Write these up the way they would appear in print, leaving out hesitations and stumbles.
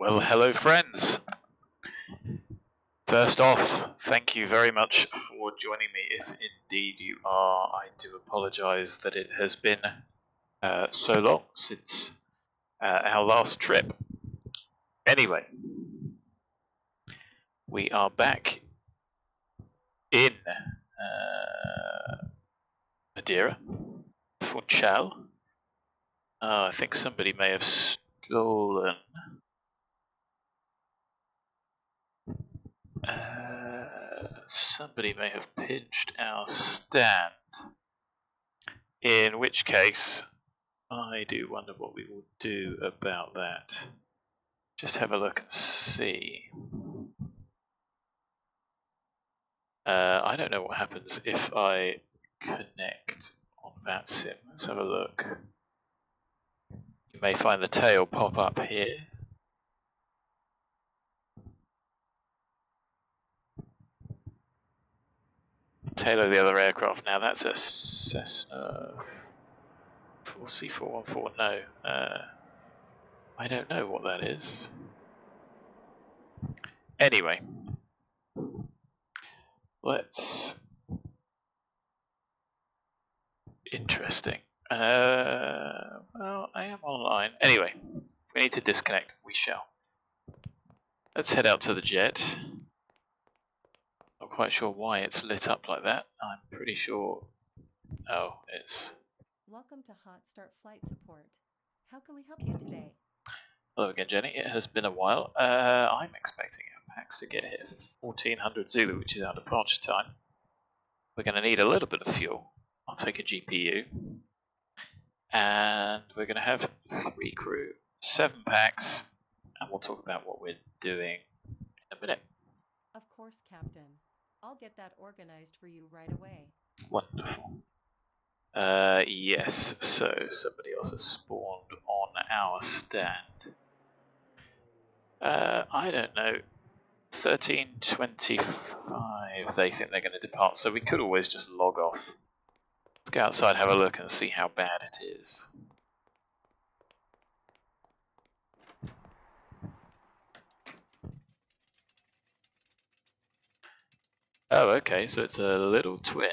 Well, hello friends. First off, thank you very much for joining me. If indeed you are, I do apologise that it has been so long since our last trip. Anyway, we are back in Madeira for Chal. I think somebody may have stolen. Somebody may have pinched our stand, in which case I do wonder what we will do about that. Just have a look and see. I don't know what happens if I connect on VATSIM. Let's have a look. You may find the tail pop up here. Tail of the other aircraft. Now that's a Cessna C414. No, I don't know what that is. Anyway, let's. Interesting. Well, I am online. Anyway, if we need to disconnect, we shall. Let's head out to the jet. Not quite sure why it's lit up like that. I'm pretty sure. Oh, it's. Welcome to Hot Start Flight Support. How can we help you today? Hello again, Jenny. It has been a while. I'm expecting our packs to get here for 1400 Zulu, which is our departure time. We're going to need a little bit of fuel. I'll take a GPU. And we're going to have 3 crew, 7 packs, and we'll talk about what we're doing in a minute. Of course, Captain. I'll get that organized for you right away. Wonderful. Yes, so somebody else has spawned on our stand. I don't know. 13:25 they think they're going to depart, so we could always just log off. Let's go outside, have a look and see how bad it is. Oh, okay, so it's a little twin.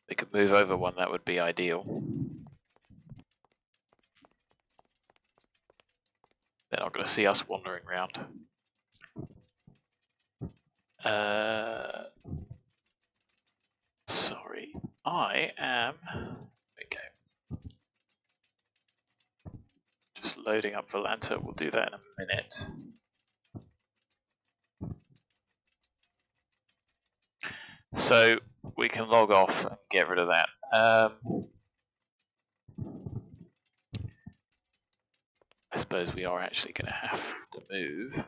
They could move over one, that would be ideal. They're not going to see us wandering around. Sorry, I am. Okay. Just loading up Volanta, we'll do that in a minute. So we can log off and get rid of that. I suppose we are actually going to have to move.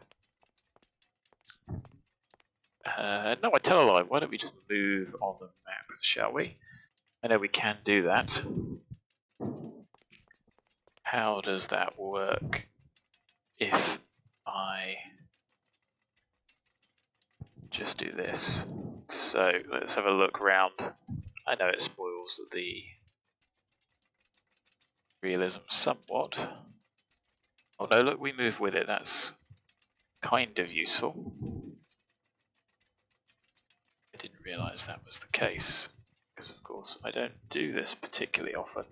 No, I tell a lie. Why don't we just move on the map, shall we? I know we can do that. How does that work if I just do this? So let's have a look around. I know it spoils the realism somewhat. Oh no, look, we move with it. That's kind of useful. I didn't realise that was the case, because of course I don't do this particularly often.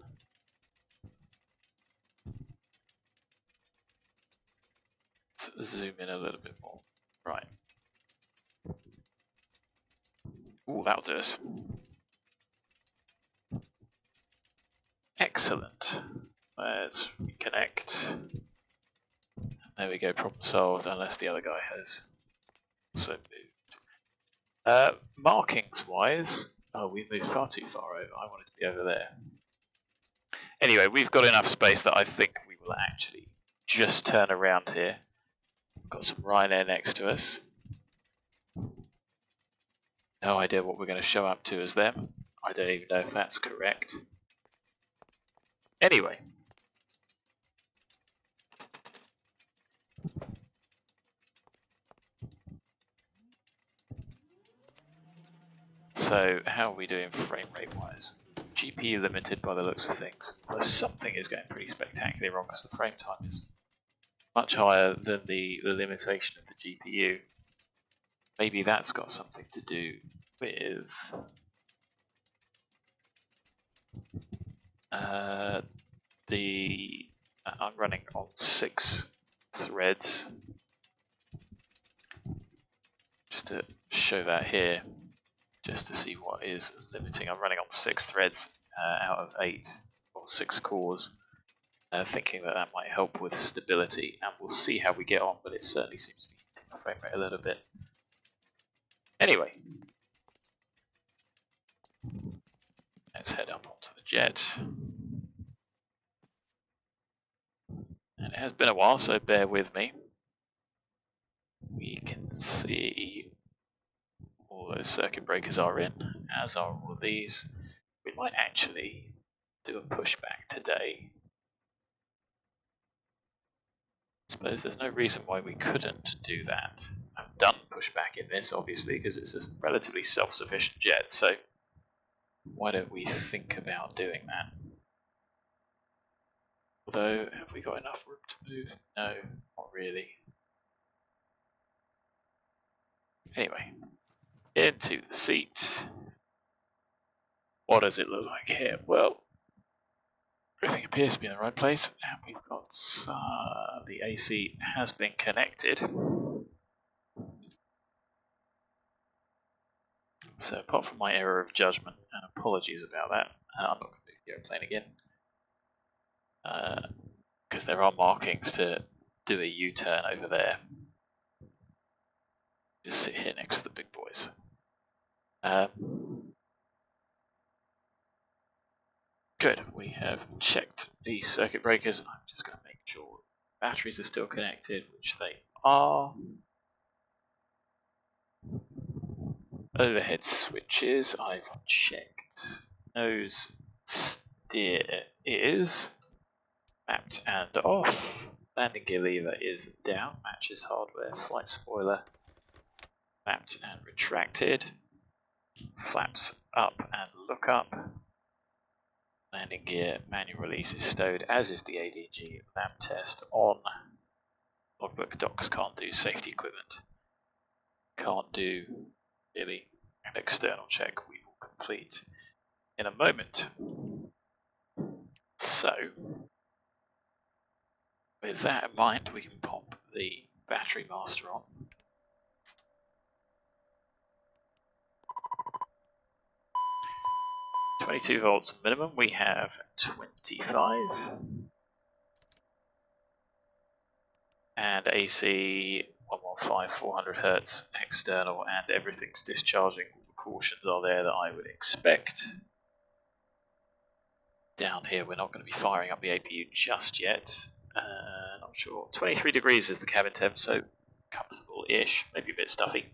Let's zoom in a little bit more. Right. Ooh, that'll do us. Excellent. Let's reconnect. There we go, problem solved, unless the other guy has also moved. Markings wise, oh, we moved far too far over. I wanted to be over there. Anyway, we've got enough space that I think we will actually just turn around here. We've got some Ryanair next to us. No idea what we're going to show up to as them. I don't even know if that's correct. Anyway. So, how are we doing frame rate wise? GPU limited by the looks of things. Although something is going pretty spectacularly wrong because the frame time is much higher than the limitation of the GPU. Maybe that's got something to do with I'm running on 6 threads. Just to show that here, just to see what is limiting. I'm running on 6 threads out of 8 or 6 cores, thinking that that might help with stability, and we'll see how we get on, but it certainly seems to be hitting my frame rate a little bit. Anyway, let's head up onto the jet. And it has been a while, so bear with me. We can see all those circuit breakers are in, as are all of these. We might actually do a pushback today. I suppose there's no reason why we couldn't do that. I've done pushback in this, obviously, because it's a relatively self-sufficient jet, so why don't we think about doing that? Although, have we got enough room to move? No, not really. Anyway, into the seat. What does it look like here? Well, everything appears to be in the right place, and we've got the AC has been connected. So apart from my error of judgment, and apologies about that, I'm not going to move the airplane again, because there are markings to do a U-turn over there. Just sit here next to the big boys. Good, we have checked the circuit breakers. I'm just going to make sure batteries are still connected, which they are. Overhead switches, I've checked. Nose steer is mapped and off. Landing gear lever is down, matches hardware. Flight spoiler mapped and retracted. Flaps up and look up. Landing gear manual release is stowed, as is the ADG lamp test on. Logbook docs can't do safety equipment. Can't do really an external check. We will complete in a moment. So, with that in mind, we can pop the battery master on. "22 volts minimum, we have 25. And AC 115, 400 Hz external, and everything's discharging. All the cautions are there that I would expect. Down here, we're not going to be firing up the APU just yet. Not sure. 23 degrees is the cabin temp, so comfortable-ish, maybe a bit stuffy.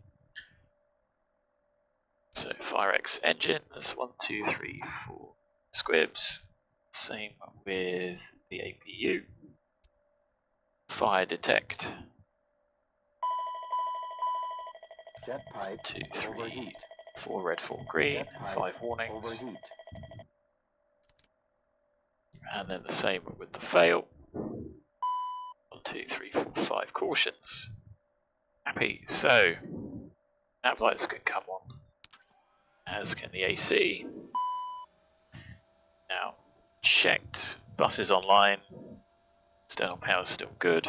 So FireX engines, 1, 2, 3, 4 squibs. Same with the APU. Fire detect. Jet pipe 2, 3, overheat. 4 red, 4 green, 5 warnings. Overheat. And then the same with the fail. 1, 2, 3, 4, 5 cautions. Happy. So, nav lights can come on, as can the AC. Now, checked. Bus is online. External power is still good.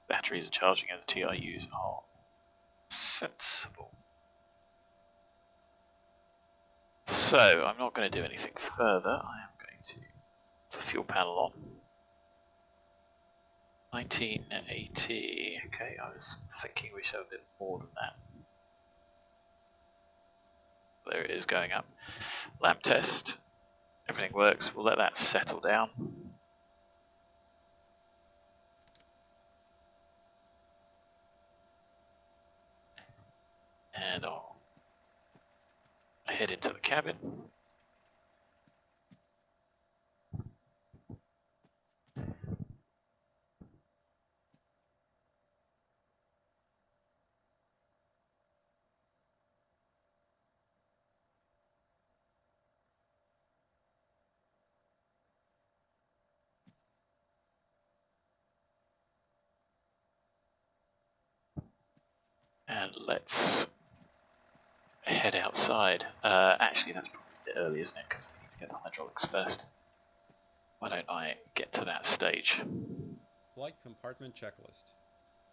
Batteries are charging and the TRUs are sensible. So, I'm not going to do anything further. I am going to put the fuel panel on. 1980. Okay, I was thinking we should have a bit more than that. There it is going up. Lamp test. Everything works. We'll let that settle down. And I'll head into the cabin. And let's head outside. Actually, that's probably a bit early, isn't it? Because we need to get the hydraulics first. Why don't I get to that stage? Flight compartment checklist.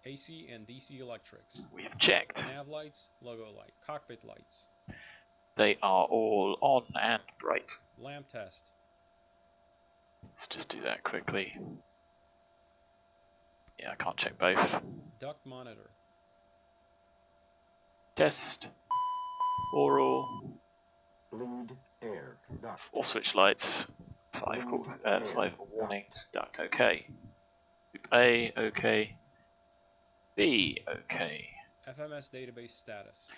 AC and DC electrics. We have checked. Nav lights, logo light, cockpit lights. They are all on and bright. Lamp test. Let's just do that quickly. Yeah, I can't check both. Duct monitor. Test. Oral. Bleed air duct. 4 switch lights. 5 warnings. Duct OK. Group A OK. B OK. FMS database status.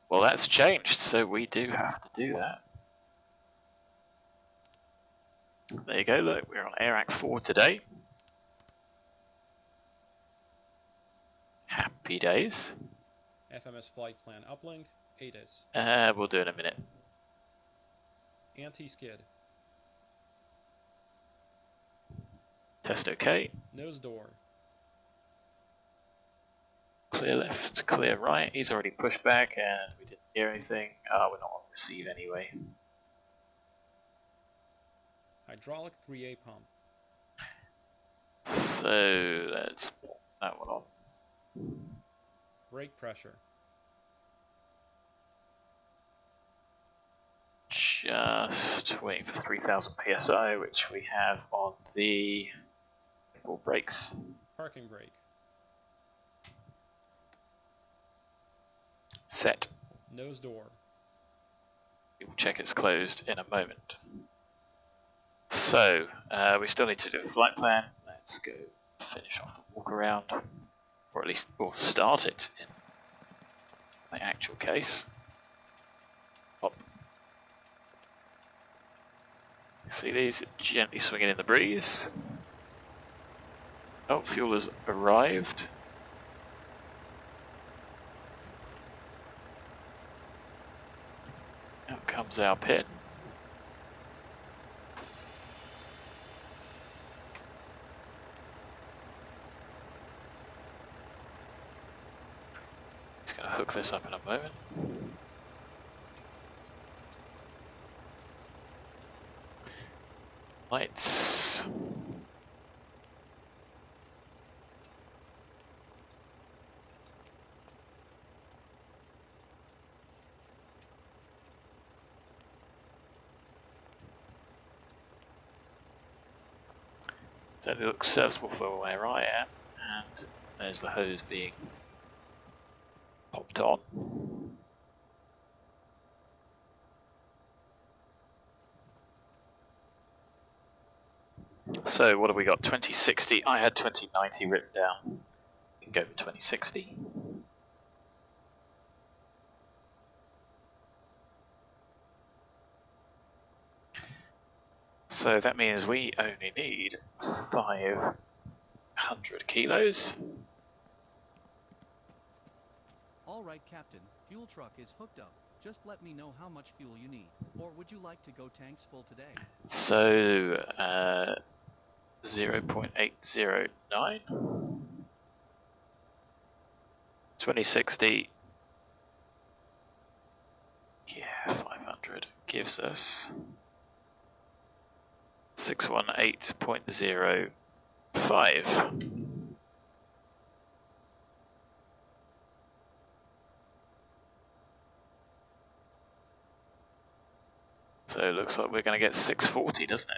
Well, that's changed, so we do have to do that. There you go, look, we're on AIRAC 4 today. Happy days. FMS flight plan uplink. ATIS. We'll do it in a minute. Anti-skid. Test OK. Nose door. Clear left, clear right. He's already pushed back and we didn't hear anything. We're not on receive anyway. Hydraulic 3A pump. So let's put that one on. Brake pressure. Just waiting for 3000 psi, which we have on the brakes. Parking brake. Set. Nose door. We will check it's closed in a moment. So, we still need to do a flight plan. Let's go finish off the walk around, or at least we'll start it in the actual case. Hop. See these gently swinging in the breeze. Oh, fuel has arrived. Out comes our pin. He's going to hook this up in a moment. Lights. Certainly looks serviceable for where I am, and there's the hose being popped on. So what have we got? 2060. I had 2090 written down. We can go with 2060. So that means we only need 500 kilos. All right, Captain. Fuel truck is hooked up. Just let me know how much fuel you need. Or would you like to go tanks full today? So, 0.809. 2060. Yeah, 500 gives us 618.05. So it looks like we're going to get 640, doesn't it?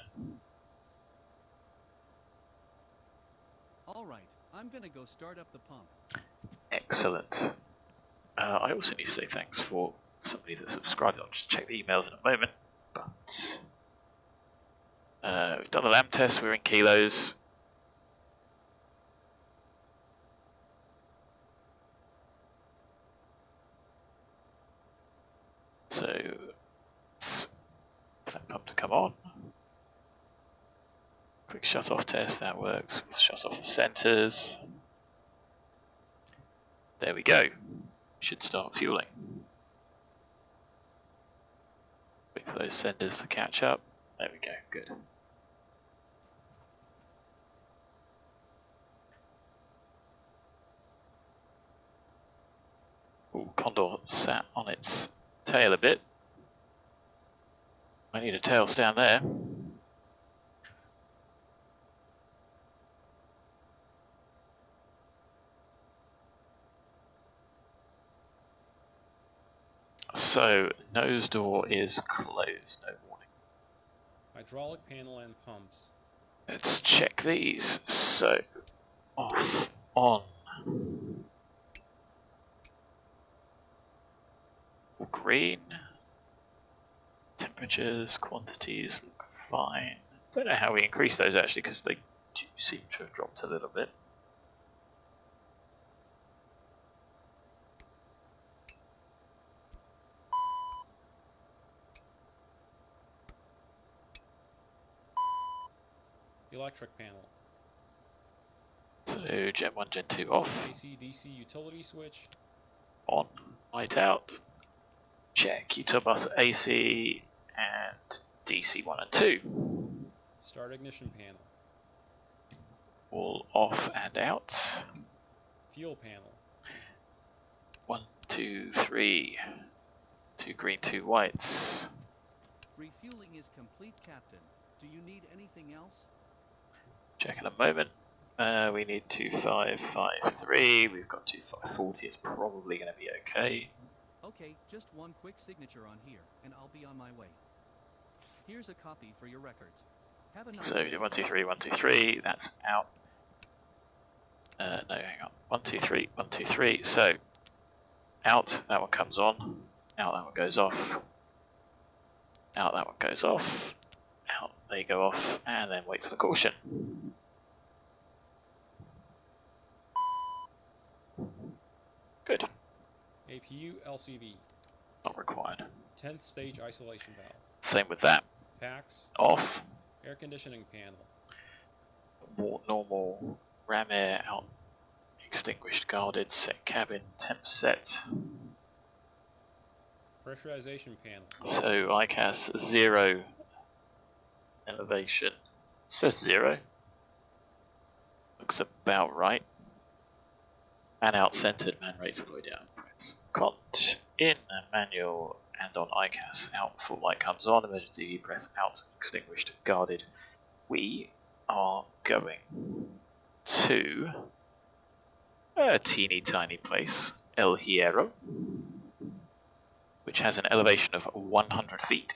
All right, I'm going to go start up the pump. Excellent. I also need to say thanks for somebody that subscribed. I'll just check the emails in a moment. But we've done a lamp test. We're in kilos. So let's get that pump to come on. Quick shut off test. That works. We'll shut off the centers. There we go. Should start fueling. Wait for those senders to catch up. There we go, good. Ooh, Condor sat on its tail a bit. I need a tail stand there. So, nose door is closed, no warning. Hydraulic panel and pumps. Let's check these. So, off, on. Green. Temperatures, quantities look fine. Don't know how we increase those actually, because they do seem to have dropped a little bit. Electric panel. So Gen 1, Gen 2 off, AC DC utility switch. on, light out. Check util bus AC and DC 1 and 2. Start ignition panel. All off and out. Fuel panel. 1, 2, 3. 2 green, 2 whites. Refueling is complete, Captain. Do you need anything else? Check in a moment. We need 2553. We've got 2540. It's probably going to be okay. Okay, just one quick signature on here, and I'll be on my way. Here's a copy for your records. Have a nice So day. 1, 2, 3, 1, 2, 3. That's out. No, hang on. 1, 2, 3, 1, 2, 3. So out. That one comes on. Out. That one goes off. Out. That one goes off. Out. They go off, and then wait for the caution. Good. APU LCV. Not required. 10th stage isolation valve. Same with that. Packs. Off. Air conditioning panel. More normal. Ram air out. Extinguished, guarded. Set cabin. Temp set. Pressurization panel. So ICAS 0 elevation. Says 0. Looks about right. Man out centered, man rates all the way down. Press cont in manual and on ICAS. Out, full light comes on. Emergency press out, extinguished, guarded. We are going to a teeny tiny place, El Hierro, which has an elevation of 100 feet.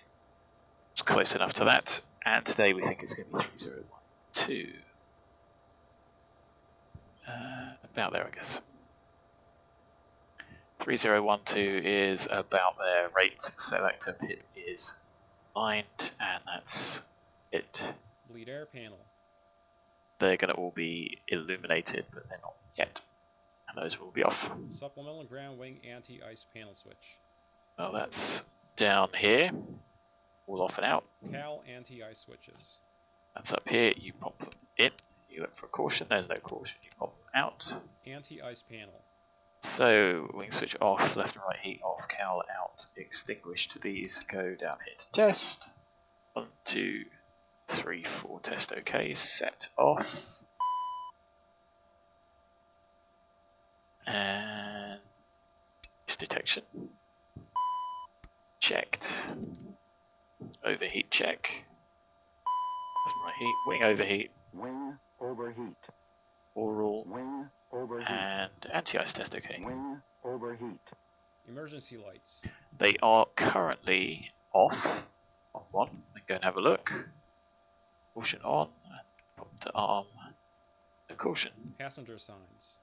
It's close enough to that, and today we think it's going to be 3012. About there, I guess. 3012 is about there. Rate selector pit is lined, and that's it. Bleed air panel. They're going to all be illuminated, but they're not yet. And those will be off. Supplemental ground wing anti-ice panel switch. Well, that's down here. All off and out. Cal anti-ice switches. That's up here. You pop them in. You look for caution. There's no caution. You pop them out. Anti-ice panel. So, wing switch off, left and right heat off, cowl out, extinguished. These go down here to test. 1, 2, 3, 4, test OK, set off. And detection. Checked. Overheat check. Left and right heat, wing overheat, Wing overheat. oral, Wing overheat. and anti-ice test OK. Wing overheat. Emergency lights. They are currently off on one. We can go and have a look. Caution on, pop to arm, no caution. Passenger signs.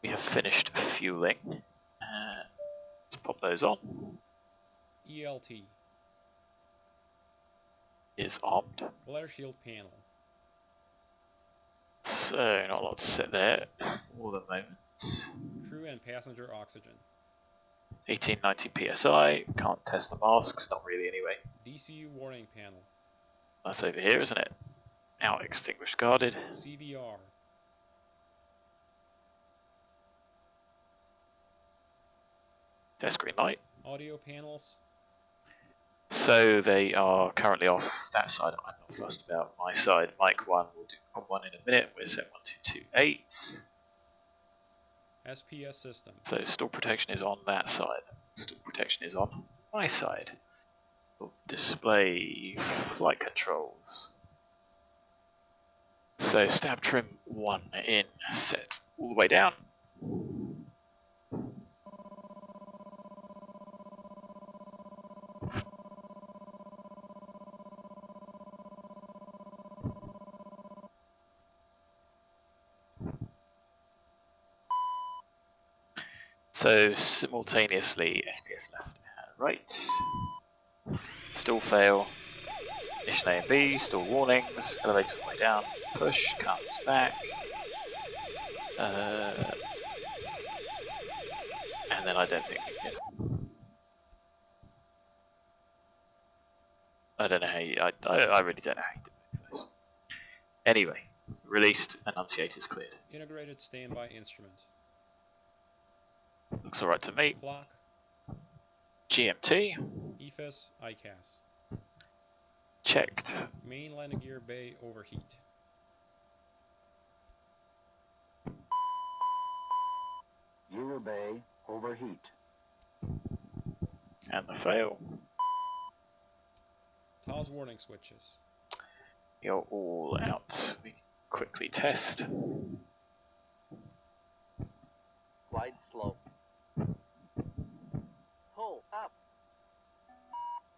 We have finished fueling. Let's pop those on. ELT. Is armed. Glare shield panel. So, not a lot to set there for the moment. Crew and passenger oxygen. 1890 psi. Can't test the masks, not really anyway. DCU warning panel. That's over here, isn't it? Out, extinguished, guarded. CVR. Test green light. Audio panels. So they are currently off that side. I'm not fussed about my side. Mic 1, we'll do COM 1 in a minute. We're set 1228. SPS system. So stall protection is on that side. Stall protection is on my side. We'll display flight controls. So stab trim 1 in, set all the way down. So simultaneously SPS left and right. Stall fail. Mission A and B, stall warnings, elevator all the way down, push, comes back. And then I don't think we can. I don't know how you, I really don't know how you do those. Anyway, released, enunciators cleared. Integrated standby instrument. Looks alright to me. Clock. GMT, EFIS, ICAS. checked. Main landing gear bay overheat. Gear bay overheat. And the fail. TOS warning switches. You're all out. We can quickly test. Glide slope. Pull up.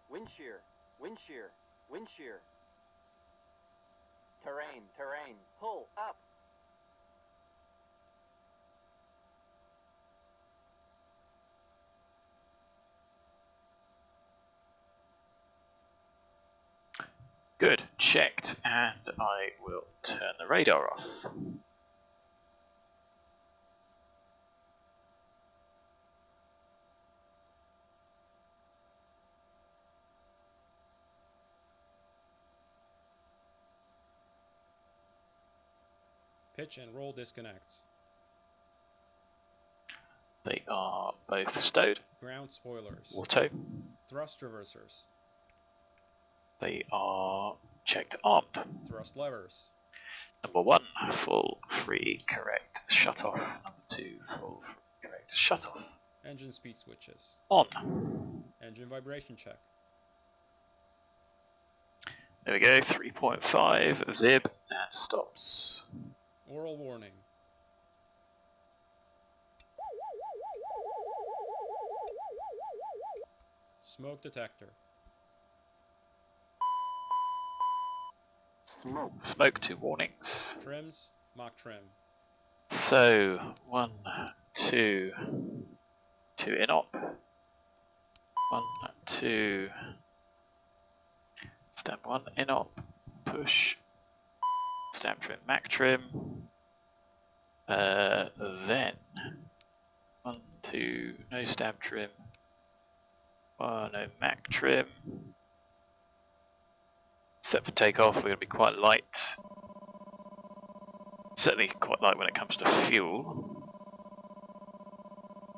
Wind shear. Wind shear. Wind shear. Terrain. Terrain. Pull up. Good, checked, and I will turn the radar off. Pitch and roll disconnects. They are both stowed. Ground spoilers. Auto. Thrust reversers. They are checked armed. Thrust levers. Number 1, full free correct shut off. Number 2, full free correct shut off. Engine speed switches. On. Engine vibration check. There we go, 3.5, vib, and stops. Oral warning. Smoke detector. Smoke. Smoke 2 warnings. Trims. Mach trim. So, 1, 2, 2 in op. 1, 2, stab 1 in op, push, stab trim, mac trim, then 1, 2, no stab trim, no mac trim. Set for takeoff, we're going to be quite light. Certainly quite light when it comes to fuel.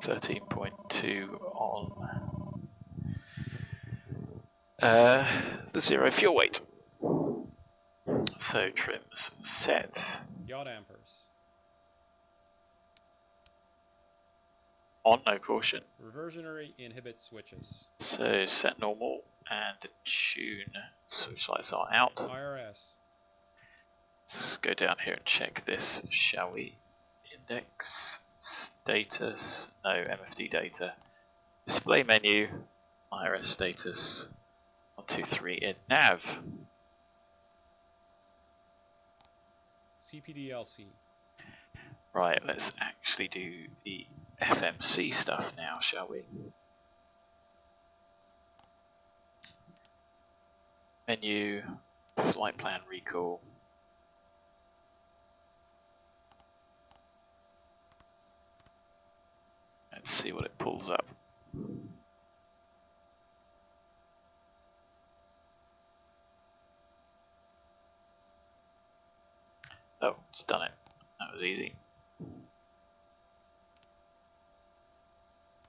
13.2 on the 0 fuel weight. So trims set. Yacht ampers. On, no caution. Reversionary inhibit switches. So set normal and tune switch lights are out. IRS. Let's go down here and check this, shall we? Index, status, no MFD data. Display menu, IRS status, 1, 2, 3 in nav. CPDLC. Right, let's actually do the FMC stuff now, shall we? Menu, flight plan recall. Let's see what it pulls up. Oh, it's done it. That was easy.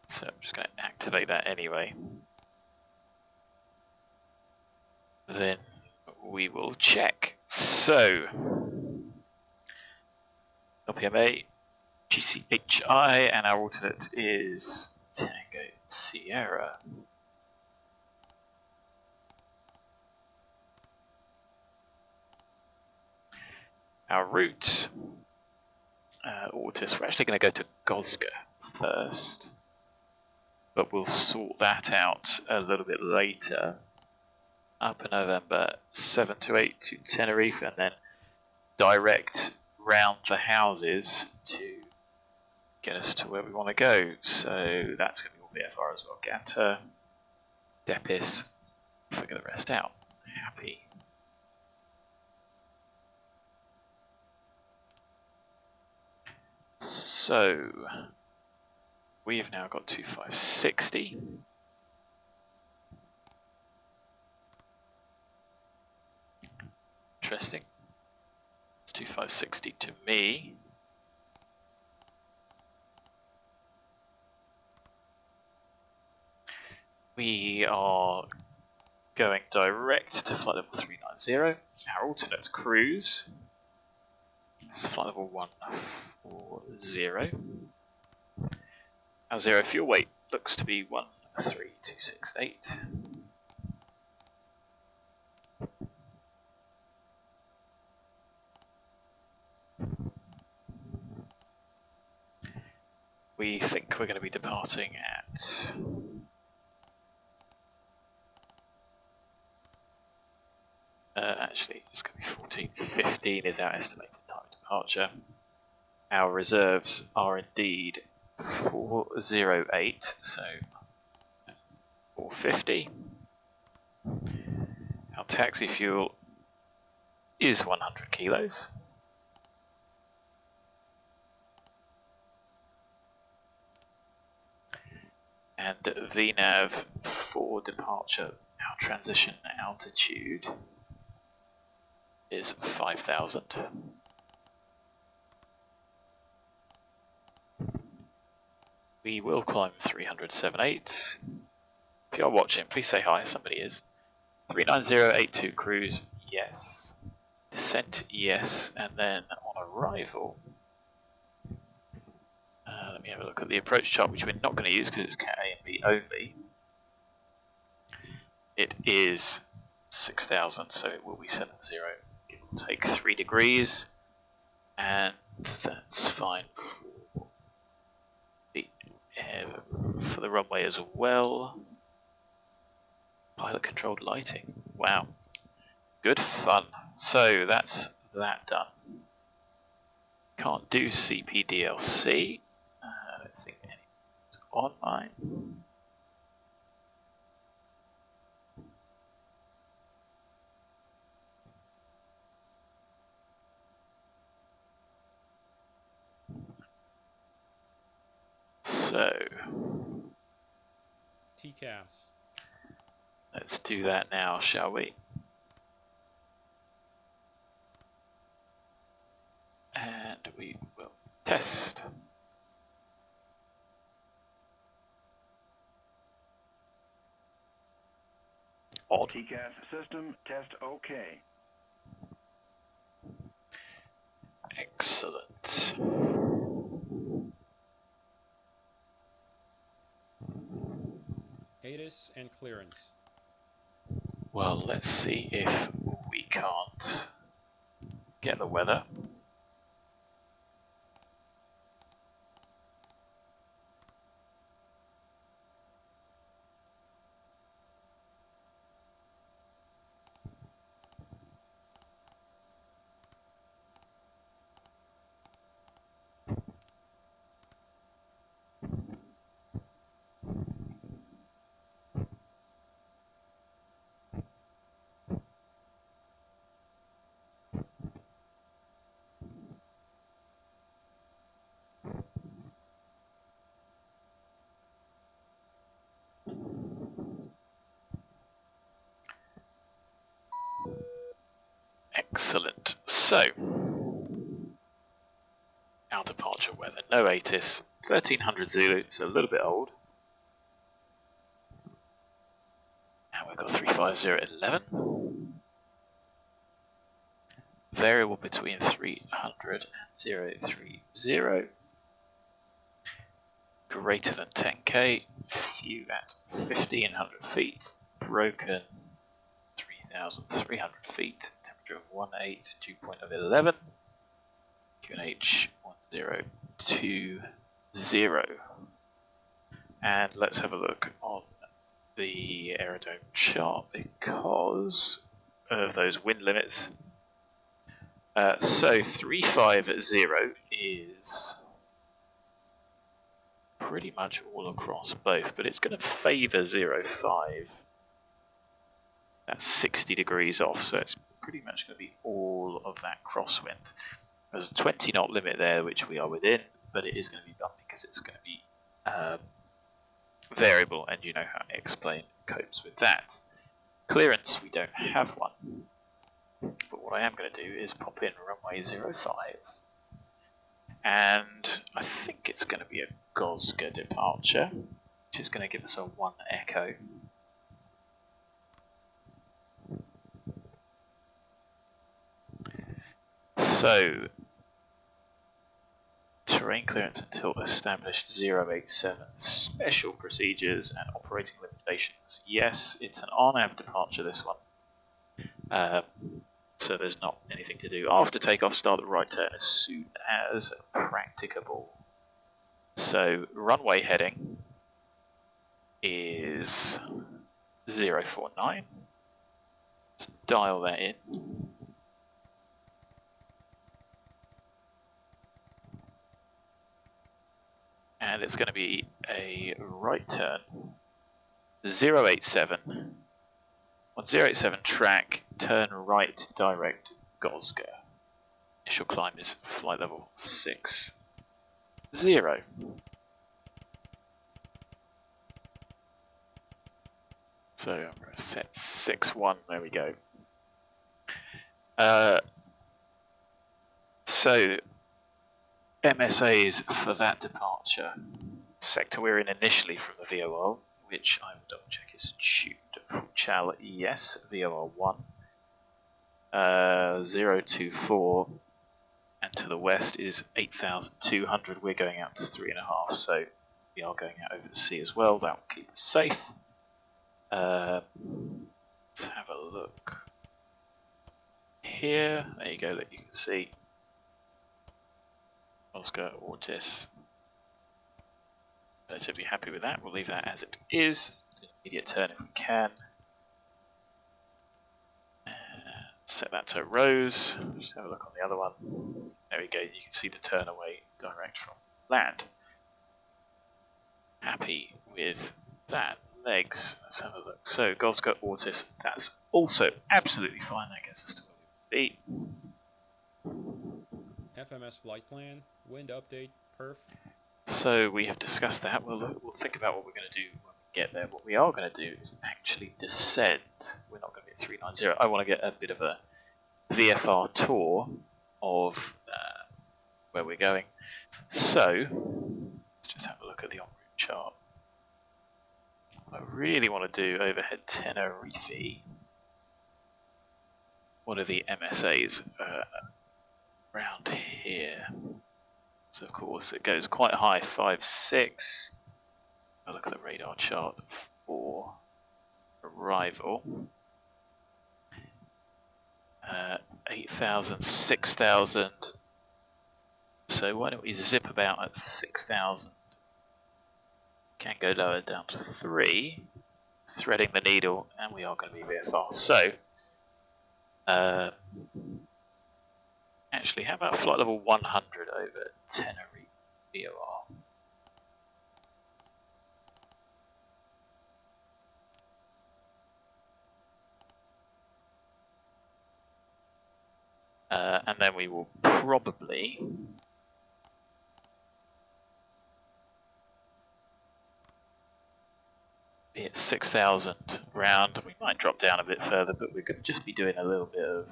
So I'm just going to activate that anyway. Then we will check. So, LPMA GCHI, and our alternate is Tango Sierra. Our route, ORTIS, we're actually going to go to Gosga first, but we'll sort that out a little bit later. Upper November 7 to 8 to Tenerife, and then direct round the houses to get us to where we want to go. So that's going to be all VFR as well. GANTA, DEPIS, figure the rest out. Happy. So we've now got 2560. Interesting. It's 2560 to me. We are going direct to flight level 390. Our alternate cruise is flight level 140. Our zero fuel weight looks to be 13268. We think we're going to be departing at actually it's going to be 14:15 is our estimated time of departure. Our reserves are indeed 408, so 450. Our taxi fuel is 100 kilos. And VNAV for departure, our transition altitude is 5,000. We will climb 378. If you are watching, please say hi, somebody is. 39082 cruise, yes. Descent, yes. And then on arrival, let me have a look at the approach chart, which we're not going to use because it's Cat A and B only. It is 6,000, so it will be 70, give or take 3 degrees, and that's fine for the runway as well. Pilot controlled lighting, wow, good fun. So that's that done. Can't do CPDLC. I don't think anything's on mine. So TCAS. let's do that now, shall we? And we will test. Odd. TCAS system test OK. Excellent. HOTAS and clearance. Well, let's see if we can't get the weather. Excellent. So, our departure weather. No ATIS. 1300 Zulu. It's a little bit old. And we've got 35011. Variable between 300 and 030. greater than 10k, few at 1500 feet, broken 3300 feet, temperature of 18, dew point of 11, QNH 1020. And let's have a look on the aerodrome chart because of those wind limits. So 350 is pretty much all across both, but it's going to favour 05. That's 60 degrees off, so it's pretty much going to be all of that crosswind. There's a 20 knot limit there, which we are within, but it is going to be bumpy because it's going to be variable, and you know how X-plane copes with that. Clearance, we don't have one, but what I am going to do is pop in runway 05, and I think it's going to be a GOSGA departure, which is going to give us a 1 echo. So, terrain clearance until established 087, special procedures and operating limitations. Yes, it's an RNAV departure, this one. So there's not anything to do. After takeoff, start the right turn as soon as practicable. So runway heading is 049. Let's dial that in. And it's going to be a right turn, 087, on 087 track, turn right direct GOSGA. Initial climb is flight level 60. So I'm going to set 61, there we go. So MSAs for that departure. Sector we're in initially from the VOR, which I will double check is tuned. Fuchal, yes, VOR 1. 024, and to the west is 8,200. We're going out to 3.5, so we are going out over the sea as well. That will keep us safe. Let's have a look here. There you go, that you can see. Oscar, ORTIS. Relatively happy with that. We'll leave that as it is. Do an immediate turn if we can. Set that to Rose. Just have a look on the other one. There we go. You can see the turn away direct from land. Happy with that. Legs. Let's have a look. So GOSGA, ORTIS. That's also absolutely fine. That gets us to where we would be. FMS flight plan, wind update, perf. So we have discussed that. We'll think about what we're going to do when we get there. What we are going to do is actually descend. We're not going to be at 390. I want to get a bit of a VFR tour of where we're going. So let's just have a look at the en route chart. What I really want to do overhead Tenerife. What are the MSAs around here? So of course it goes quite high, 5.6. I'll look at the radar chart for arrival. 8,000, 6,000. So why don't we zip about at 6,000? Can go lower down to 3. Threading the needle, and we are going to be VFR. So actually, how about flight level 100 over Tenerife VOR? And then we will probably be at 6,000 round. We might drop down a bit further, but we're going to just be doing a little bit of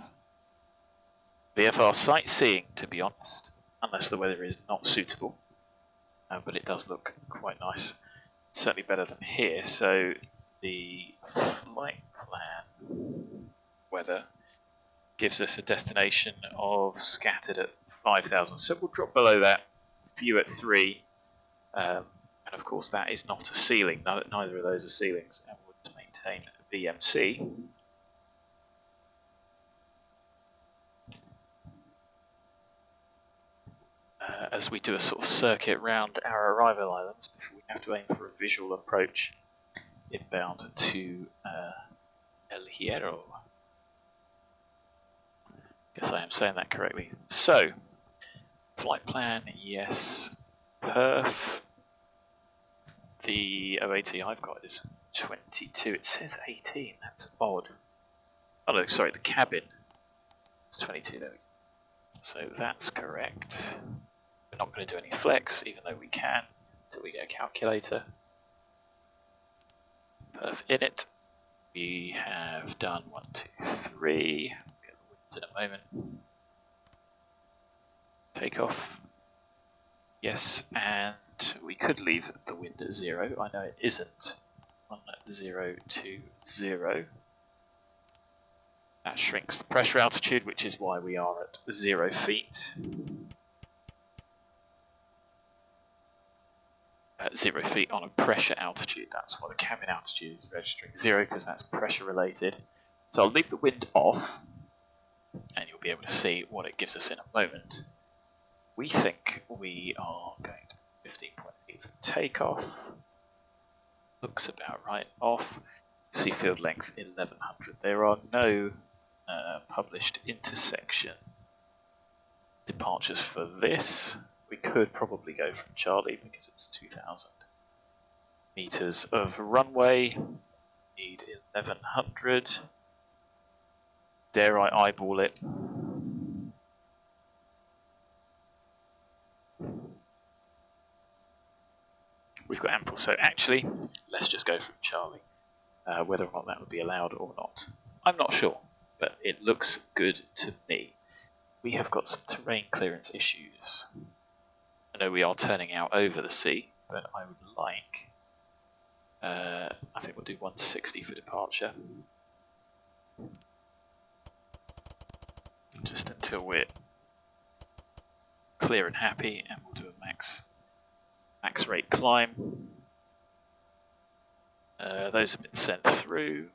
VFR sightseeing, to be honest, unless the weather is not suitable. But it does look quite nice, certainly better than here. So the flight plan weather gives us a destination of scattered at 5,000. So we'll drop below that, view at 3, and And of course that is not a ceiling, neither of those are ceilings, and would maintain VMC. As we do a sort of circuit round our arrival islands before we have to aim for a visual approach inbound to El Hierro. Guess I am saying that correctly. So, flight plan, yes. Perf. The OAT I've got is 22. It says 18. That's odd. Oh no, sorry, the cabin is 22. There we go. So that's correct. We're not going to do any flex, even though we can, until we get a calculator. Perf in it. We have done 1, 2, 3. Get the winds in a moment. Takeoff. Yes, and we could leave the wind at 0. I know it isn't. 1, 0, 2, 0. That shrinks the pressure altitude, which is why we are at 0 feet. At 0 feet on a pressure altitude, that's why the cabin altitude is registering 0, because that's pressure related. So I'll leave the wind off, and you'll be able to see what it gives us in a moment. We think we are going to 15.8 for takeoff. Looks about right. Off. Sea field length 1100. There are no published intersection departures for this. We could probably go from Charlie because it's 2000 meters of runway. Need 1100. Dare I eyeball it? We've got ample, so actually, let's just go from Charlie. Whether or not that would be allowed or not, I'm not sure, but it looks good to me. We have got some terrain clearance issues. I know we are turning out over the sea, but I would like, I think we'll do 160 for departure. Just until we're clear and happy, and we'll do a max rate climb. Those have been sent through.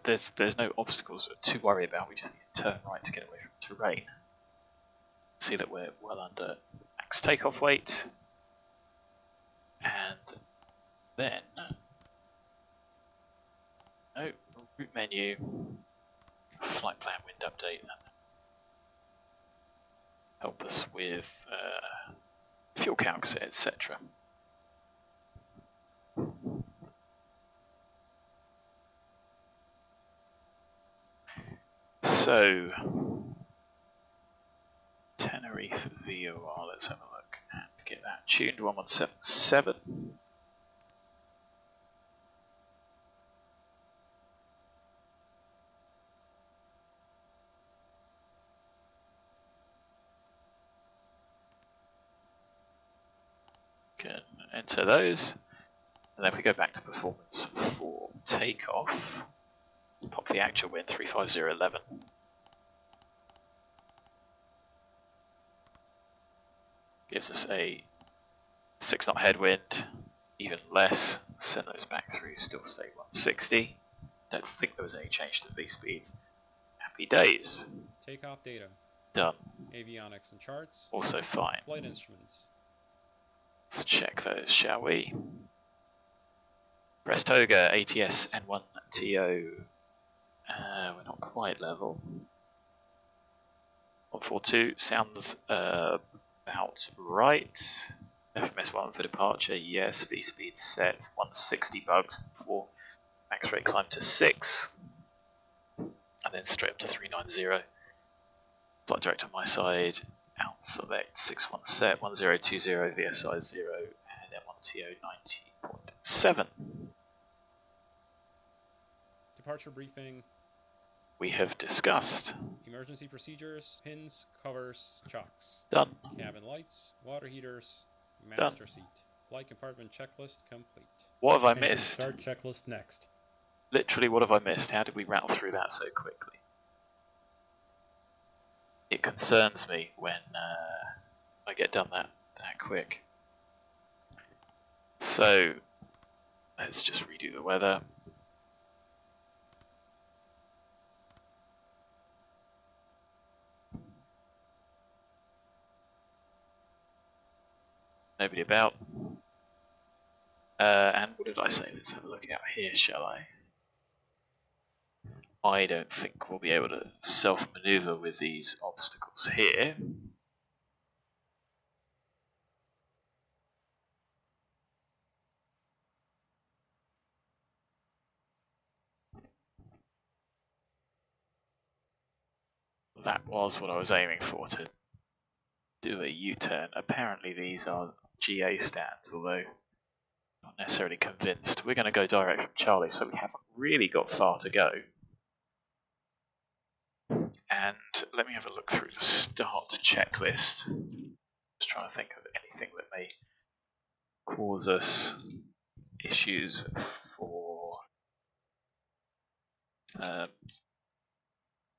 There's no obstacles to worry about. We just need to turn right to get away from terrain. See that we're well under max takeoff weight, and then route menu, flight plan, wind update, and help us with fuel calcs, etc. So, Tenerife VOR, let's have a look and get that tuned. 1177. Can enter those, and then if we go back to performance for takeoff, pop the actual wind 35011. Gives us a 6 knot headwind, even less. Send those back through, still stay 160. Don't think there was any change to V speeds. Happy days. Takeoff data. Done. Avionics and charts. Also fine. Flight instruments. Let's check those, shall we? Brestoga, ATS N1TO. We're not quite level. 142 sounds about right. FMS1 for departure, yes. V speed set, 160 bugged for max rate climb to 6. And then straight up to 390. Flight director on my side, out select 61 set, 1020 VSI 0, and M1TO 90.7. Departure briefing. We have discussed. Emergency procedures, pins, covers, chocks. Done. Cabin lights, water heaters, master seat. Flight compartment checklist complete. What have I Engine missed? Start checklist next. Literally, what have I missed? How did we rattle through that so quickly? It concerns me when I get done that that quick. So let's just redo the weather. Nobody about. And what did I say? Let's have a look out here, shall I? I don't think we'll be able to self-maneuver with these obstacles here. That was what I was aiming for, to do a U-turn. Apparently these are GA stands, although not necessarily convinced. We're going to go direct from Charlie, so we haven't really got far to go. And let me have a look through the start checklist. Just trying to think of anything that may cause us issues for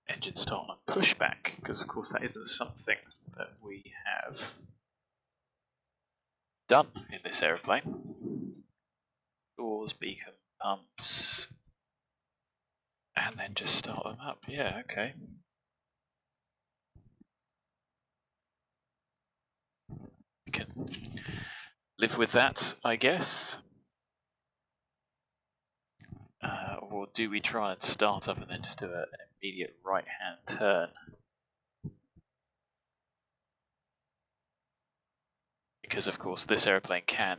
engine start and pushback, because of course that isn't something that we have done in this aeroplane. Doors, beacon, pumps, and then just start them up. Yeah, okay. We can live with that, I guess. Or do we try and start up and then just do an immediate right-hand turn? Because of course this aeroplane can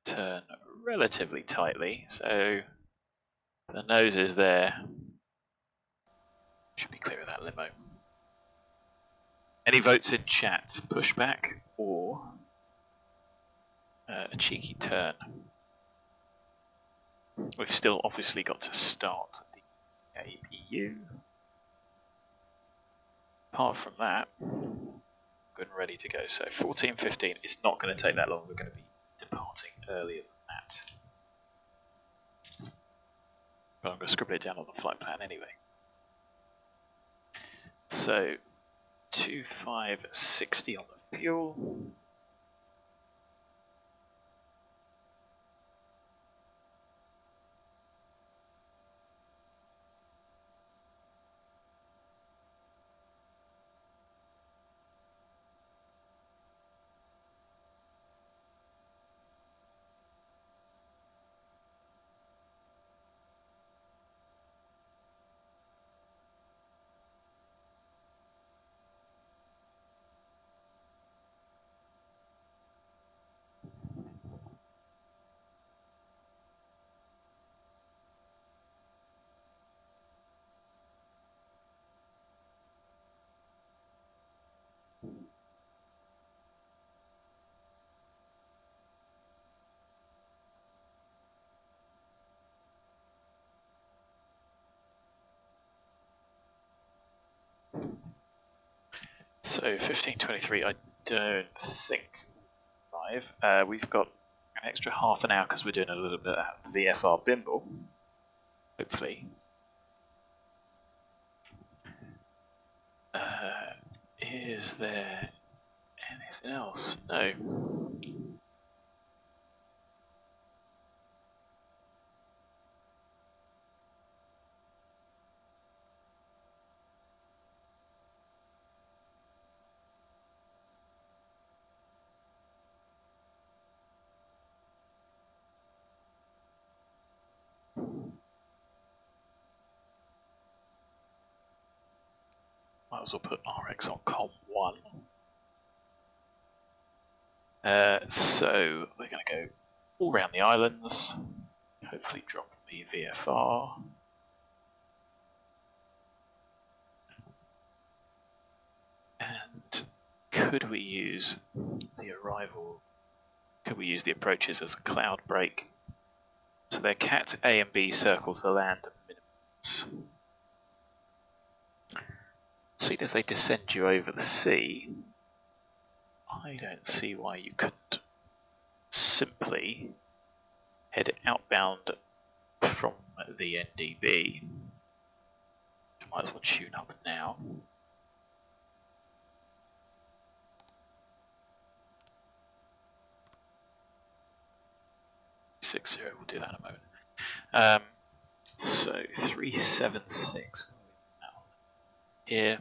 turn relatively tightly, so the nose is there. Should be clear of that limo. Any votes in chat? Pushback or a cheeky turn? We've still obviously got to start the APU. Apart from that, good and ready to go. So 14:15 is not going to take that long. We're going to be departing earlier than that. But I'm going to scribble it down on the flight plan anyway. So 2560 on the fuel. So 15:23, I don't think live. We've got an extra half an hour because we're doing a little bit of VFR Bimble, hopefully. Is there anything else? No. Might as well put RX on COM 1. So we're going to go all around the islands, hopefully drop the VFR. And could we use the arrival, could we use the approaches as a cloud break? So they're CAT A and B circles the land minimums. Seeing as they descend you over the sea, I don't see why you couldn't simply head outbound from the NDB. Might as well tune up now. 360, we'll do that in a moment. So 376 here.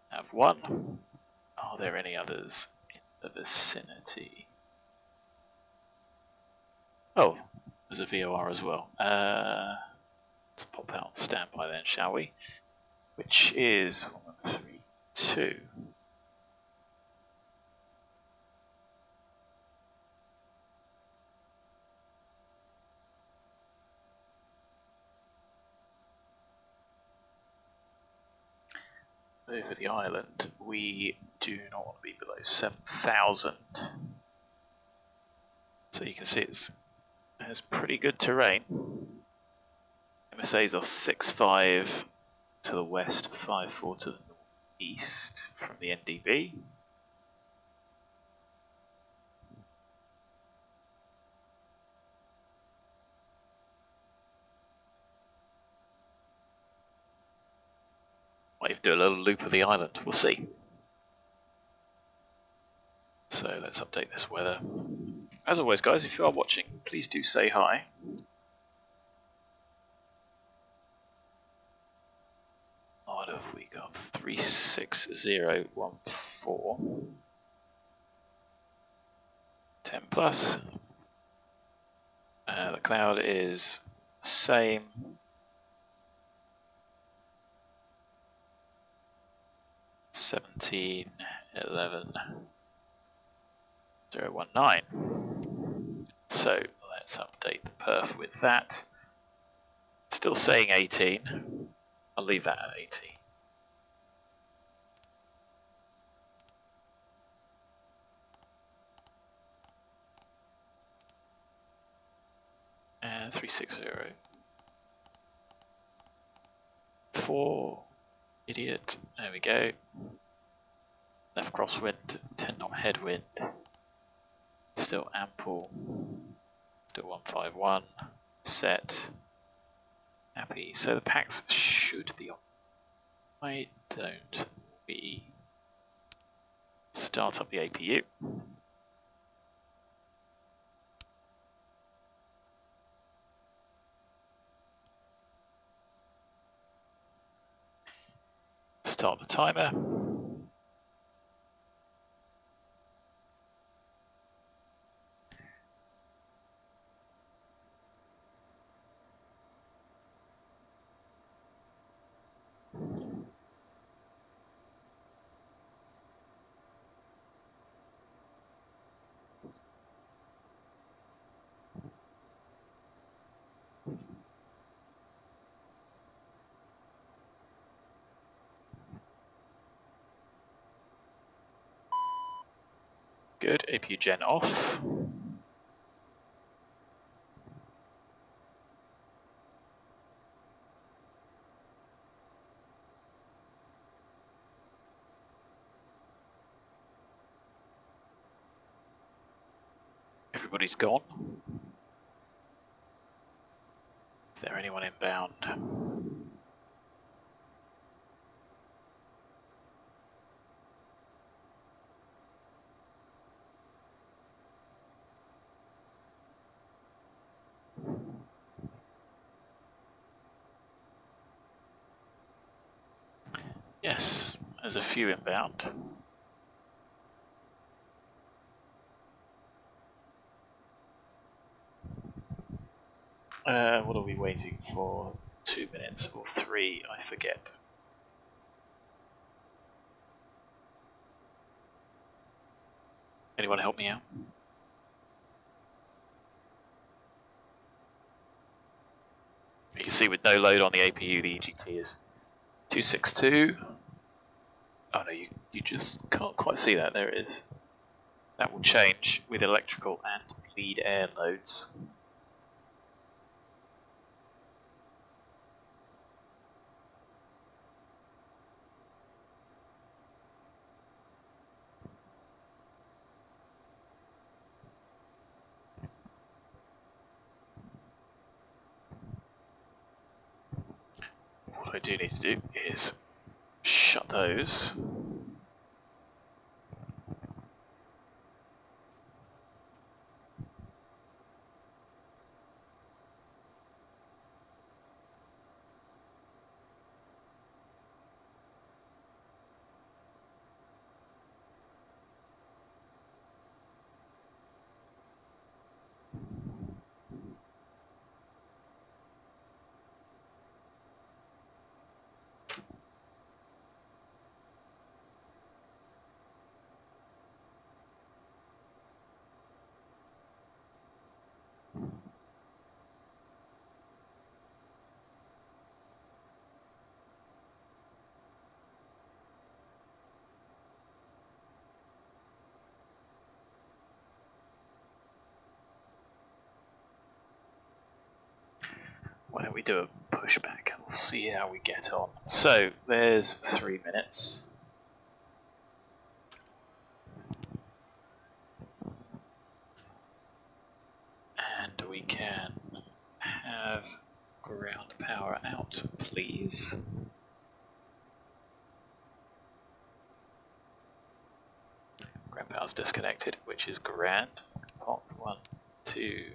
Have one. Are there any others in the vicinity? Oh, there's a VOR as well. Let's pop out standby then, shall we? Which is 132. Over the island, we do not want to be below 7,000. So you can see it's pretty good terrain. MSAs are 6.5 to the west, 5.4 to the northeast from the NDB. Might even do a little loop of the island, we'll see. So let's update this weather. As always guys, if you are watching, please do say hi. What have we got? 36014. 10 plus. The cloud is same. $17, 11, 019. So let's update the perf with that. Still saying 18. I'll leave that at 18. And 360. 4. Idiot. There we go. Left crosswind, 10 knot headwind. Still ample. Still 151. Set. Happy. So the packs should be on. Why don't we start up the APU? Start the timer. Good, APU gen off. Everybody's gone. Is there anyone inbound? Yes, there's a few inbound. What are we waiting for? 2 minutes or 3, I forget. Anyone help me out? You can see with no load on the APU, the EGT is 262. Oh no, you just can't quite see that. There it is. That will change with electrical and bleed air loads. What I do need to do is shut those. we do a pushback. We'll see how we get on. So there's 3 minutes. And we can have ground power out, please. Ground power's disconnected, which is grand. Pop 1, 2.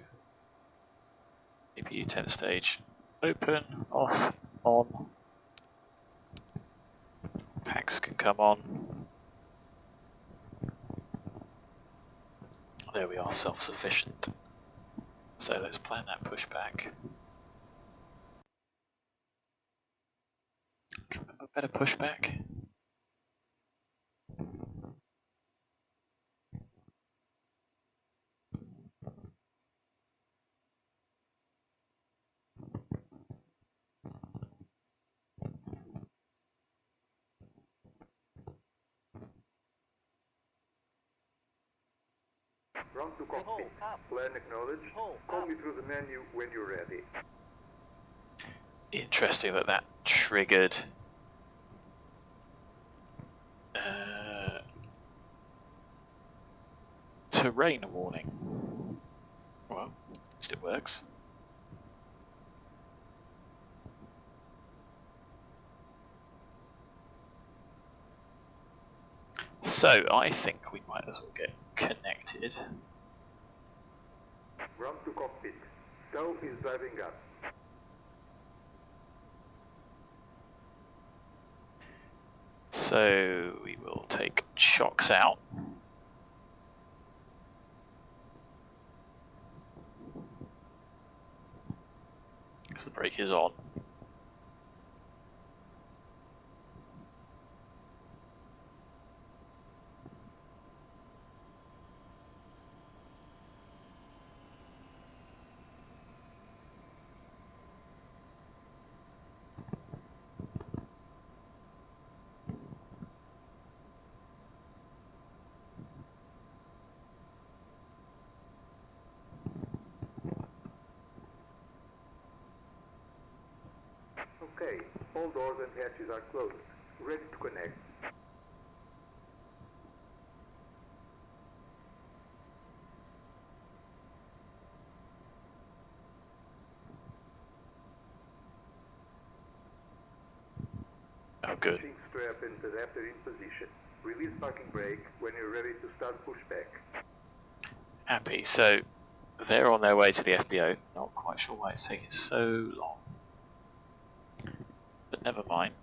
CPU 10 stage. Open, off, on. Packs can come on. There we are, self-sufficient. So let's plan that pushback. A better pushback. Run to Say cockpit. up. Plan acknowledged. Call me through the menu when you're ready. Interesting that that triggered terrain warning. Well, at least it works. So I think we might as well get connected. Run to cockpit. Stow is driving up. So we will take chocks out. Because the brake is on. Okay, all doors and hatches are closed. Ready to connect. Oh, good. Pushing strap and adapter in position. Release parking brake when you're ready to start pushback. Happy. So they're on their way to the FBO. Not quite sure why it's taking so long. But never mind.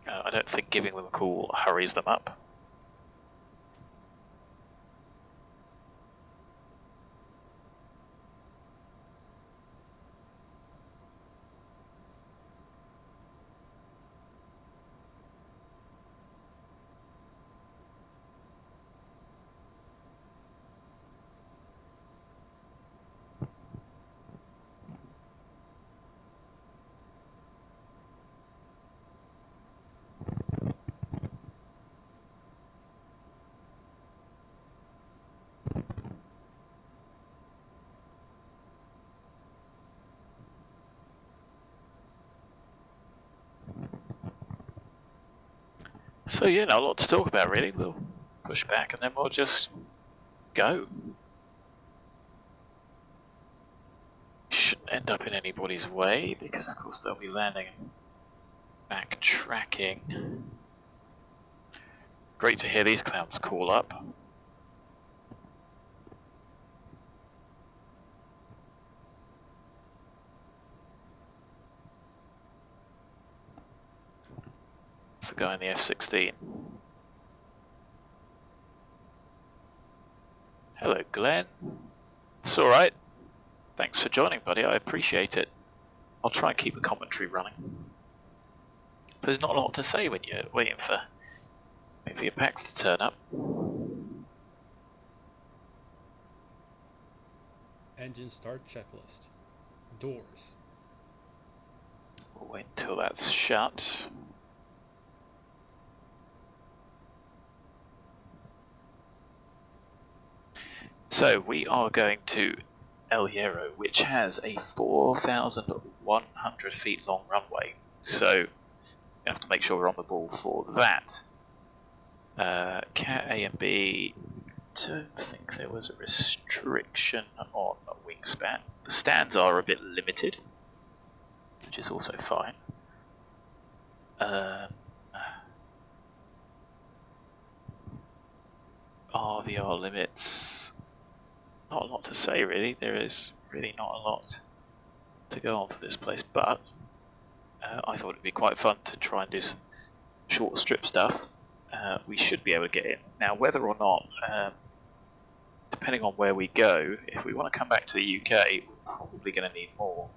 I don't think giving them a call hurries them up. So yeah, not a lot to talk about really. We'll push back and then we'll just go. Shouldn't end up in anybody's way because of course they'll be landing and backtracking. Great to hear these clouds call up. It's the guy in the F-16. Hello, Glenn. It's alright. Thanks for joining, buddy. I appreciate it. I'll try and keep a commentary running. There's not a lot to say when you're waiting for your packs to turn up. Engine start checklist. Doors. We'll wait until that's shut. So we are going to El Hierro, which has a 4,100 feet long runway. So we have to make sure we're on the ball for that. Cat A and B, don't think there was a restriction on a wingspan. The stands are a bit limited, which is also fine. RVR limits, not a lot to say really. There is really not a lot to go on for this place, but I thought it'd be quite fun to try and do some short strip stuff. We should be able to get in. Now, whether or not, depending on where we go, if we want to come back to the UK, we're probably going to need more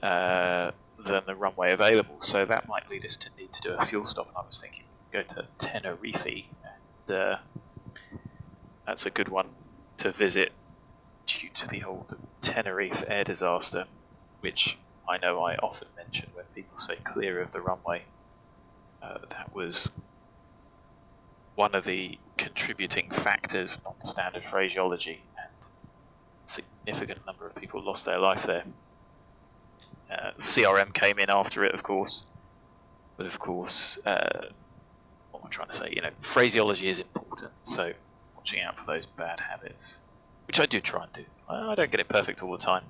than the runway available. So that might lead us to need to do a fuel stop. And I was thinking we could go to Tenerife, and that's a good one to visit due to the old Tenerife air disaster, which I know I often mention when people say clear of the runway. That was one of the contributing factors, not the standard phraseology, and a significant number of people lost their life there. CRM came in after it, of course, but of course, what am I trying to say? You know, phraseology is important, so watching out for those bad habits, which I do try and do. I don't get it perfect all the time,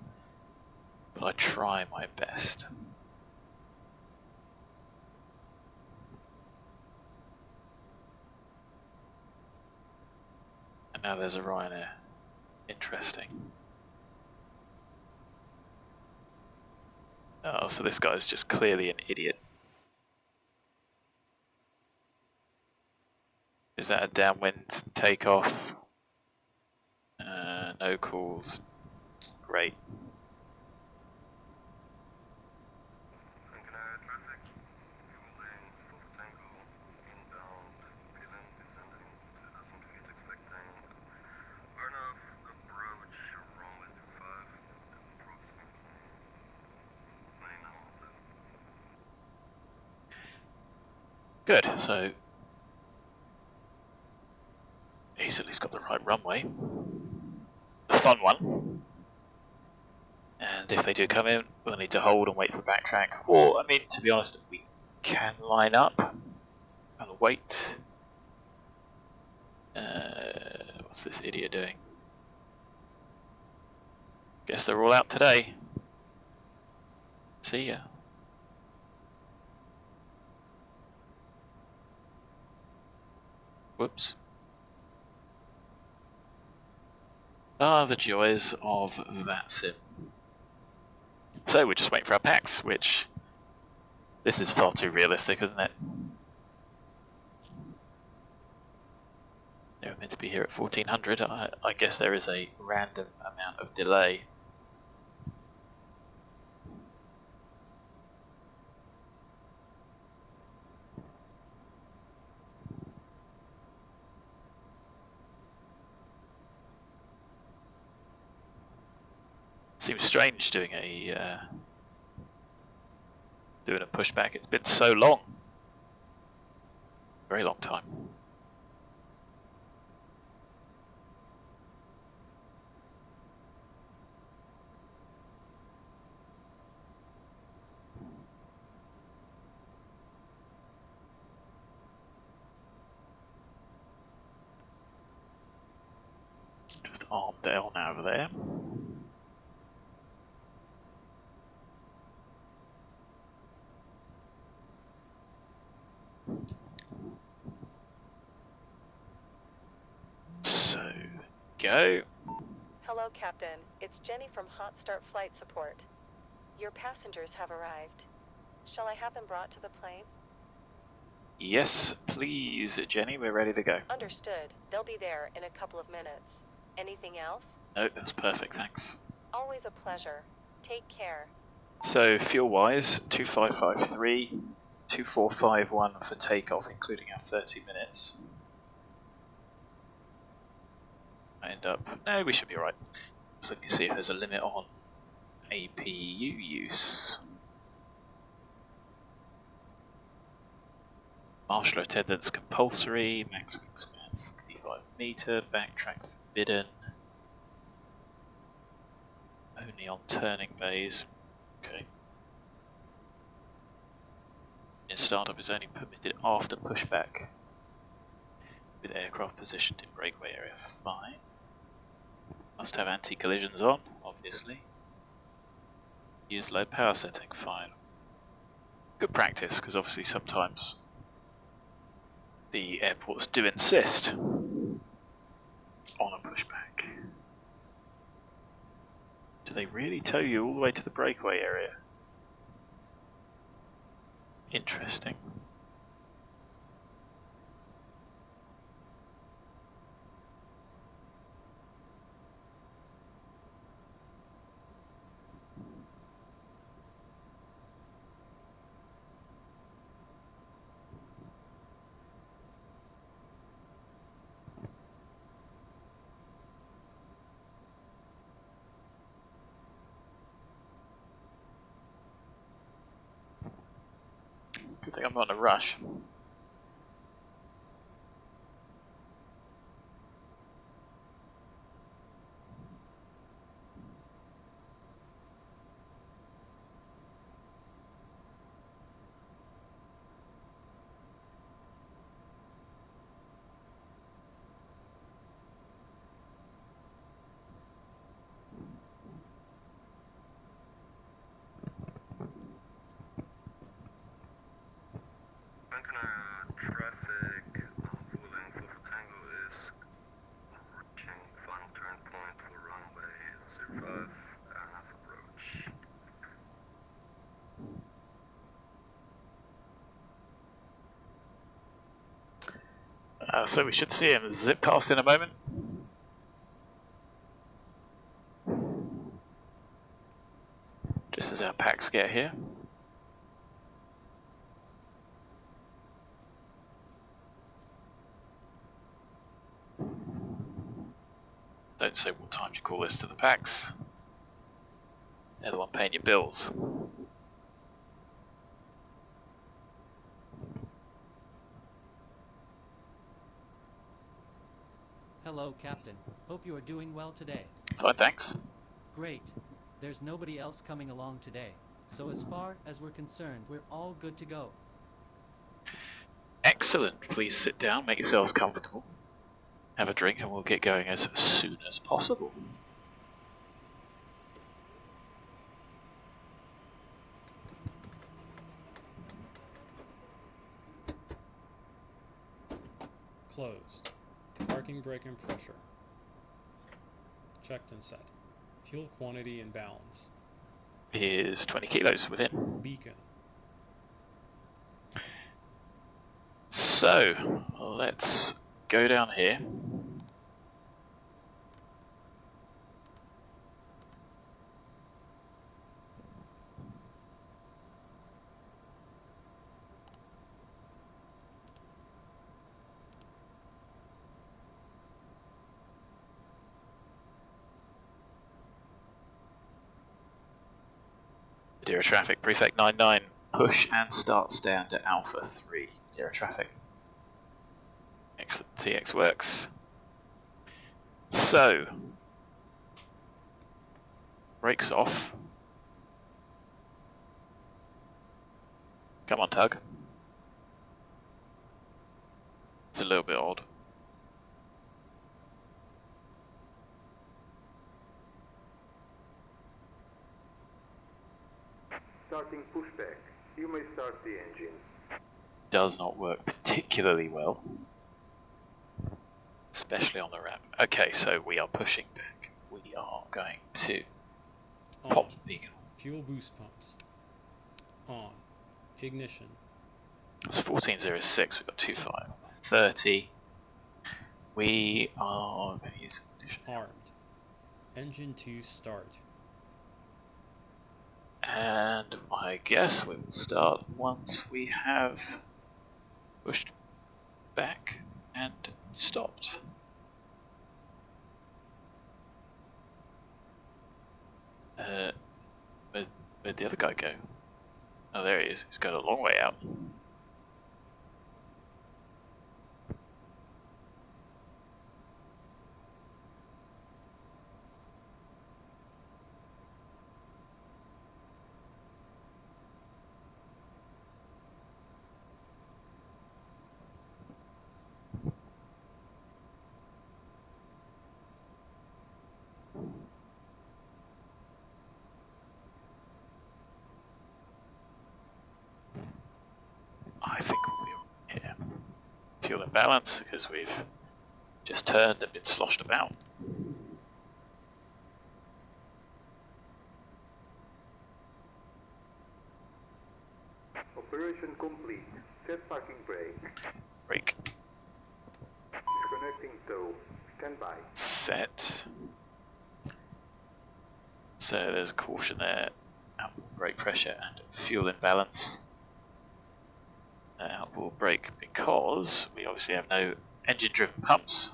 but I try my best. And now there's a Ryanair. Interesting. Oh, so this guy's just clearly an idiot. Is that a downwind takeoff? No calls. Great. Good, so he's at least got the right runway. The fun one. And if they do come in, we'll need to hold and wait for backtrack. Or, I mean, to be honest, we can line up and wait. What's this idiot doing? Guess they're all out today. See ya. Whoops. Ah, the joys of VATSIM. So we're just waiting for our packs, which this is far too realistic, isn't it? They were meant to be here at 1400. I guess there is a random amount of delay. Seems strange doing a pushback. It's been so long, very long time. Just arm down over there. So, go. Hello, Captain. It's Jenny from Hot Start Flight Support. Your passengers have arrived. Shall I have them brought to the plane? Yes, please, Jenny, we're ready to go. Understood. They'll be there in a couple of minutes. Anything else? No, that's perfect, thanks. Always a pleasure. Take care. So, fuel-wise, 2553, 2451 for takeoff, including our 30 minutes. I end up... No, we should be alright. Just looking to see if there's a limit on APU use. Marshal attendance compulsory, max wingspan meter, backtrack forbidden. Only on turning bays. Okay. In startup is only permitted after pushback. With aircraft positioned in breakaway area. Fine. Must have anti-collisions on, obviously. Use low power setting. Fine. Good practice, because obviously sometimes the airports do insist on a pushback. Do they really tow you all the way to the breakaway area? Interesting. Good thing I'm not in a rush. Traffic, full length of Tango is reaching final turn point for runway 05 and approach. So we should see him zip past in a moment. Just as our packs get here. Don't say what time you call this to the packs. They're the one paying your bills. Hello, Captain. Hope you are doing well today. Fine, thanks. Great. There's nobody else coming along today. So as far as we're concerned, we're all good to go. Excellent. Please sit down, make yourselves comfortable. Have a drink and we'll get going as soon as possible. Closed. Parking brake and pressure. Checked and set. Fuel quantity and balance. Is 20 kilos within. Beacon. So, let's go down here. Dear traffic, prefect 99, push and start stand at Alpha 3. Dear traffic. Excellent, TX works. So, brakes off. Come on, Tug. It's a little bit odd. Starting pushback. You may start the engine. Does not work particularly well. Especially on the ramp. Okay, so we are pushing back. We are going to pop the beacon. Fuel boost pumps. On. Ignition. It's 1406, we've got 25. 30. We are going to use ignition. Armed. Engine 2 start. And I guess we will start once we have pushed back and stopped. Where'd the other guy go? Oh, there he is. He's got a long way out. imbalance because we've just turned and been sloshed about. Operation complete. Set parking brake. Brake. Disconnecting tow. Stand by. Set. So there's caution there. Outboard brake pressure and fuel imbalance. Outboard brake because we obviously have no engine driven pumps.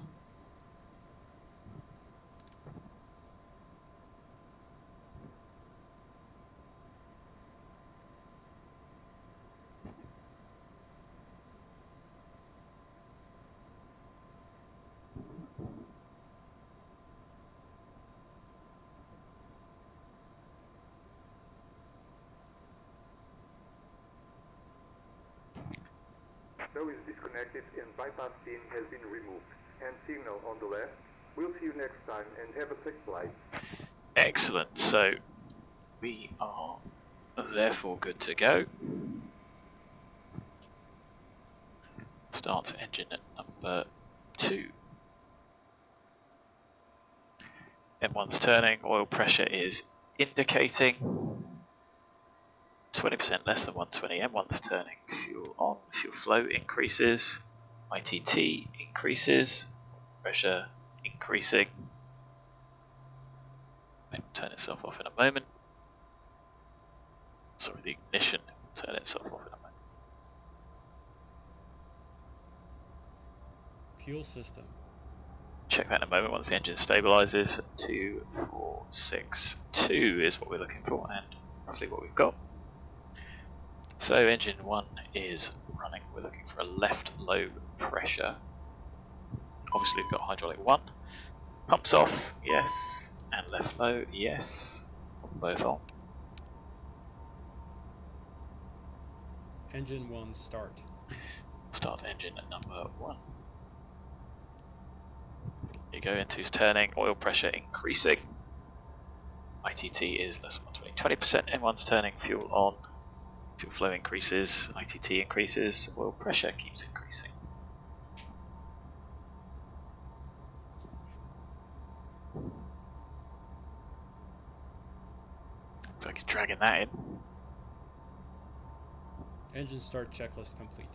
Tow is disconnected and bypass pin has been removed. And signal on the left. We'll see you next time and have a safe flight. Excellent. So we are therefore good to go. Start engine at number 2. M1's turning, oil pressure is indicating 20% less than 120. M1's turning, fuel on, fuel flow increases, ITT increases, pressure increasing. It will turn itself off in a moment. Sorry, the ignition will turn itself off in a moment. Fuel system. Check that in a moment once the engine stabilizes. 2462 is what we're looking for and roughly what we've got. So engine 1 is running. We're looking for a left low pressure. Obviously we've got hydraulic 1. Pumps off, yes. And left low, yes. Both on. Engine 1 start. Start engine at number 1. Here you go, N2's turning, oil pressure increasing. ITT is less than 120. 20%, M1's turning, fuel on. Fuel flow increases, ITT increases, oil pressure keeps increasing. Looks like he's dragging that in. Engine start checklist complete.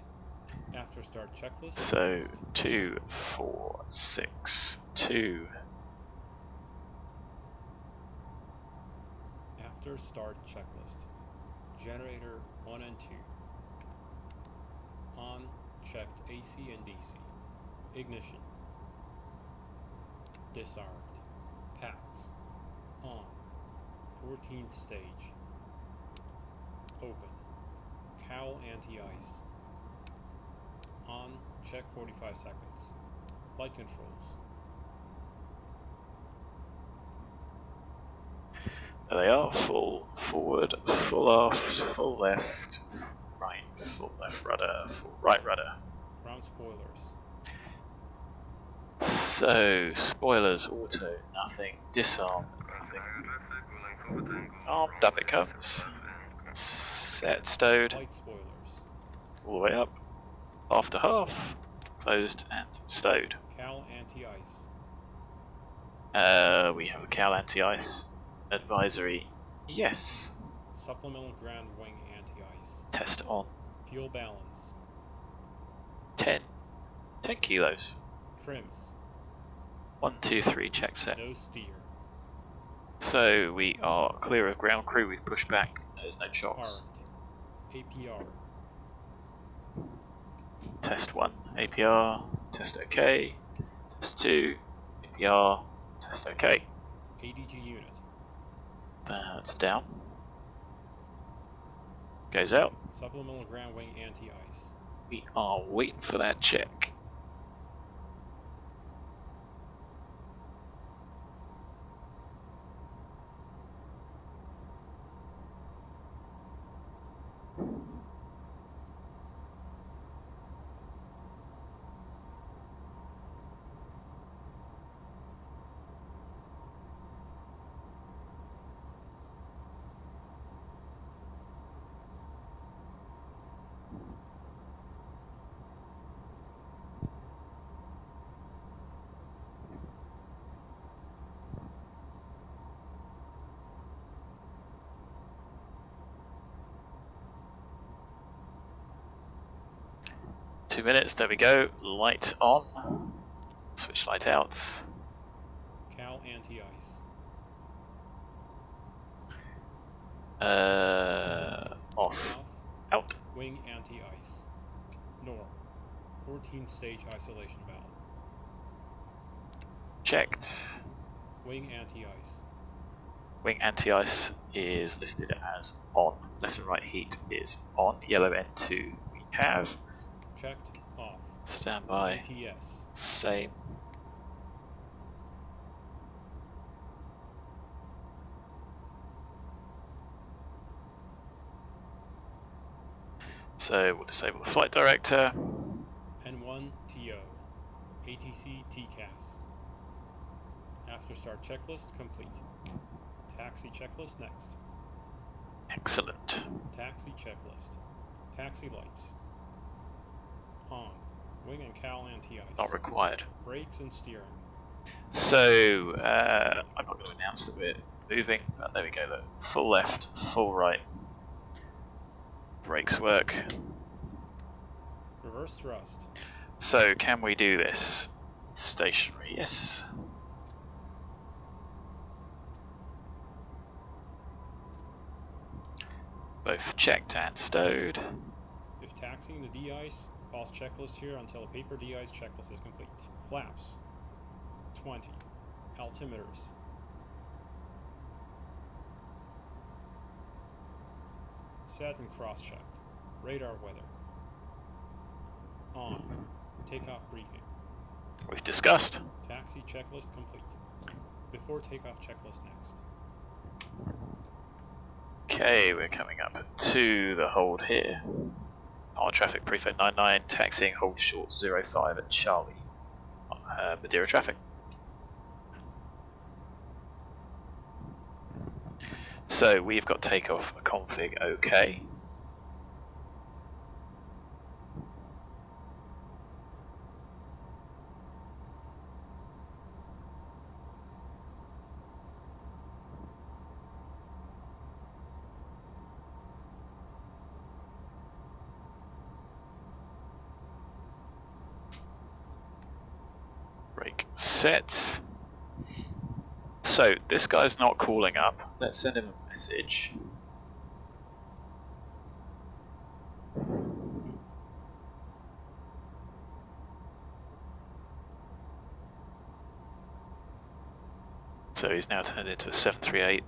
After start checklist. So 2462. After start checklist. Generator 1 and 2. On, checked AC and DC. Ignition. Disarmed. Packs. On. 14th stage. Open. Cowl anti-ice. On, check 45 seconds. Flight controls. There they are, full forward, full aft, full left, right, full left rudder, full right rudder. Ground spoilers. So, spoilers, auto, nothing, disarm, nothing. Armed, up it comes. Set, stowed, Flight spoilers. all the way up. After half, closed and stowed. Cowl anti-ice. We have a cowl anti-ice. Advisory, yes. Supplemental ground wing anti-ice. Test on. Fuel balance. 10 kilos. Trims. 1, 2, 3, check set. No steer. So we are clear of ground crew, we've pushed back, there's no shocks. Armed. APR. Test 1, APR, test OK. Test 2, APR, test OK. ADG unit. That's down. Goes out. Supplemental ground wing anti-ice. We are waiting for that check. 2 minutes, there we go. Light on. Switch light out. Cal anti-ice. Off. Out. Wing anti-ice. Norm. 14-stage isolation valve. Checked. Wing anti-ice. Wing anti-ice is listed as on. Left and right heat is on. Yellow N2 we have. Checked. Off. Standby. ETS. Same. So we'll disable the flight director. N1 TO. ATC TCAS. After start checklist complete. Taxi checklist next. Excellent. Taxi checklist. Taxi lights. On. Wing and cowl anti-ice. Not required. Brakes and steering. So I'm not going to announce that we're moving, but there we go. Look. Full left, full right. Brakes work. Reverse thrust. So can we do this? Stationary, yes. Both checked and stowed. If taxiing the de-ice, pause checklist here until a paper de-ice checklist is complete. Flaps. 20. Altimeters. Set and cross-check. Radar weather. On. Takeoff briefing. We've discussed. Taxi checklist complete. Before takeoff checklist next. Okay, we're coming up to the hold here. On traffic, prefect 99, taxiing hold short 05 at Charlie. Madeira traffic. So we've got takeoff config OK. Brake set. So this guy's not calling up. Let's send him a message. So he's now turned into a 738.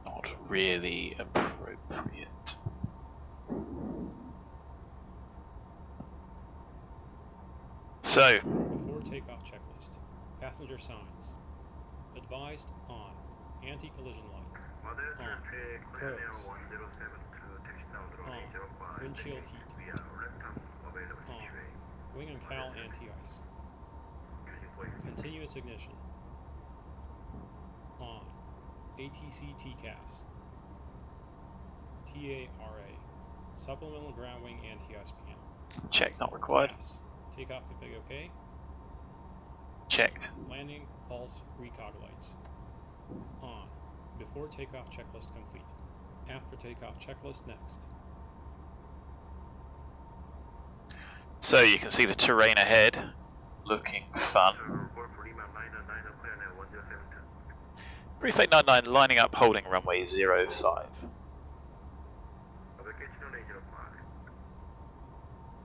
Not really appropriate. So, Before takeoff checklist. Passenger signs. Advised on. Anti-collision light. On. Curbs. On. Windshield heat. On. Wing and cowl anti-ice. Continuous ignition. On. ATC TCAS. TARA. Supplemental ground wing anti-ice panel. checked, not required. Pass. Takeoff config OK. Checked. Landing pulse recog lights. On. Before takeoff checklist complete. After takeoff checklist next. So you can see the terrain ahead, looking fun. Prefect 99 lining up, holding runway 05.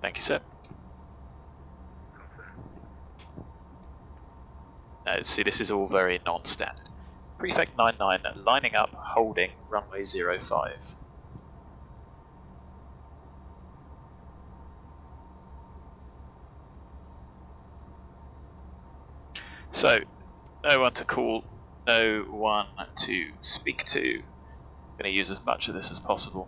Thank you, sir. No, see, this is all very non-standard. Prefect 99 lining up, holding runway 05. So, no one to call, no one to speak to. I'm going to use as much of this as possible.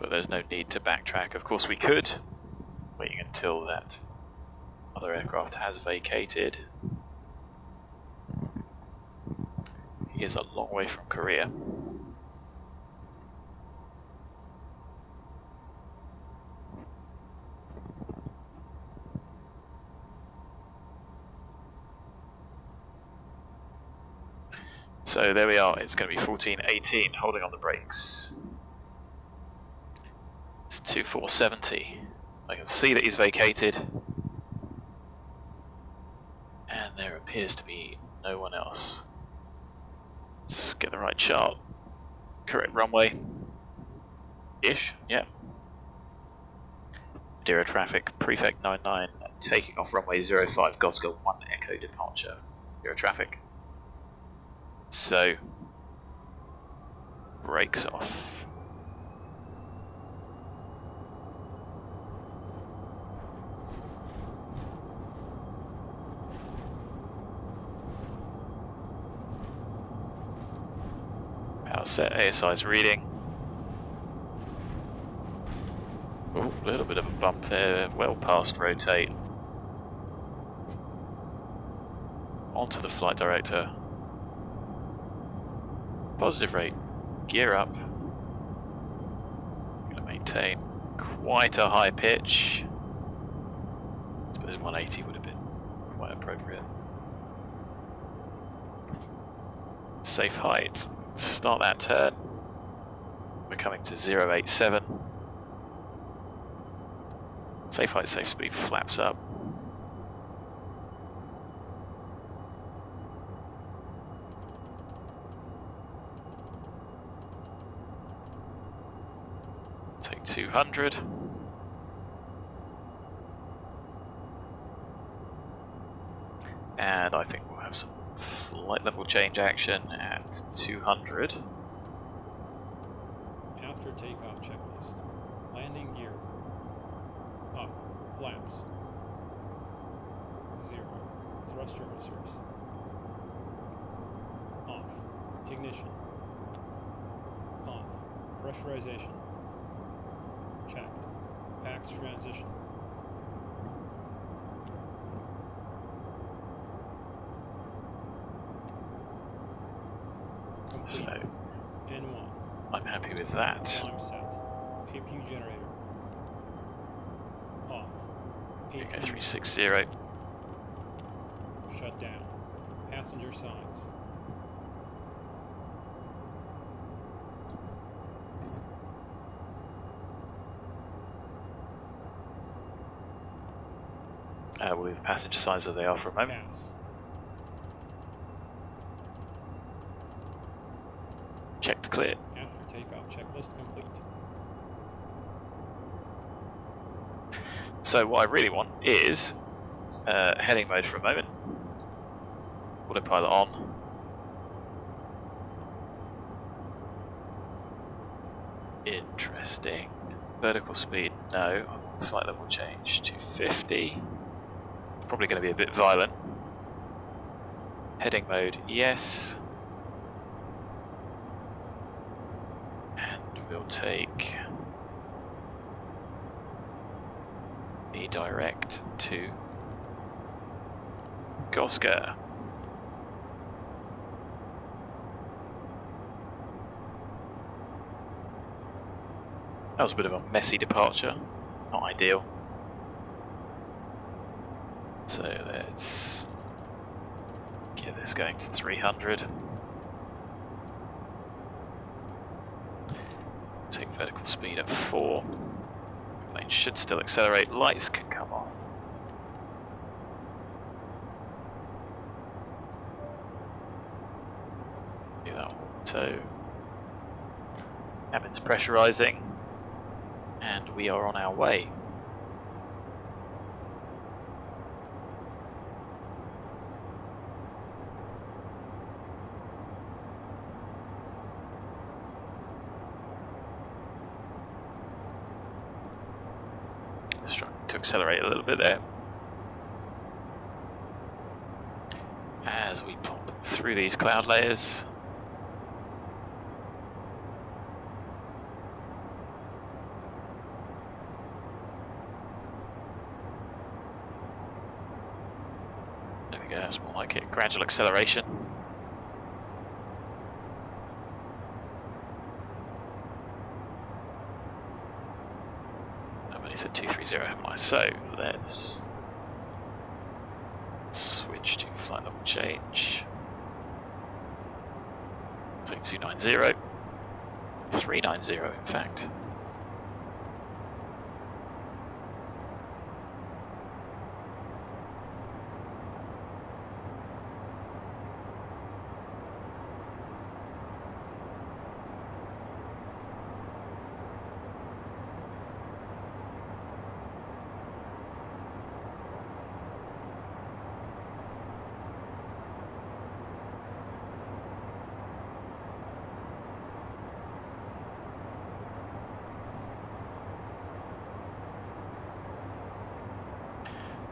But there's no need to backtrack. Of course we could, waiting until that other aircraft has vacated. He is a long way from Korea. So there we are, it's going to be 14.18, holding on the brakes. It's 2470. I can see that he's vacated. And there appears to be no one else. Let's get the right chart. Correct runway. Ish, yeah. Madeira traffic, Prefect 99, taking off runway 05, Gosgold 1 Echo departure. Madeira traffic. So, brakes off. Power set, ASI's reading. Oh, a little bit of a bump there, well past rotate. Onto the flight director. Positive rate, gear up. Going to maintain quite a high pitch. I suppose 180 would have been quite appropriate. Safe height, start that turn. We're coming to 087. Safe height, safe speed, flaps up. Take 200. And I think we'll have some flight level change action at 200. After takeoff checklist. Landing gear. Up. Flaps. 0. Thrust reversers. Off. Ignition. Off. Pressurization. Checked. PAX transition. Complete. So, N1. I'm happy with that. Alarm set. APU generator. Off. Eco APU 360. shut down. Passenger signs. We'll leave the passenger signs as they are for a moment. Pass. Check to clear. After takeoff checklist complete. So what I really want is heading mode for a moment. Autopilot on. Interesting. Vertical speed, no. I want flight level change to 50. Probably going to be a bit violent. Heading mode, yes. And we'll take the direct to Gosgar. That was a bit of a messy departure, not ideal. So let's get this going to 300. Take vertical speed at 4. The plane should still accelerate, lights can come on. Do that auto. Cabin's pressurizing. And we are on our way. Struggling to accelerate a little bit there. As we pop through these cloud layers. That's more like it. Gradual acceleration. definitely said 230, haven't I? So let's switch to flight level change. Take 290, 390 in fact.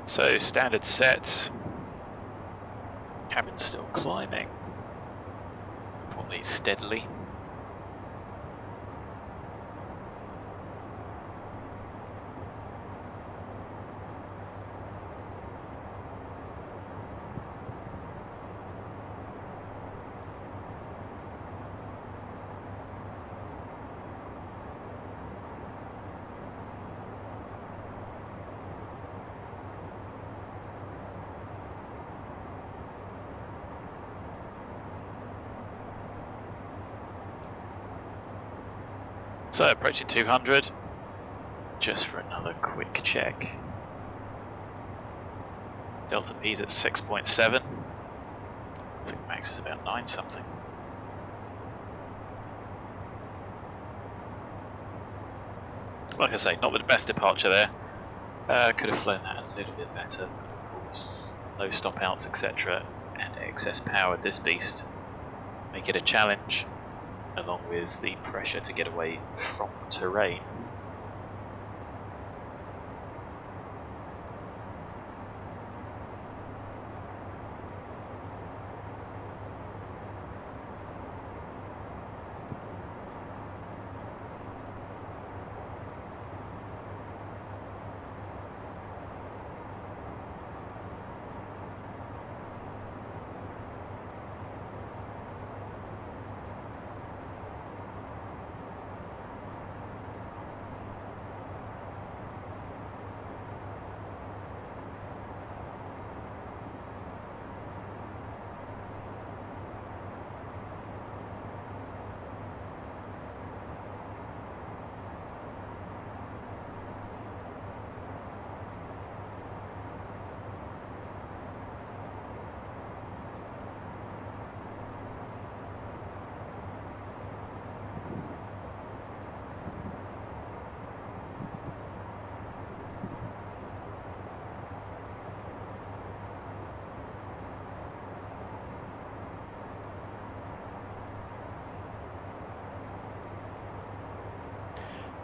So standard set, cabin's still climbing, probably steadily. So approaching 200, just for another quick check. Delta P's at 6.7. I think max is about 9 something. Like I say, not with the best departure there. Could have flown that a little bit better, but of course, low stop outs, etc. and excess power, this beast make it a challenge, along with the pressure to get away from terrain.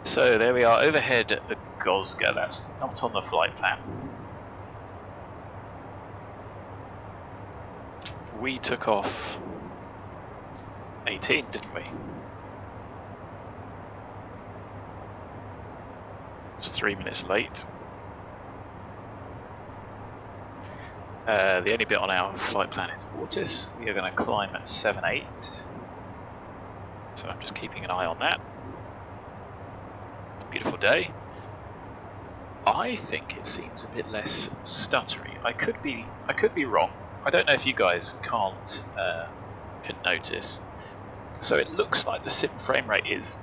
So there we are, overhead at the Gosga. That's not on the flight plan. We took off 18, didn't we? Just 3 minutes late. The only bit on our flight plan is ORTIS. We are going to climb at 7.8. So I'm just keeping an eye on that. Beautiful day. I think it seems a bit less stuttery. I could be wrong. I don't know if you guys can notice. So it looks like the sim frame rate is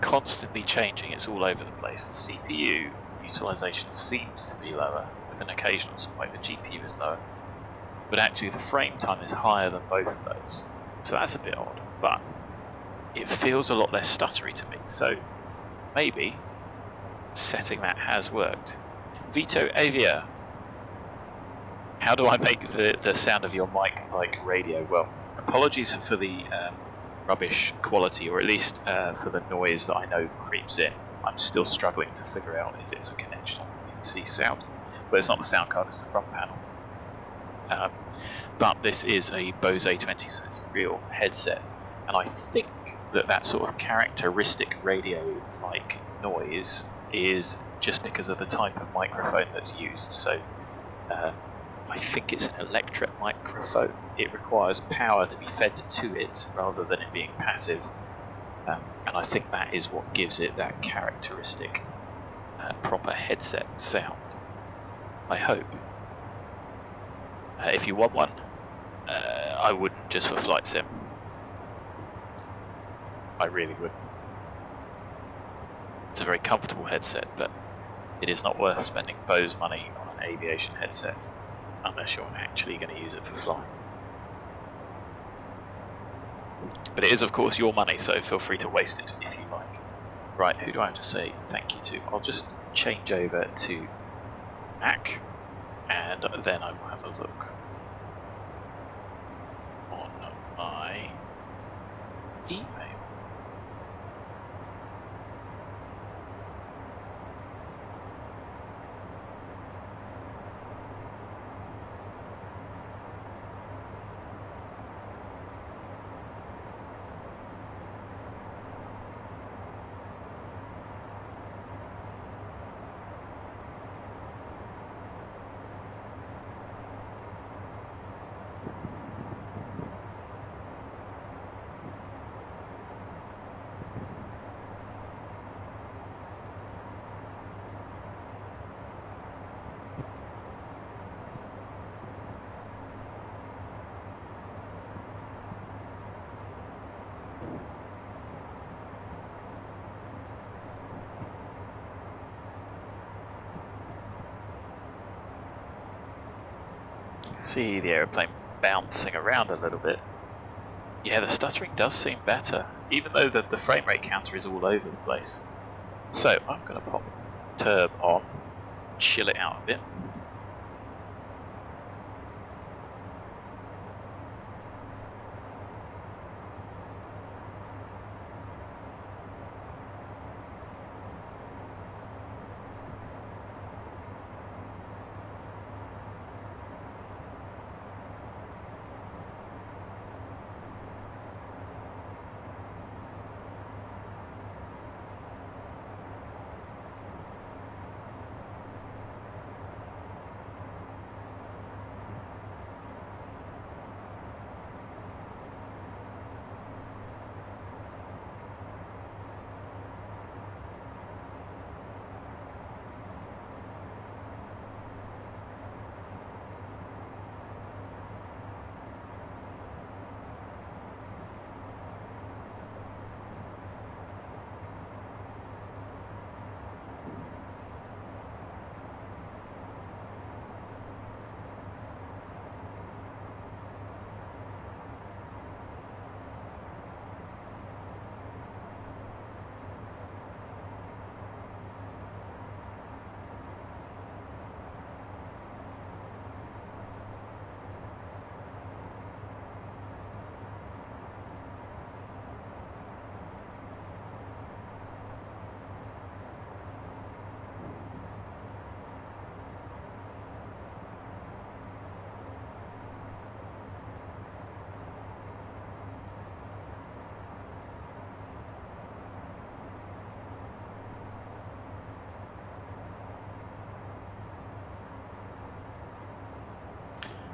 constantly changing. It's all over the place. The CPU utilization seems to be lower, with an occasional spike. The GPU is lower, but actually the frame time is higher than both of those. So that's a bit odd, but it feels a lot less stuttery to me, so maybe setting that has worked. Vito Avia, how do I make the sound of your mic like radio? Well, apologies for the rubbish quality, or at least for the noise that I know creeps in. I'm still struggling to figure out if it's a connection on the PC sound, but it's not the sound card, it's the front panel. But this is a Bose A20, so it's a real headset, and I think that sort of characteristic radio-like noise is just because of the type of microphone that's used. So I think it's an electret microphone. It requires power to be fed to it rather than it being passive. And I think that is what gives it that characteristic proper headset sound. I hope. If you want one, I wouldn't just for flight sim. I really would. It's a very comfortable headset, but it is not worth spending Bose money on an aviation headset unless you're actually going to use it for flying. But it is of course your money, so feel free to waste it if you like. Right, who do I have to say thank you to? I'll just change over to Mac, and then I will have a look on my email. See the aeroplane bouncing around a little bit. Yeah, the stuttering does seem better, even though the frame rate counter is all over the place. So I'm going to pop Turb on, chill it out a bit.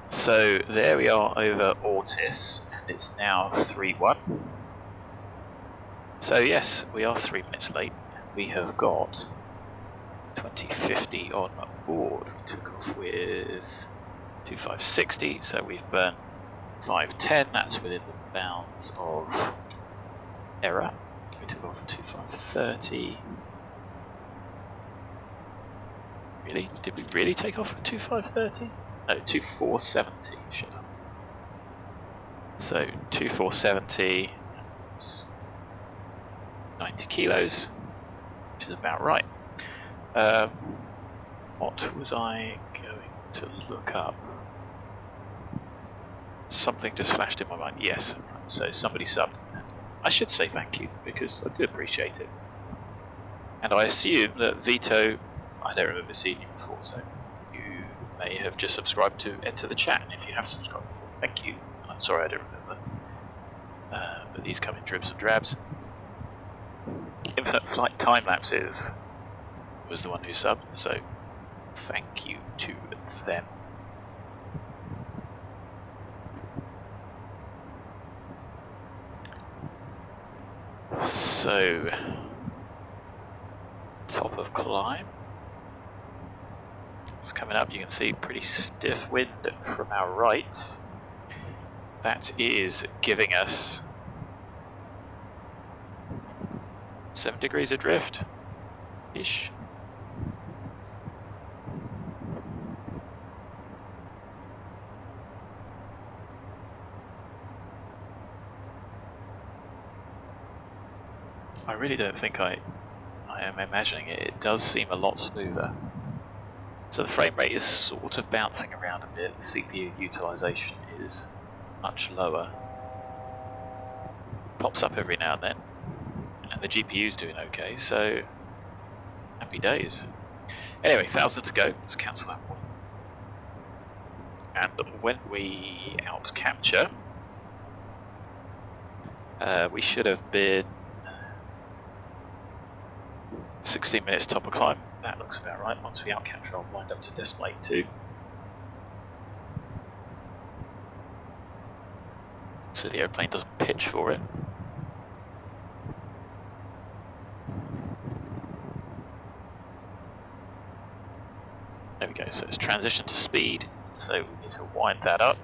So there we are over ORTIS, and it's now 3-1. So yes, we are 3 minutes late. We have got 2050 on board. We took off with 2560, so we've burnt 510. That's within the bounds of error. We took off at 2530. Really? Did we really take off at 2530? No, 2470. Shut up. So 2470, 90 kilos, which is about right. What was I going to look up? Something just flashed in my mind. Yes, so somebody subbed. I should say thank you because I do appreciate it. And I assume that Vito, I don't remember seeing you before, so you may have just subscribed to Enter the Chat. And if you have subscribed before, thank you. I'm sorry I don't remember. But these come in dribs and drabs. Infinite Flight Time Lapses was the one who subbed, so thank you to them. So, top of climb. It's coming up, you can see pretty stiff wind from our right. That is giving us 7 degrees adrift-ish. I really don't think I am imagining it. It does seem a lot smoother. So the frame rate is sort of bouncing around a bit. The CPU utilization is much lower. Pops up every now and then. And the GPU's doing okay, so happy days. Anyway, 1,000 to go. Let's cancel that one. And when we out capture, we should have been 16 minutes top of climb. That looks about right. Once we out capture, I'll wind up to decimal 82. So the airplane doesn't pitch for it. There we go, so it's transition to speed, so we need to wind that up.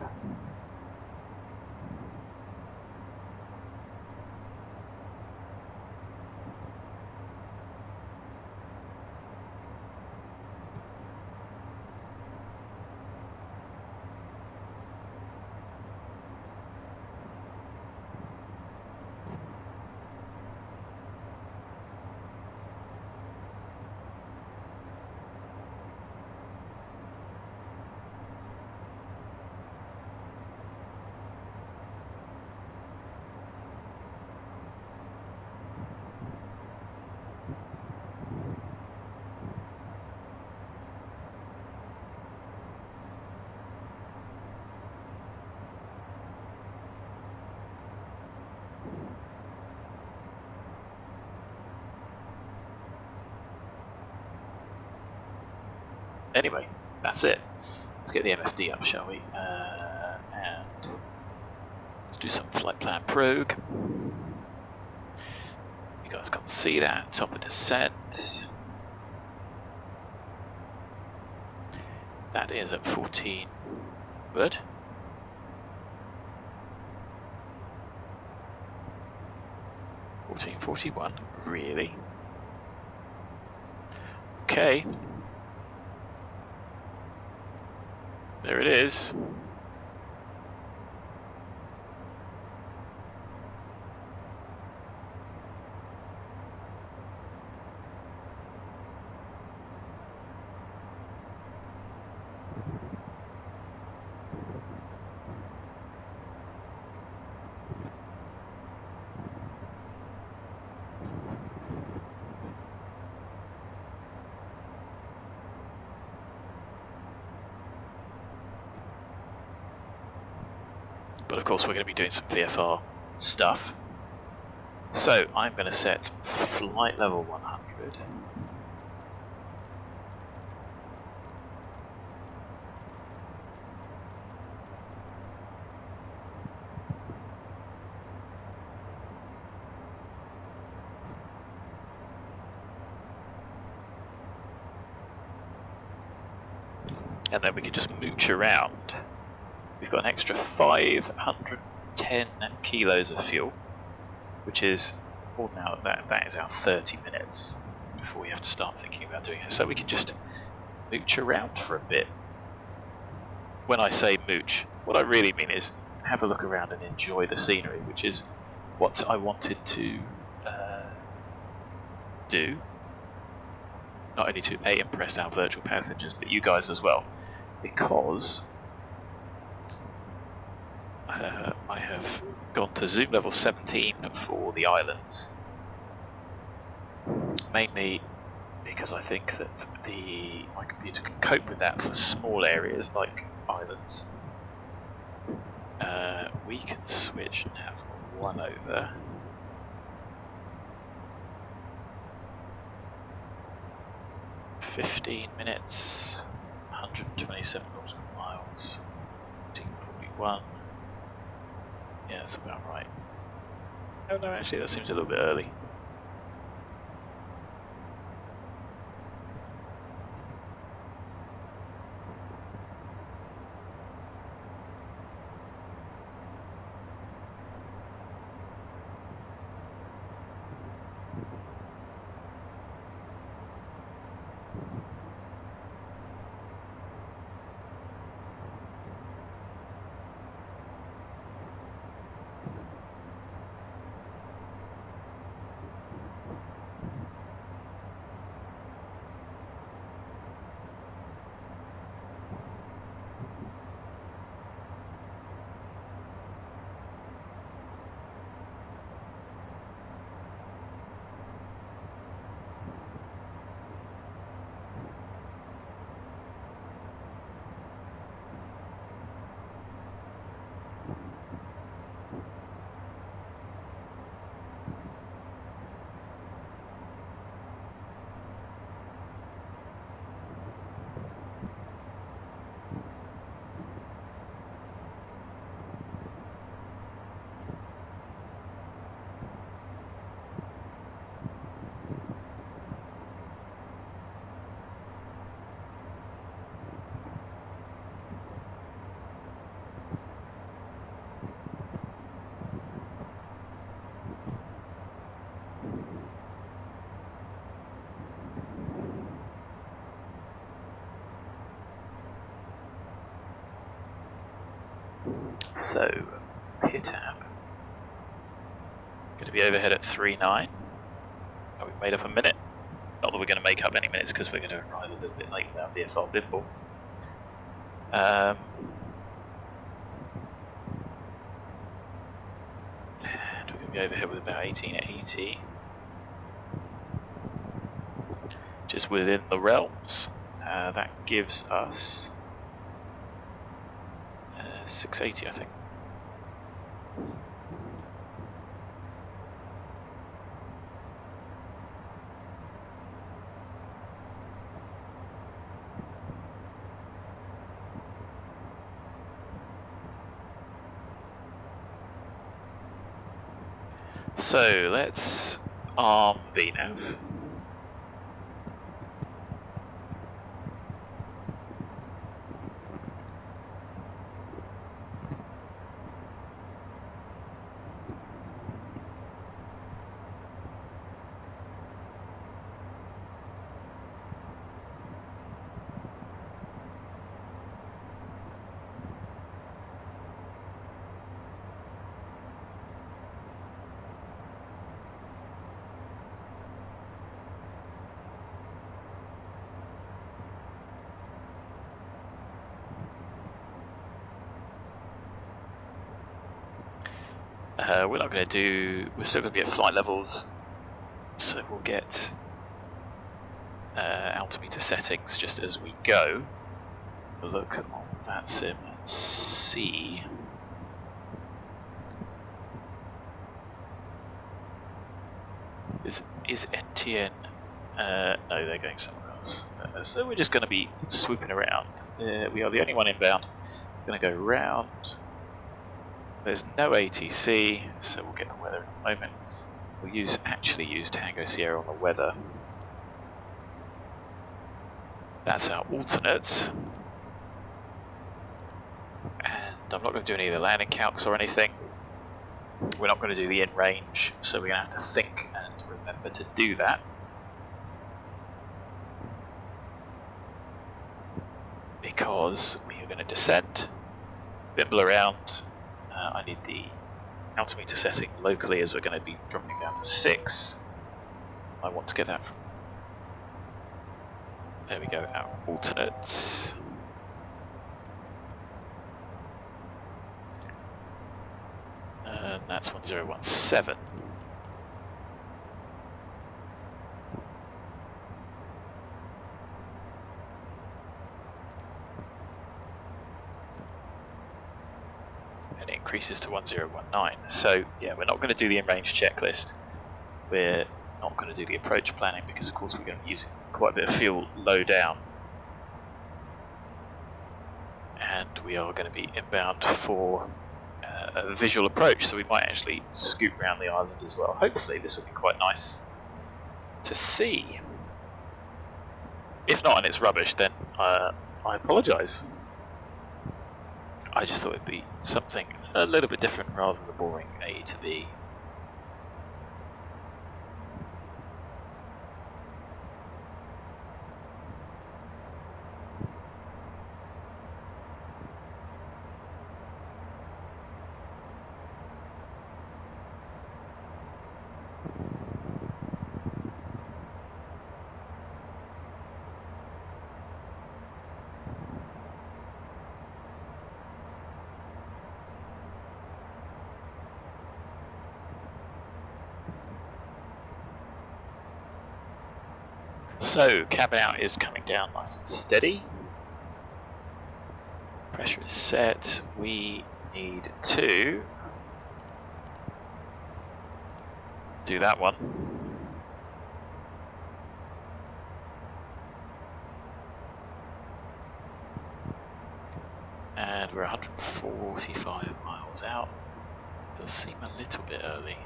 Anyway, that's it. Let's get the MFD up, shall we? And let's do some flight plan prog. You guys can't see that. Top of descent. That is at 14. Good. $14.41. Really? Okay. There it is. But of course we're going to be doing some VFR stuff. So I'm going to set flight level 100. And then we can just mooch around. We've got an extra 510 kilos of fuel, which is, well, now that is our 30 minutes before we have to start thinking about doing it. So we can just mooch around for a bit. When I say mooch, what I really mean is have a look around and enjoy the scenery, which is what I wanted to do. Not only to impress our virtual passengers, but you guys as well, because I have gone to zoom level 17 for the islands, mainly because I think that my computer can cope with that for small areas like islands. We can switch and have 1 over. $15 minutes, 127 nautical miles, 1441. Yeah, that's about right. Oh no, actually that seems a little bit early. So, PITAB. Going to be overhead at 3.9. Oh, we've made up a minute. Not that we're going to make up any minutes because we're going to arrive a little bit late with our VFR Bimble. And we're going to be overhead with about 1880. Just within the realms. That gives us 680, I think. So let's arm VNav. We're not going to do, we're still going to be at flight levels, so we'll get altimeter settings just as we go. We'll look on VATSIM and see is NTN, no, they're going somewhere else. So we're just going to be swooping around. We are the only one inbound. We're going to go round. There's no ATC, so we'll get the weather in a moment. We'll actually use Tango Sierra on the weather. That's our alternate. And I'm not going to do any of the landing calcs or anything. We're not going to do the in-range, so we're going to have to think and remember to do that. Because we are going to descend, bimble around. I need the altimeter setting locally as we're going to be dropping down to 6. I want to get that from, there we go, our alternate. And that's 1017. And it increases to 1019. So yeah, we're not going to do the in-range checklist. We're not going to do the approach planning because of course we're going to be using quite a bit of fuel low down. And we are going to be inbound for a visual approach, so we might actually scoot around the island as well. Hopefully this will be quite nice to see. If not and it's rubbish, then I apologise. I just thought it'd be something a little bit different rather than the boring A to B. So, cabin out is coming down nice and steady. Pressure is set. We need to do that one. And we're 145 miles out. Does seem a little bit early.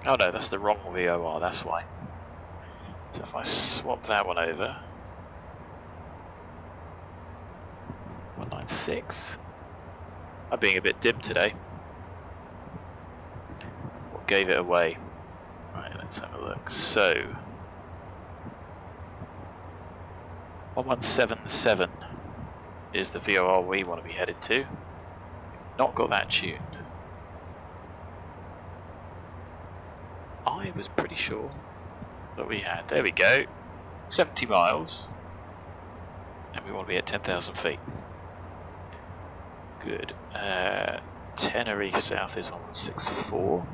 Oh no, that's the wrong VOR, that's why. So if I swap that one over, 196. I'm being a bit dim today. What gave it away? Right, let's have a look. So, 1177 is the VOR we want to be headed to. Not got that tuned. I was pretty sure that we had. There we go. 70 miles. And we want to be at 10,000 feet. Good. Tenerife South is 1164.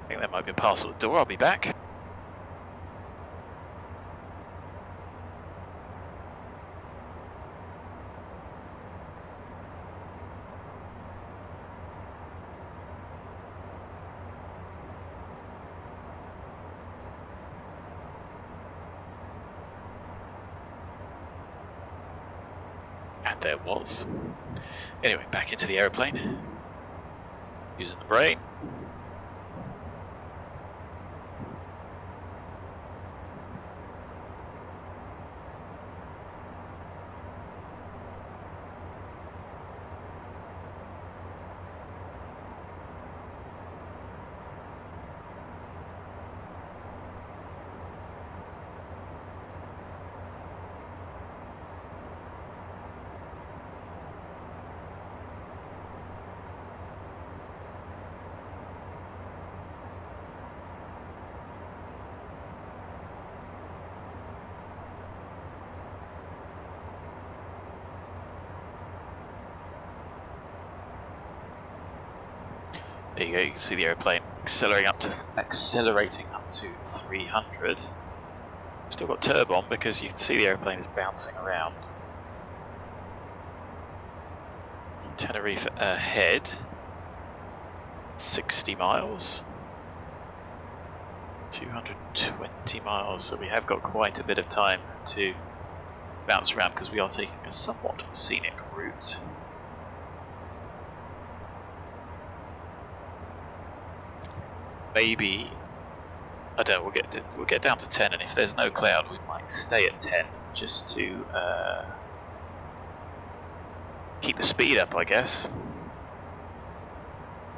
I think there might be a parcel at the door. I'll be back. And there was. Anyway, back into the aeroplane. Using the brain. There you go, you can see the aeroplane accelerating up to 300. Still got turbine because you can see the aeroplane is bouncing around. Tenerife ahead, 60 miles, 220 miles, so we have got quite a bit of time to bounce around because we are taking a somewhat scenic route. Maybe, I don't know, we'll get down to 10, and if there's no cloud we might stay at 10 just to keep the speed up, I guess.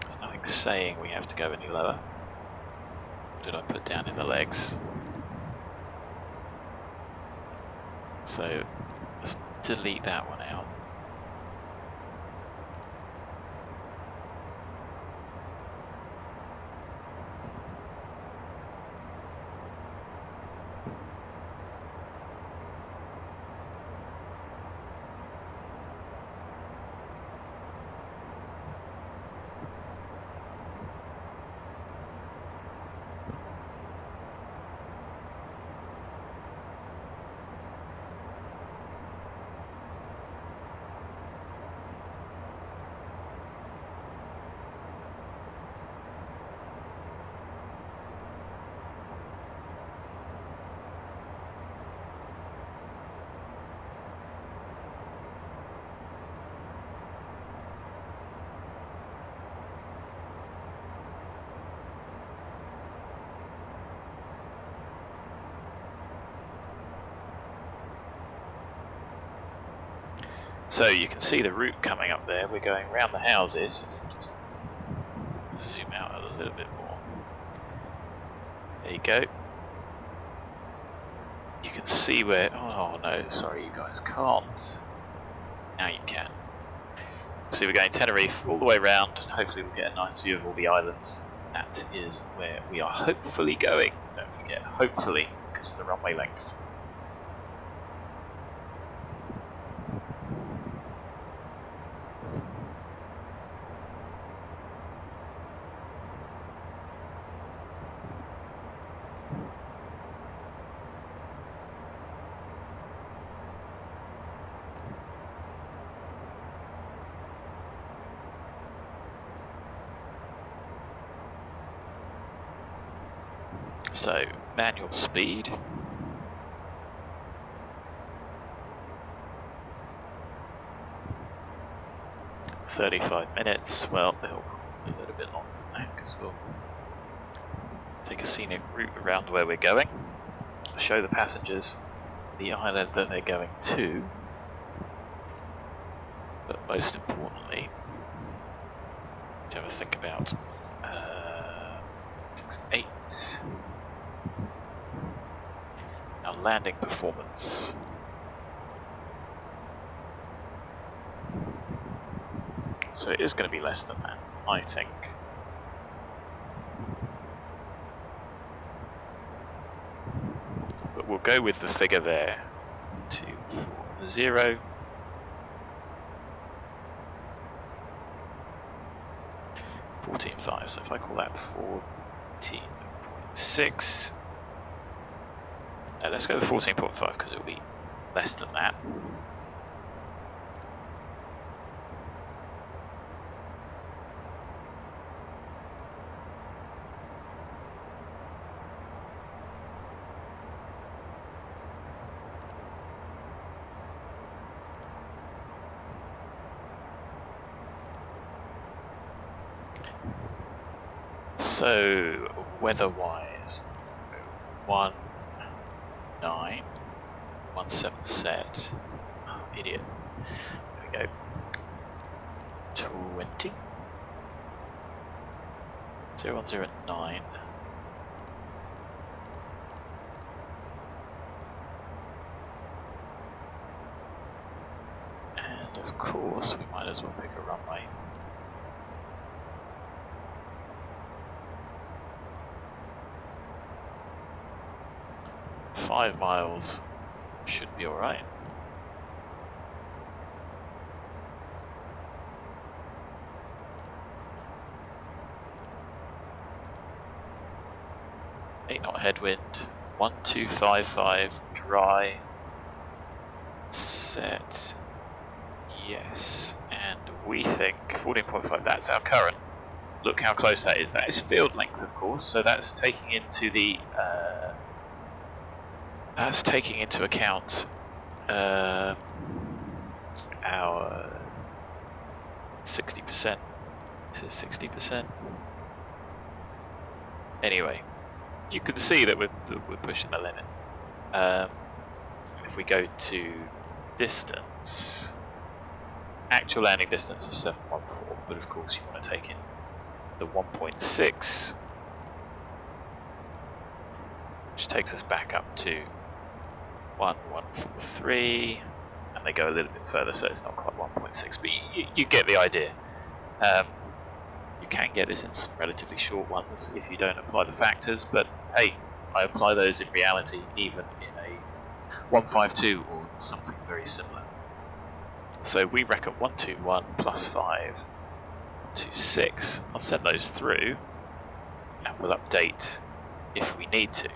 There's nothing saying we have to go any lower. What did I put down in the legs? So let's delete that one out. So you can see the route coming up there. We're going around the houses. Just zoom out a little bit more. There you go. You can see where. Oh no, sorry, you guys can't. Now you can. So we're going Tenerife all the way around. Hopefully we'll get a nice view of all the islands. That is where we are hopefully going. Don't forget, hopefully, because of the runway length. So, manual speed. 35 minutes. Well, it'll probably be a little bit longer than that because we'll take a scenic route around where we're going, show the passengers the island that they're going to, but most importantly, to have a think about 6, 8, our landing performance. So it is going to be less than that, I think. But we'll go with the figure there, 240. 14.5, so if I call that 14.6, let's go with 14.5 because it will be less than that. So, weather-wise, 1917 set. Oh, idiot. There we go. 20. 0109. And of course, we might as well pick a runway. $5 miles should be alright. Eight knot headwind, 1255 dry, set, yes, and we think 14.5, that's our current. Look how close that is. That is field length, of course, so that's taking into the account our 60%. Is it 60%? Anyway, you can see that we're pushing the limit. If we go to distance, actual landing distance of 714, but of course you want to take in the 1.6, which takes us back up to 1143, and they go a little bit further, so it's not quite 1.6, but you get the idea. You can get this in some relatively short ones if you don't apply the factors, but hey, I apply those in reality even in a 152 or something very similar. So we reckon 121 plus 5, 126. I'll send those through, and we'll update if we need to.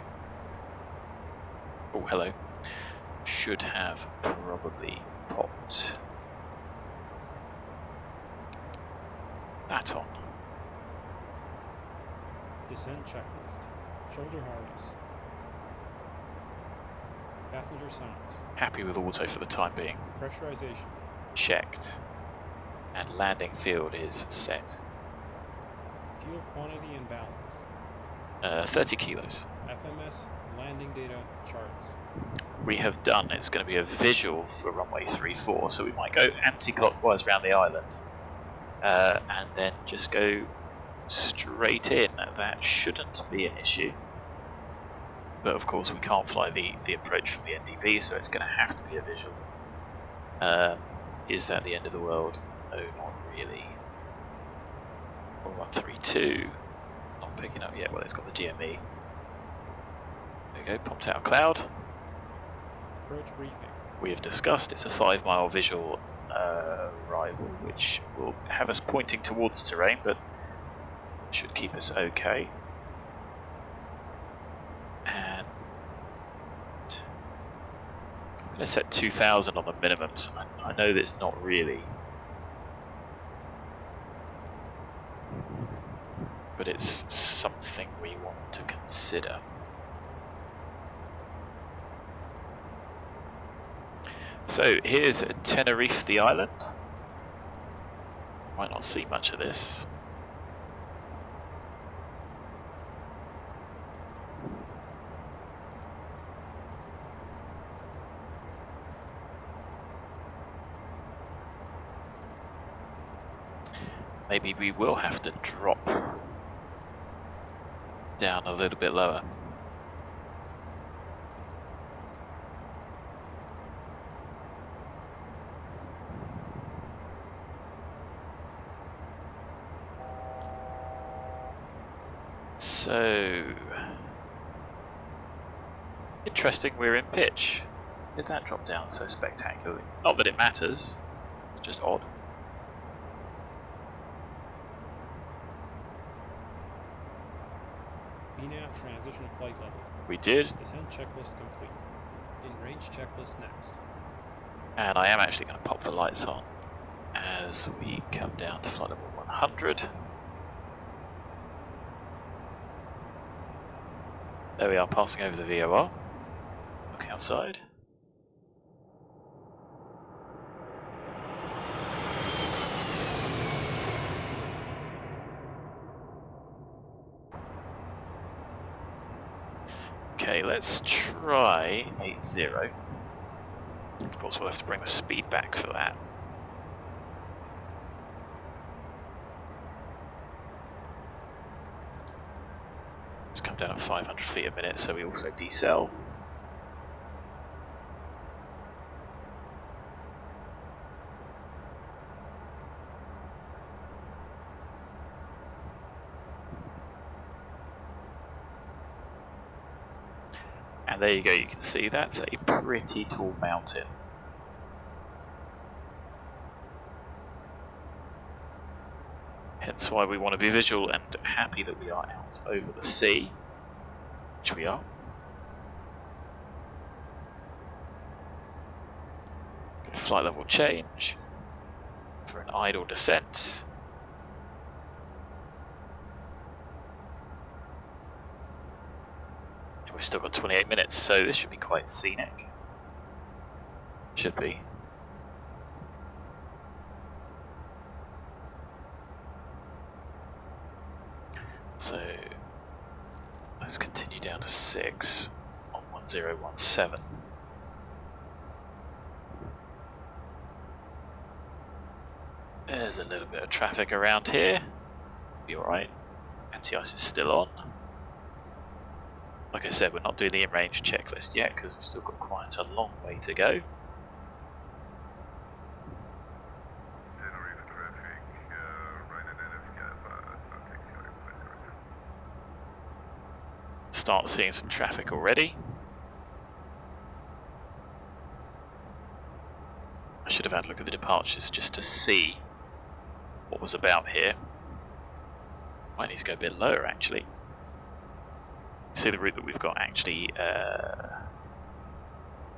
Oh, hello. Should have probably popped that on. Descent checklist. Shoulder harness. Passenger signs. Happy with auto for the time being. Pressurization. Checked. And landing field is set. Fuel quantity and balance. 30 kilos. FMS landing data charts. We have done, it's going to be a visual for runway 34, so we might go anti-clockwise around the island and then just go straight in. That shouldn't be an issue, but of course we can't fly the approach from the NDB, so it's going to have to be a visual. Is that the end of the world? No, not really. 132, not picking up yet. Well, it's got the GME. There we go, popped out a cloud. Approach briefing. We have discussed it's a 5 mile visual arrival, which will have us pointing towards terrain, but should keep us okay. And I'm going to set 2000 on the minimums. I know that's not really, but it's something we want to consider. So here's Tenerife, the island. Might not see much of this. Maybe we will have to drop down a little bit lower. So, interesting, we're in pitch. Did that drop down so spectacularly? Not that it matters, it's just odd. VNAV transition flight level. We did. Descent checklist complete. In range checklist next. And I am actually going to pop the lights on as we come down to flight level 100. There we are, passing over the VOR. Look outside. Okay, let's try 80. Of course, we'll have to bring the speed back for that. Just come down at 500 feet a minute, so we also decel. And there you go, you can see that's a pretty tall mountain. Hence why we want to be visual and happy that we are out over the sea, which we are. Good flight level change for an idle descent. We've still got 28 minutes, so this should be quite scenic. Should be. So let's continue down to 6 on 1017. There's a little bit of traffic around here. Be alright. Anti-ice is still on. Like I said, we're not doing the in-range checklist yet because we've still got quite a long way to go. Start seeing some traffic already. I should have had a look at the departures just to see what was about here. Might need to go a bit lower actually. See, the route that we've got actually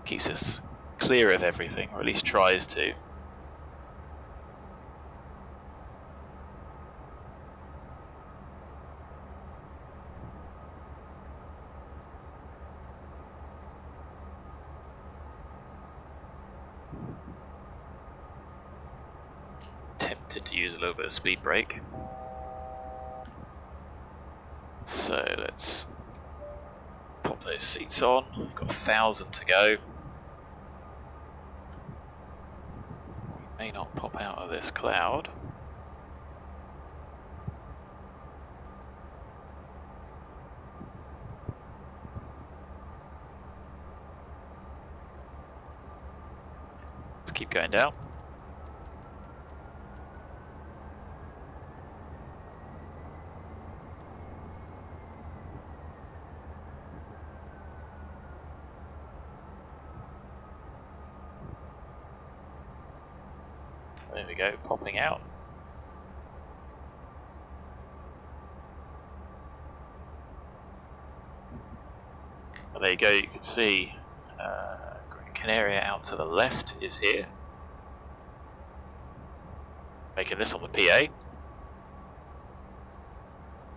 keeps us clear of everything, or at least tries to. Tempted to use a little bit of speed brake. So let's pop those seats on. We've got 1,000 to go. We may not pop out of this cloud. Let's keep going down. There we go, popping out. And there you go, you can see Canary out to the left is here. Making this on the PA.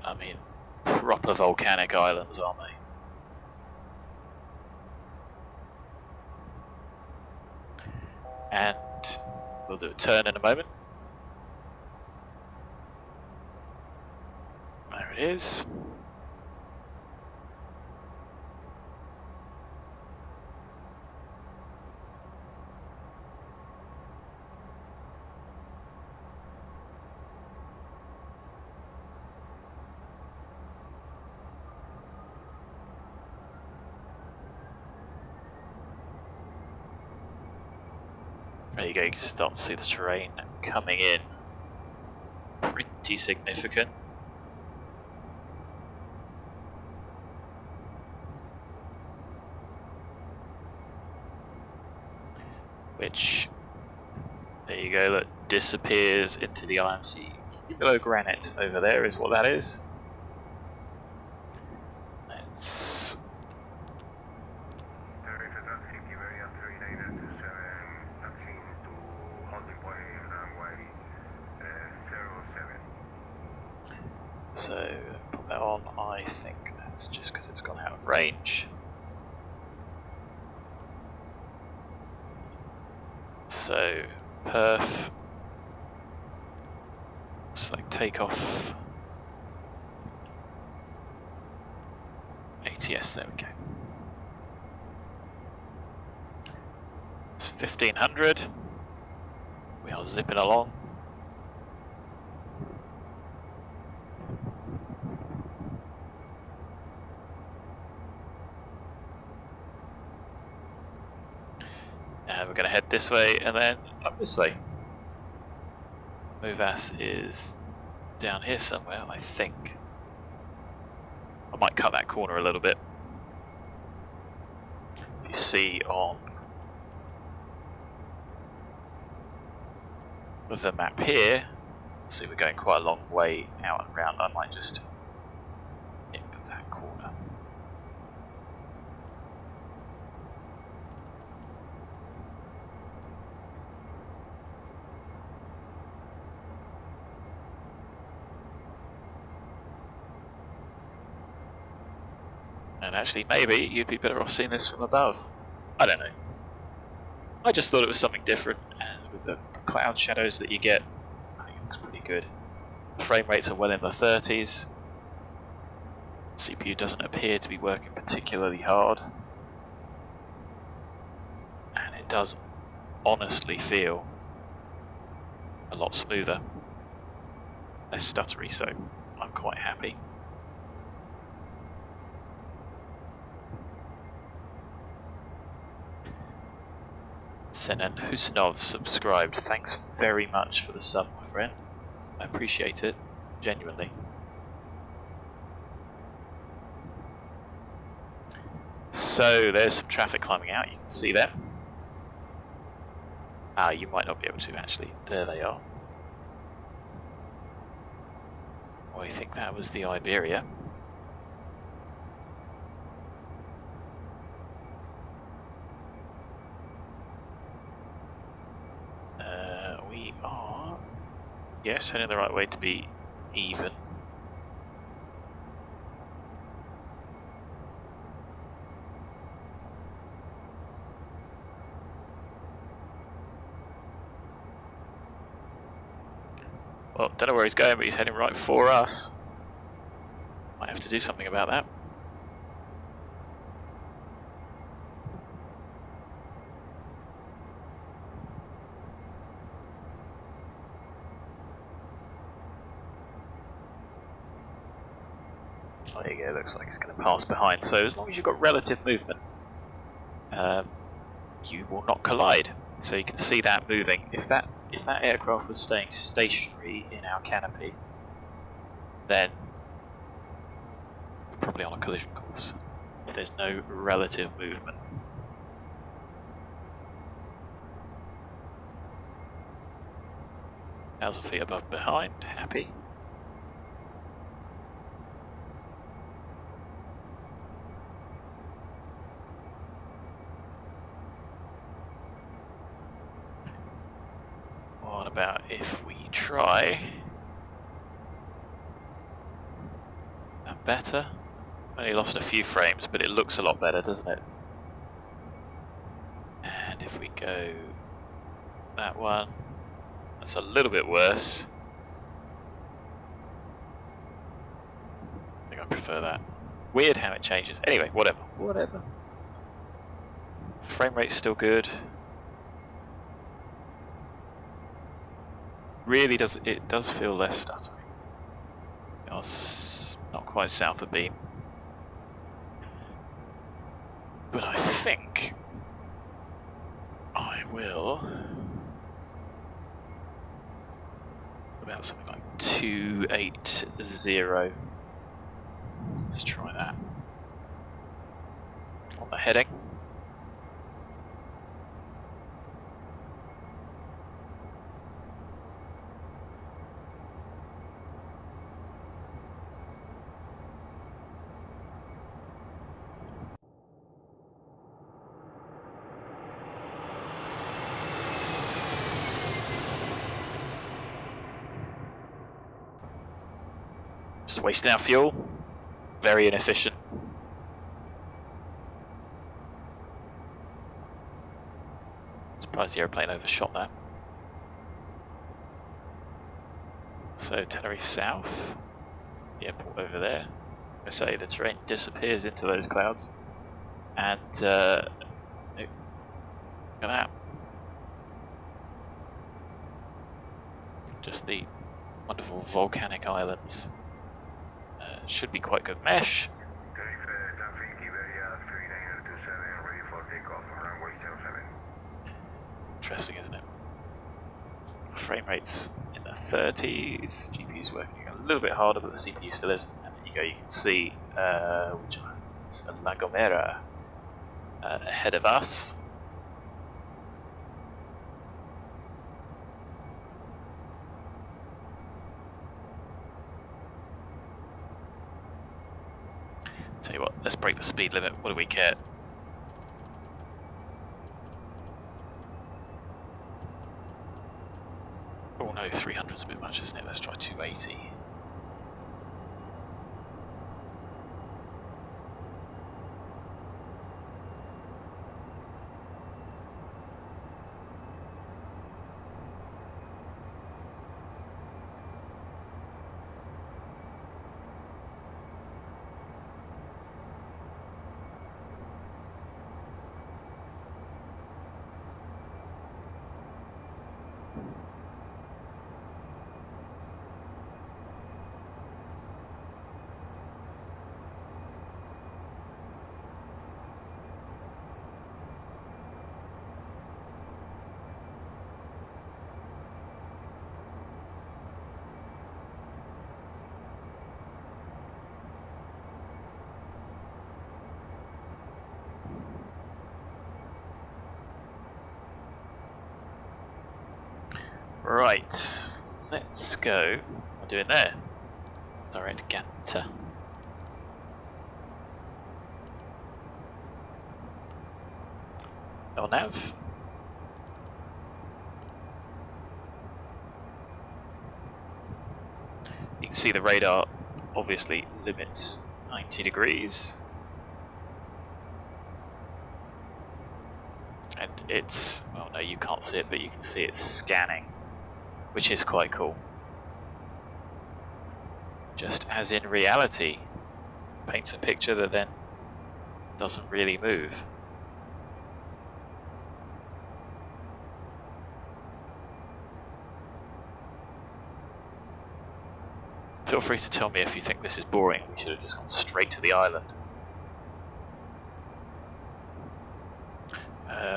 I mean, proper volcanic islands, aren't they? And we'll do a turn in a moment. it is. There you go, you can start to see the terrain coming in. Pretty significant. Which, there you go, look, disappears into the IMC. Below granite over there is what that is. Let's... So, put that on. I think that's just because it's gone out of range. So, perf, select takeoff, ATS, there we go. It's 1500, we are zipping along. And we're going to head this way and then up this way. MOVAS is down here somewhere, I think. I might cut that corner a little bit. If you see on the map here, see we're going quite a long way out and around. I might just nip that corner. And actually, maybe you'd be better off seeing this from above. I don't know. I just thought it was something different, and with the cloud shadows that you get, I think it looks pretty good. The frame rates are well in the 30s. CPU doesn't appear to be working particularly hard. And it does honestly feel a lot smoother. Less stuttery, so I'm quite happy. Senan Husnov subscribed. Thanks very much for the sub, my friend. I appreciate it, genuinely. So there's some traffic climbing out, you can see that. Ah, you might not be able to actually. There they are. Oh, I think that was the Iberia. We are, yes, heading the right way to be even. Well, don't know where he's going, but he's heading right for us. Might have to do something about that. There you go, looks like it's going to pass behind. So as long as you've got relative movement, you will not collide. So you can see that moving. If that aircraft was staying stationary in our canopy, then we're probably on a collision course. If there's no relative movement. How's the feet above behind? Happy. What about if we try that better? Only lost a few frames, but it looks a lot better, doesn't it? And if we go that one, that's a little bit worse. prefer that. Weird how it changes. Anyway, whatever. Whatever. Frame rate's still good. Really does feel less stuttering. It's not quite south of beam. But I think I will about something like 280. Let's try that. On the heading. Just wasting our fuel. Very inefficient. Surprised the airplane overshot that. So Tenerife South, the airport over there. I say the terrain disappears into those clouds, and look at that. Just the wonderful volcanic islands. Should be quite good mesh. Interesting, isn't it? Frame rates in the 30s. GPU's working a little bit harder, but the CPU still isn't. And there you go. You can see which island? It's La Gomera ahead of us. Tell you what, let's break the speed limit. What do we care? Oh no, 300's a bit much, isn't it? Let's try 280. Right, let's go. What am I doing there? Direct GANTA. nav. You can see the radar obviously limits 90 degrees. And it's, well no, you can't see it, but you can see it's scanning, which is quite cool. Just as in reality, paints a picture that then doesn't really move. Feel free to tell me if you think this is boring. We should have just gone straight to the island.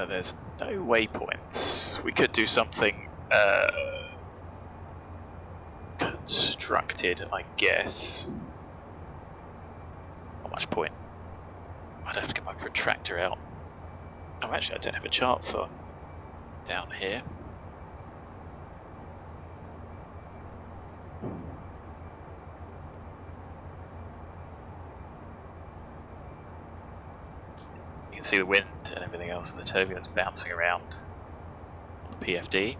There's no waypoints. We could do something constructed, I guess. Not much point. I'd have to get my protractor out. Oh, actually, I don't have a chart for down here. You can see the wind and everything else, and the turbulence bouncing around on the PFD.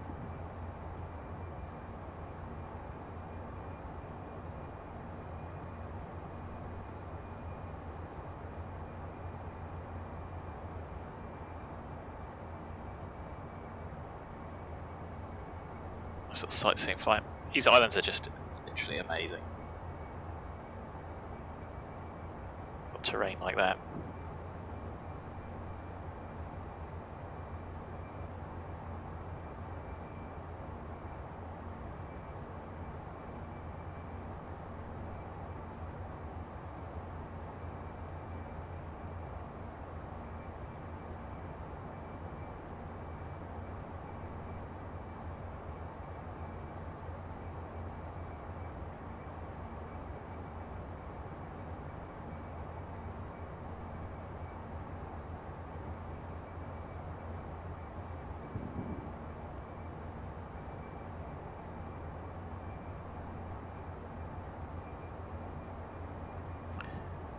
Sort of sightseeing flight. These islands are just literally amazing. on terrain like that.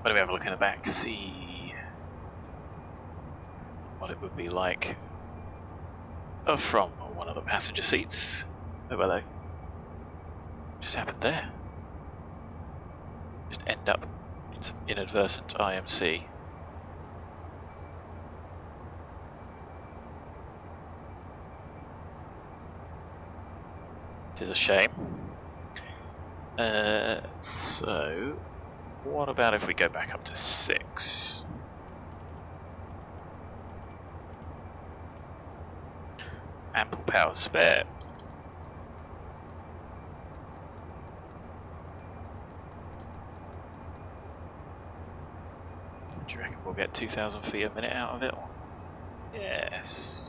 Why don't we have a look in the back, see what it would be like from one of the passenger seats. Oh, hello. Just happened there. Just end up in some inadvertent IMC. It is a shame. So, what about if we go back up to 6? Ample power spare. Do you reckon we'll get 2,000 feet a minute out of it? Yes.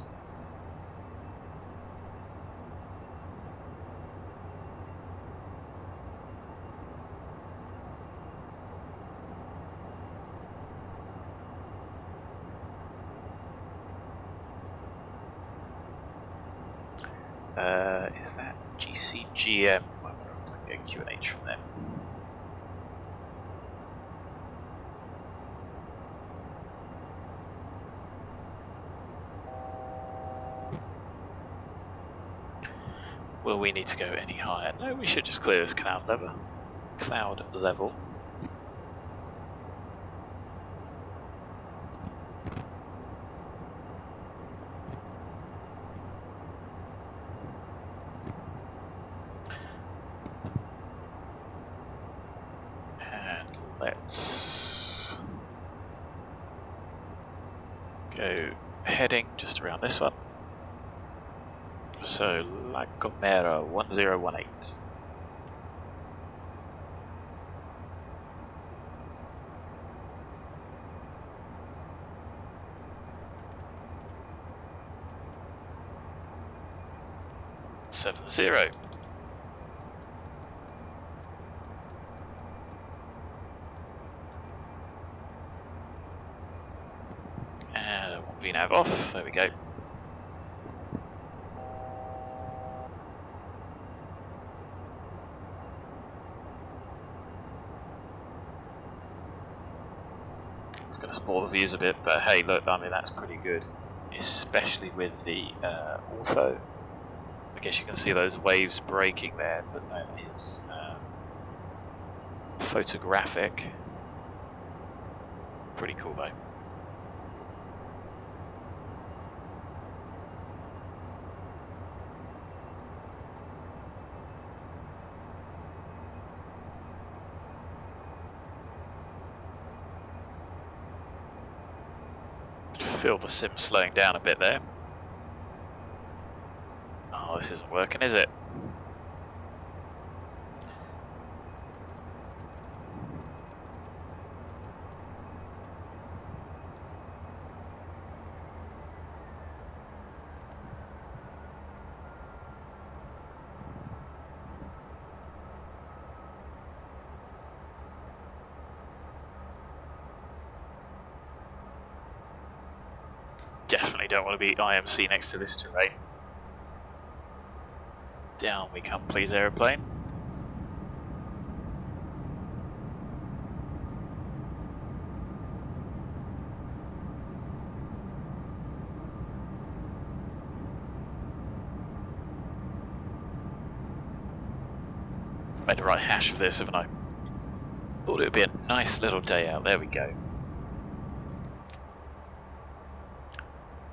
Is that GCGM? I wonder if I can get Q&H from them. Will we need to go any higher? No, we should just clear this cloud level. Cloud level. Let's go heading just around this one. So, La Gomera 1018. Seven zero. Nav off, there we go. It's going to spoil the views a bit, but hey, look, I mean, that's pretty good, especially with the Ortho. I guess you can see those waves breaking there, but that is photographic. Pretty cool though. Feel the sim slowing down a bit there. Oh, this isn't working, is it? Definitely don't want to be IMC next to this terrain. Down we come, please, aeroplane. Made a right hash of this, haven't I? Thought it would be a nice little day out. There we go.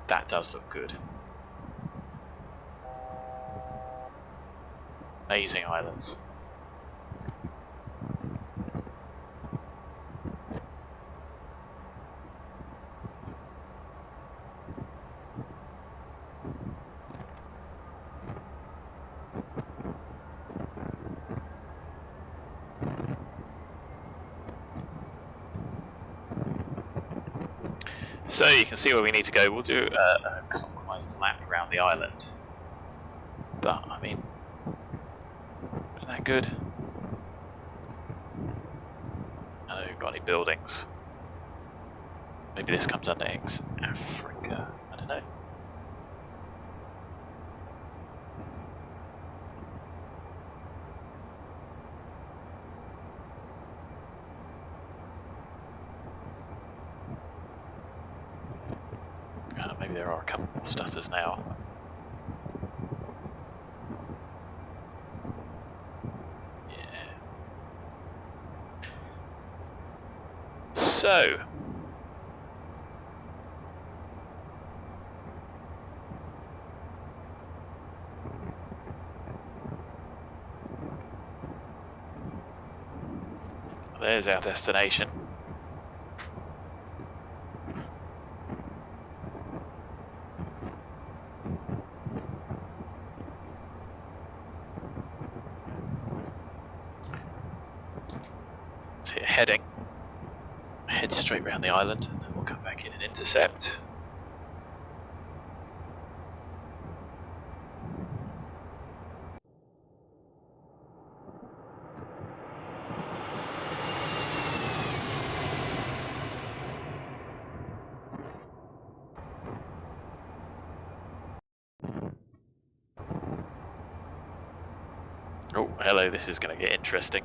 That does look good. Amazing islands. So you can see where we need to go. We'll do a clockwise lap around the island. But, I mean, isn't that good? I don't know, we've got any buildings. Maybe this comes under Africa. I don't know. Maybe there are a couple more stutters now. Yeah. So. There's our destination. So you're heading. Head straight round the island and then we'll come back in and intercept. Oh, hello, this is going to get interesting.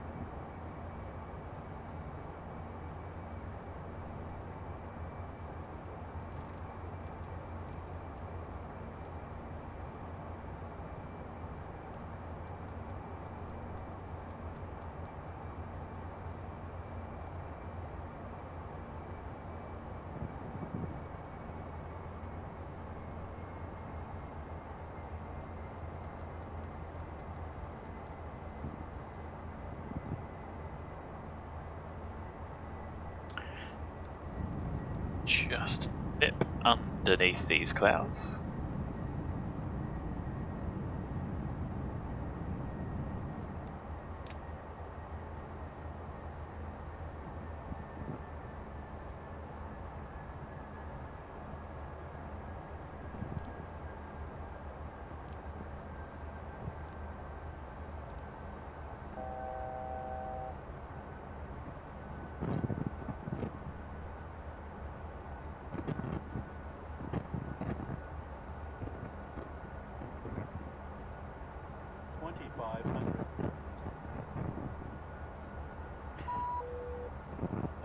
Just nip underneath these clouds.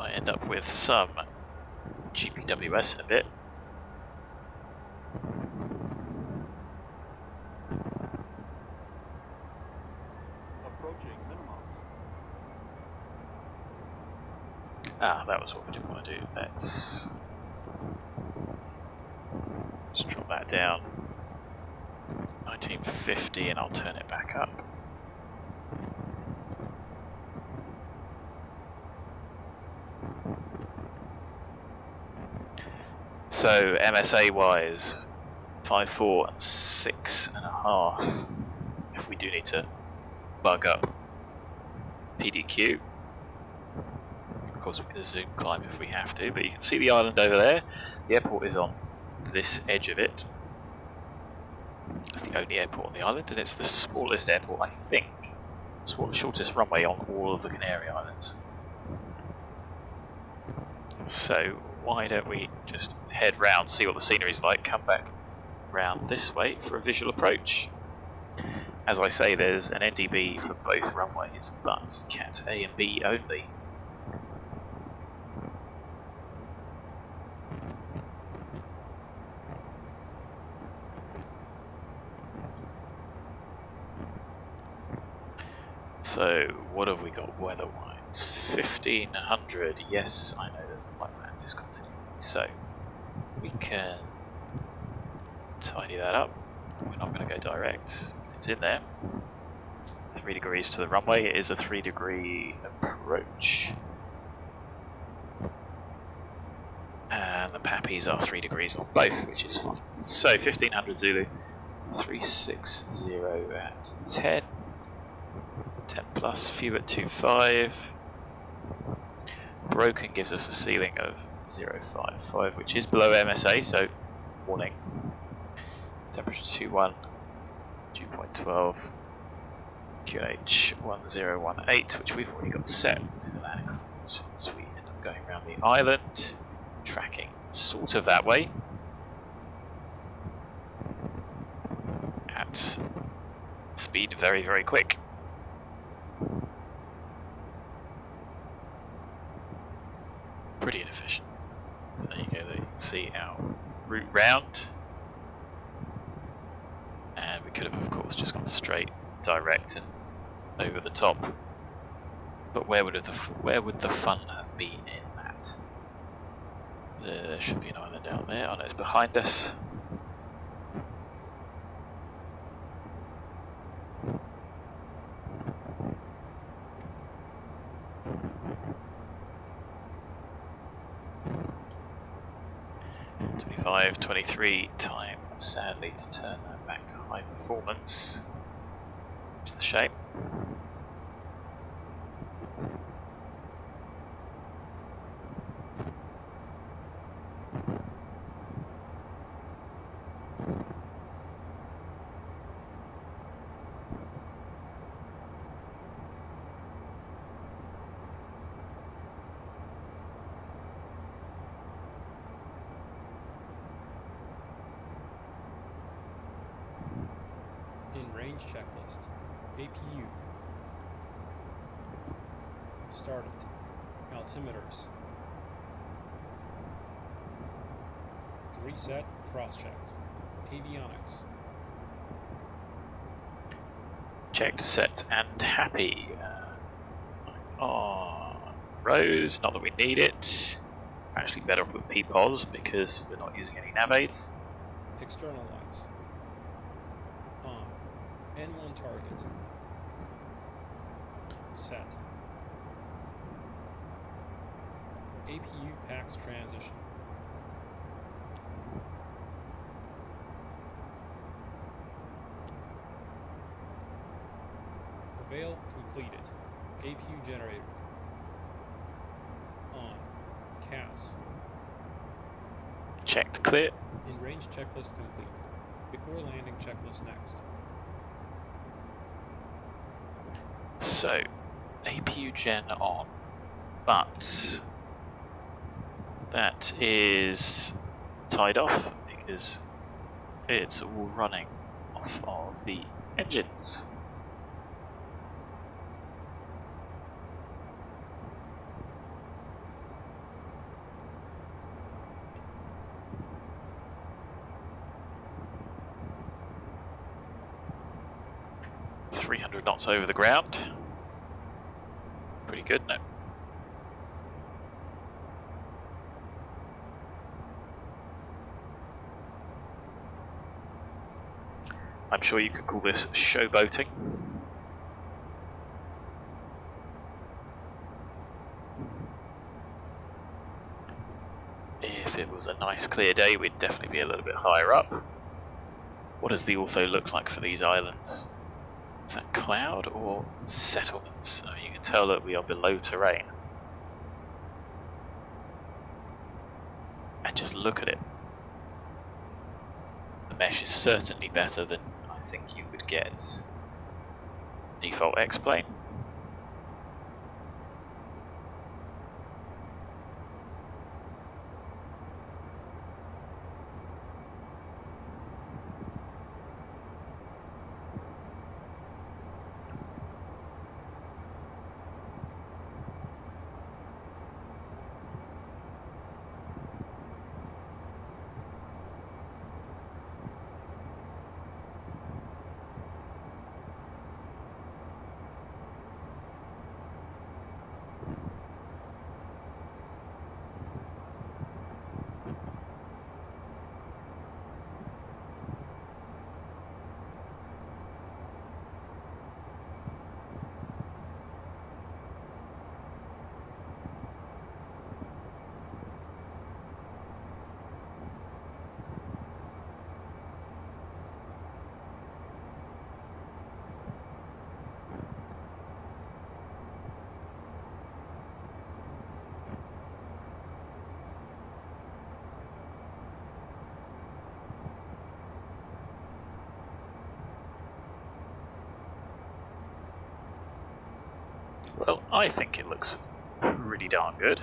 I end up with some GPWS in a bit. Approaching minimums. Ah, that was what we didn't want to do. Let's just drop that down. 1950 and I'll turn it back up. So MSA wise, 5.4 and 6.5. If we do need to bug up PDQ, of course we can zoom climb if we have to. But you can see the island over there. The airport is on this edge of it. It's the only airport on the island, and it's the smallest airport, I think. It's the shortest runway on all of the Canary Islands. So why don't we just head round, see what the scenery's like, come back round this way for a visual approach. As I say, there's an NDB for both runways, but Cat A and B only. So what have we got weather-wise? 1500. Yes, I know that the white band is continuing. So we can tidy that up. We're not going to go direct. It's in there. 3 degrees to the runway. It is a 3-degree approach. And the pappies are 3 degrees on both, which is fine. So 1500 Zulu, 360 at 10. 10 plus, few at 25. broken gives us a ceiling of 0.55, which is below MSA, so warning. Temperature 21, dew point 12, QNH 1018, which we've already got set to the landing performance. So we end up going around the island, tracking sort of that way. At speed very, very quick. Pretty inefficient. But there you go, there you can see our route round. And we could have, of course, just gone straight, direct, and over the top. But where would the fun have been in that? There should be an island out there. Oh no, it's behind us. .25, 23 time, sadly, to turn that back to high performance. Which is a shame. Range checklist. APU. Started. Altimeters. Reset. Cross-checked. Avionics. Checked, set, and happy. On Rose, not that we need it. Actually better with PPOS because we're not using any nav aids. External lights. On. N1 target. Set. APU PAX transition. Avail completed. APU generator. On. CAS. Checked, clear. In range checklist complete. Before landing checklist next. So, APU gen on, but that is tied off because it's all running off of the engines. .300 knots over the ground. Pretty good, no? I'm sure you could call this showboating. If it was a nice clear day, we'd definitely be a little bit higher up. What does the ortho look like for these islands? Is that cloud or settlements? I mean, you can tell that we are below terrain. And just look at it. The mesh is certainly better than I think you would get default X-plane. Well, I think it looks really darn good.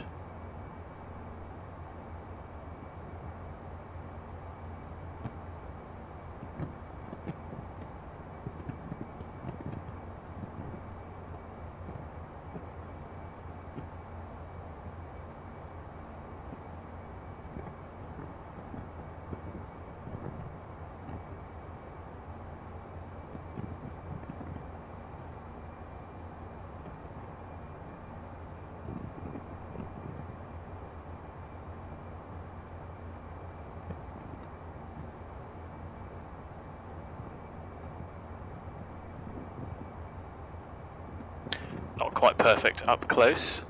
Not quite perfect up close.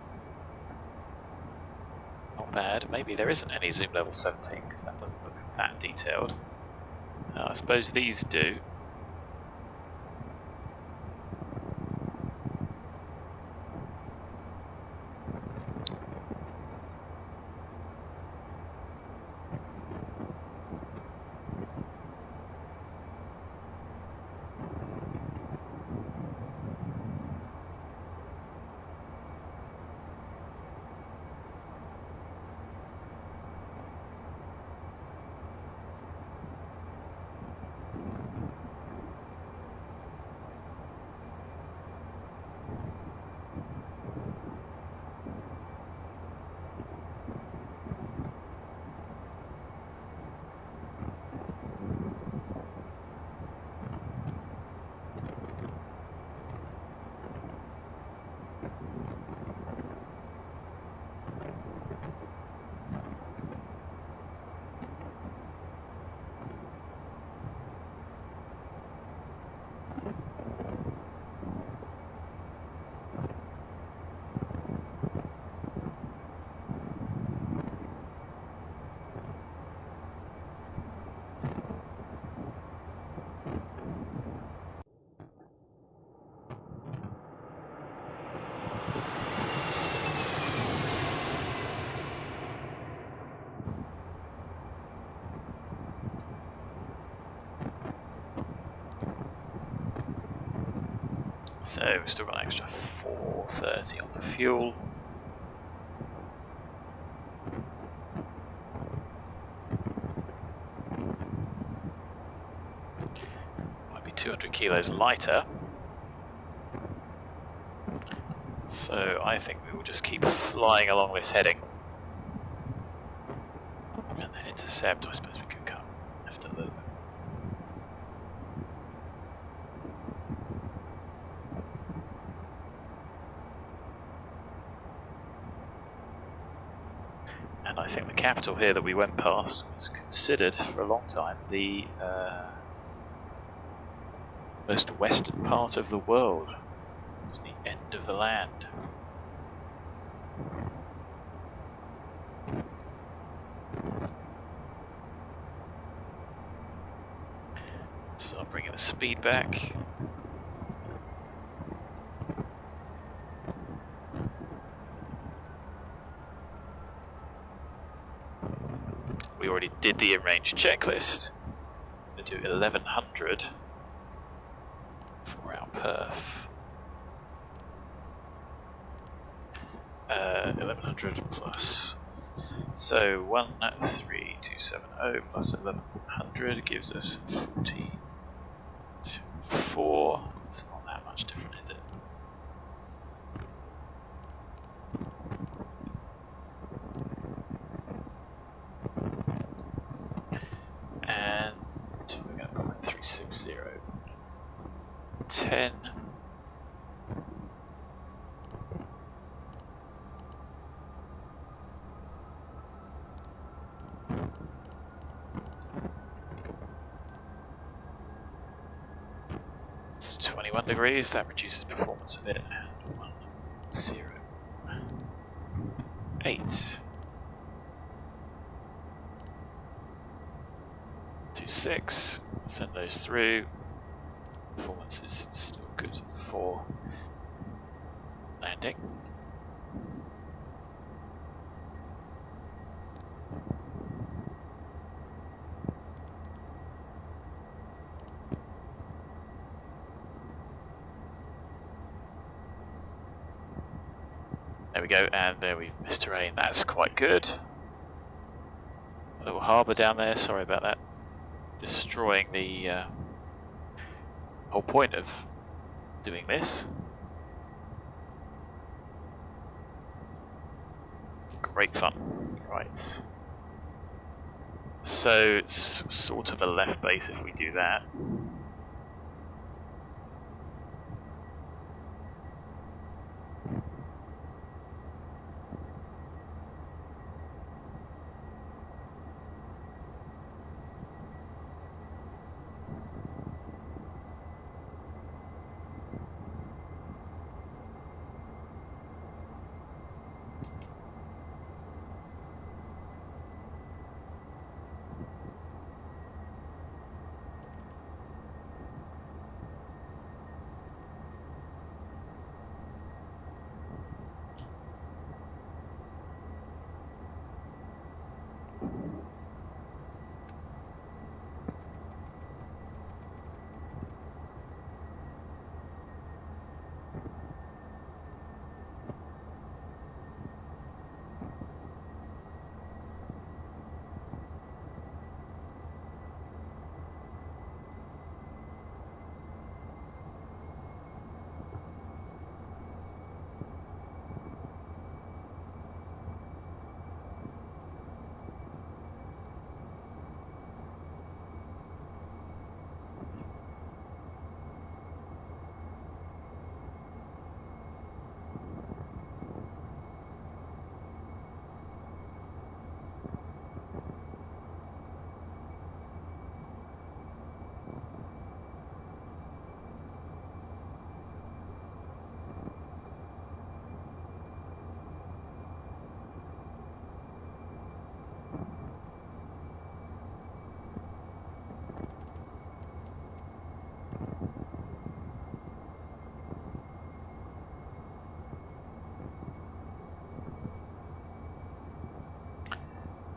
Not bad. Maybe there isn't any zoom level 17 because that doesn't look that detailed. I suppose these do. So we've still got an extra 430 on the fuel. Might be 200 kilos lighter. So I think we will just keep flying along this heading. And then intercept. I suppose we could come left a little bit. And I think the capital here that we went past was considered for a long time the most western part of the world. It was the end of the land. So I'm bringing the speed back. We already did the in-range checklist. I'm going to do 1100 for our perf. 1100 plus. So 13270 plus 1100 gives us 44. It's not that much different, is it? And we're going to put 360. 10. It's 21 degrees, that reduces performance a bit, and 1, 0, 8. 2, 6, send those through. Performance is still good for landing. There we go, and there we've missed terrain. That's quite good. A little harbour down there, sorry about that. Destroying the whole point of doing this. Great fun. Right. So it's sort of a left base if we do that.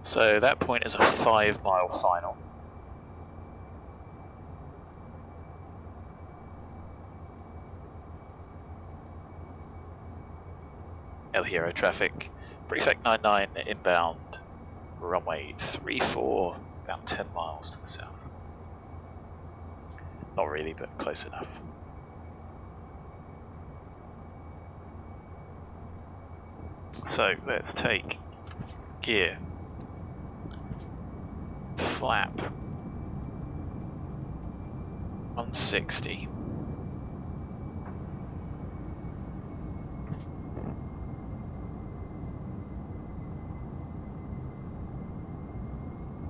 So that point is a 5-mile final. El Hierro traffic, Prefect 99 inbound, runway 34, about 10 miles to the south. Not really, but close enough. So let's take gear, flap, 160.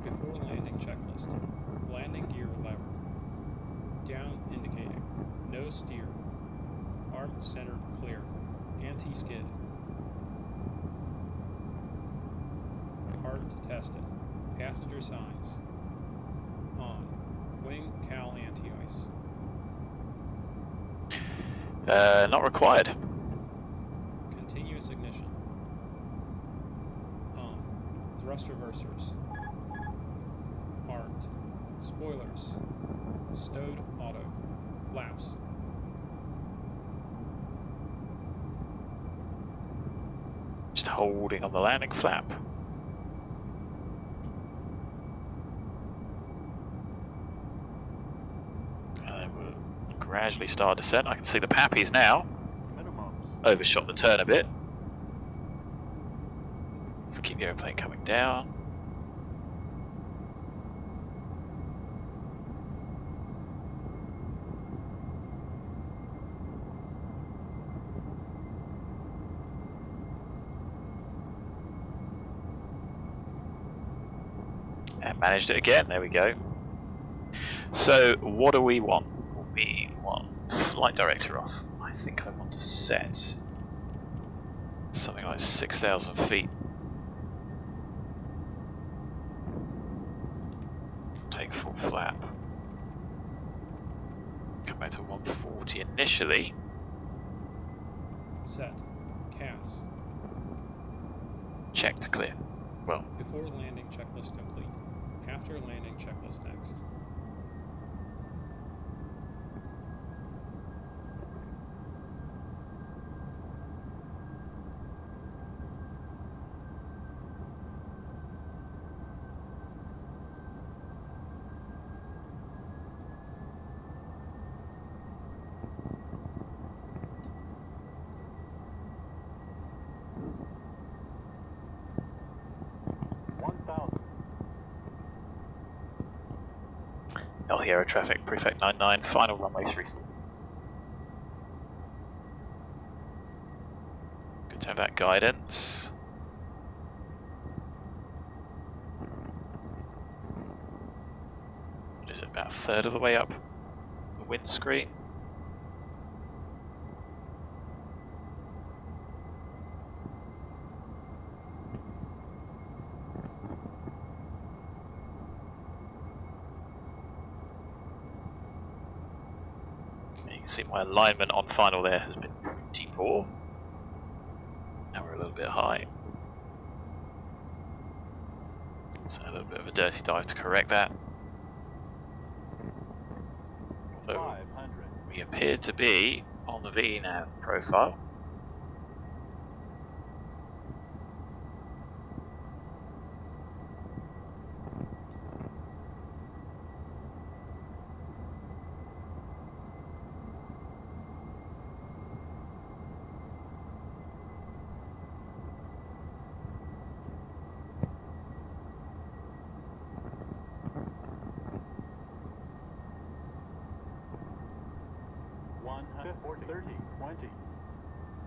Before landing checklist. Landing gear lever. Down indicating. No steer. Arm centered clear. Anti-skid. Hard tested. Passenger signs. On. Wing cowl anti-ice. Not required. Continuous ignition. On. Thrust reversers. Armed. Spoilers. Stowed auto. Flaps. Just holding on the landing flap. And then we'll gradually start descent. I can see the pappies now. Overshot the turn a bit. Let's keep the airplane coming down. And managed it again, there we go. So what do we want? We want flight director off. I think I want to set something like 6,000 feet. Take full flap. Come back to 140 initially. Set. CAS. Check to clear. Well, Before landing checklist complete. After landing checklist next. El Hierro traffic, prefect 99, final runway 34. Good to have that guidance. What is it, about a third of the way up the windscreen? You can see my alignment on final there has been pretty poor. Now we're a little bit high. So a little bit of a dirty dive to correct that. Although we appear to be on the VNAV profile.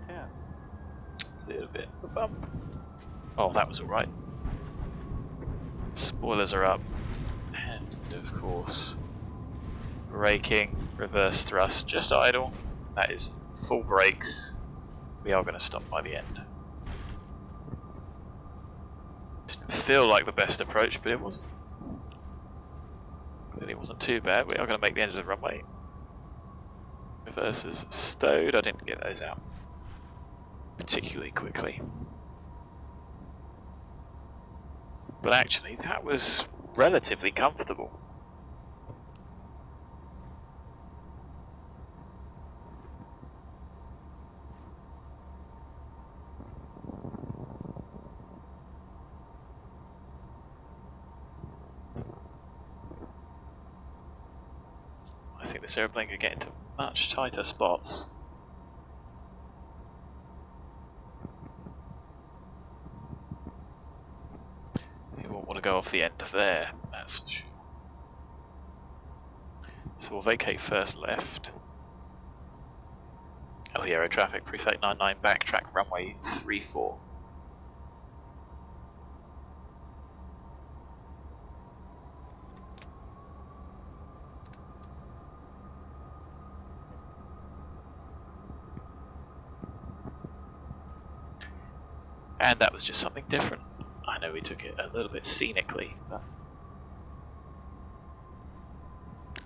A little bit of a bump. Oh, that was alright. Spoilers are up. And of course, braking, reverse thrust, just idle. That is full brakes. We are going to stop by the end. Didn't feel like the best approach, but it wasn't. Clearly it wasn't too bad. We are going to make the end of the runway. Reverses stowed. I didn't get those out particularly quickly. But actually, that was relatively comfortable. I think this airplane could get into much tighter spots. You won't want to go off the end of there, that's for sure. So we'll vacate first left. El Hierro traffic, prefect 99, backtrack runway 34. And that was just something different. I know we took it a little bit scenically, but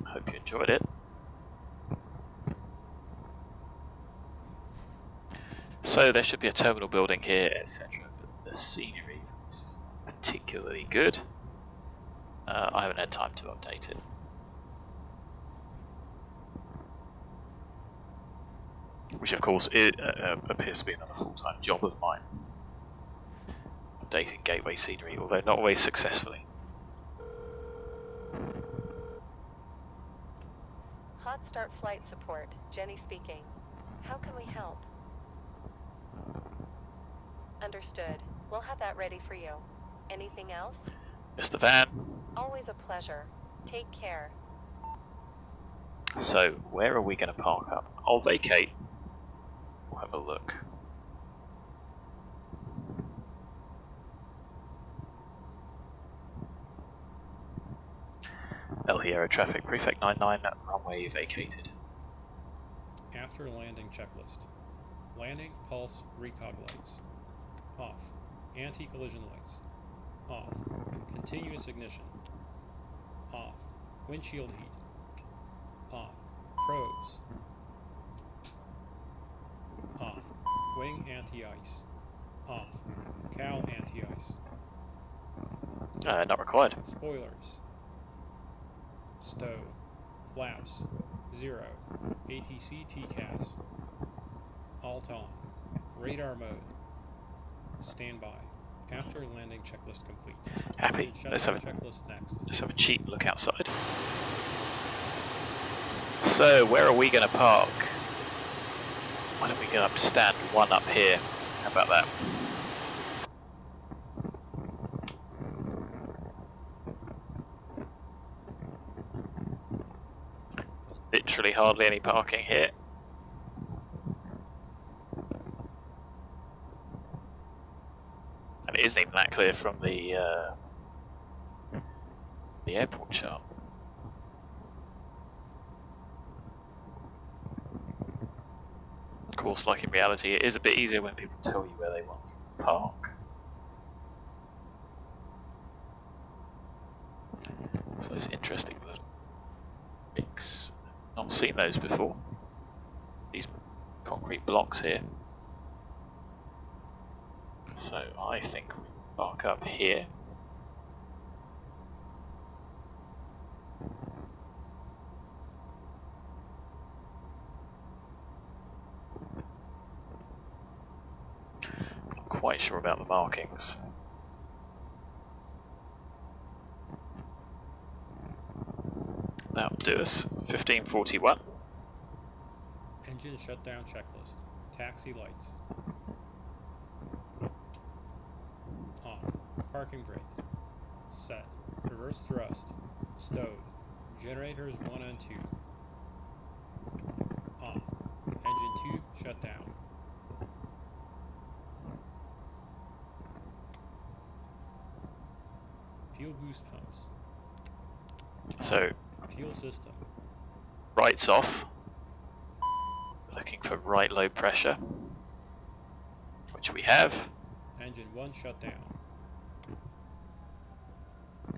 I hope you enjoyed it. So there should be a terminal building here, etc. But the scenery is not particularly good. I haven't had time to update it. Which of course appears to be another full-time job of mine. Updating gateway scenery, although not always successfully. Hot start flight support, Jenny speaking. How can we help? Understood. We'll have that ready for you. Anything else? Mr. Van. Always a pleasure. Take care. So, where are we going to park up? I'll vacate. We'll have a look. El Hierro traffic, prefect 99, runway vacated. After landing checklist. Landing pulse recog lights. Off. Anti-collision lights. Off. Continuous ignition. Off. Windshield heat. Off. Probes. Off. Wing anti-ice. Off. Cowl anti-ice. Not required. Spoilers. Stow. Flaps. 0. ATC TCAS. Alt on. Radar mode. Standby. After landing checklist complete. Happy. Let's have checklist next. Let's have a cheap look outside. So, where are we going to park? Why don't we get up to stand one up here? How about that? Literally hardly any parking here. And it isn't even that clear from the airport chart. Of course, like in reality, it is a bit easier when people tell you where they want you to park. So those interesting little bricks. Not seen those before. These concrete blocks here. So I think we park up here. Not quite sure about the markings. That will do us. 1541. Engine shutdown checklist. Taxi lights. Off. Parking brake. Set. Reverse thrust. Stowed. Generators 1 and 2. Off. Engine 2 shut down. Fuel boost pumps. So, Fuel system. right's off. Looking for right low pressure, which we have. Engine 1 shut down.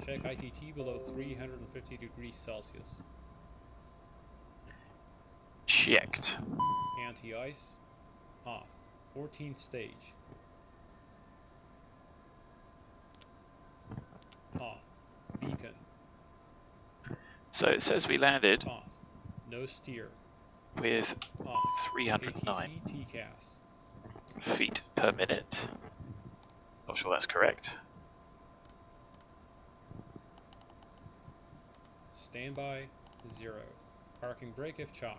Check ITT below 350 degrees Celsius. Checked. Anti-ice. Off. 14th stage. Off. Beacon. So it says we landed Off. No steer. with Off. 309 ATC TCAS. feet per minute. Not sure that's correct. Standby 0. Parking brake if chocked.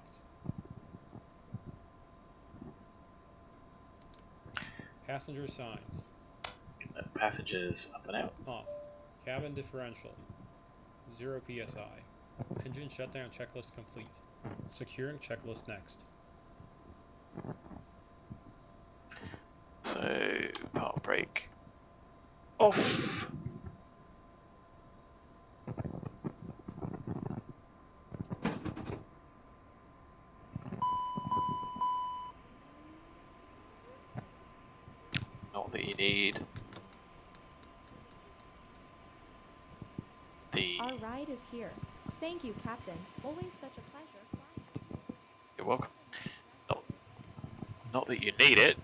Passenger signs. Passengers up and out. Off. Cabin differential. 0 PSI. Engine shutdown checklist complete. Securing checklist next. So park brake off. Not that you need the. Our ride is here. Thank you, Captain. Always such a pleasure flying. You're welcome. Not that you need it,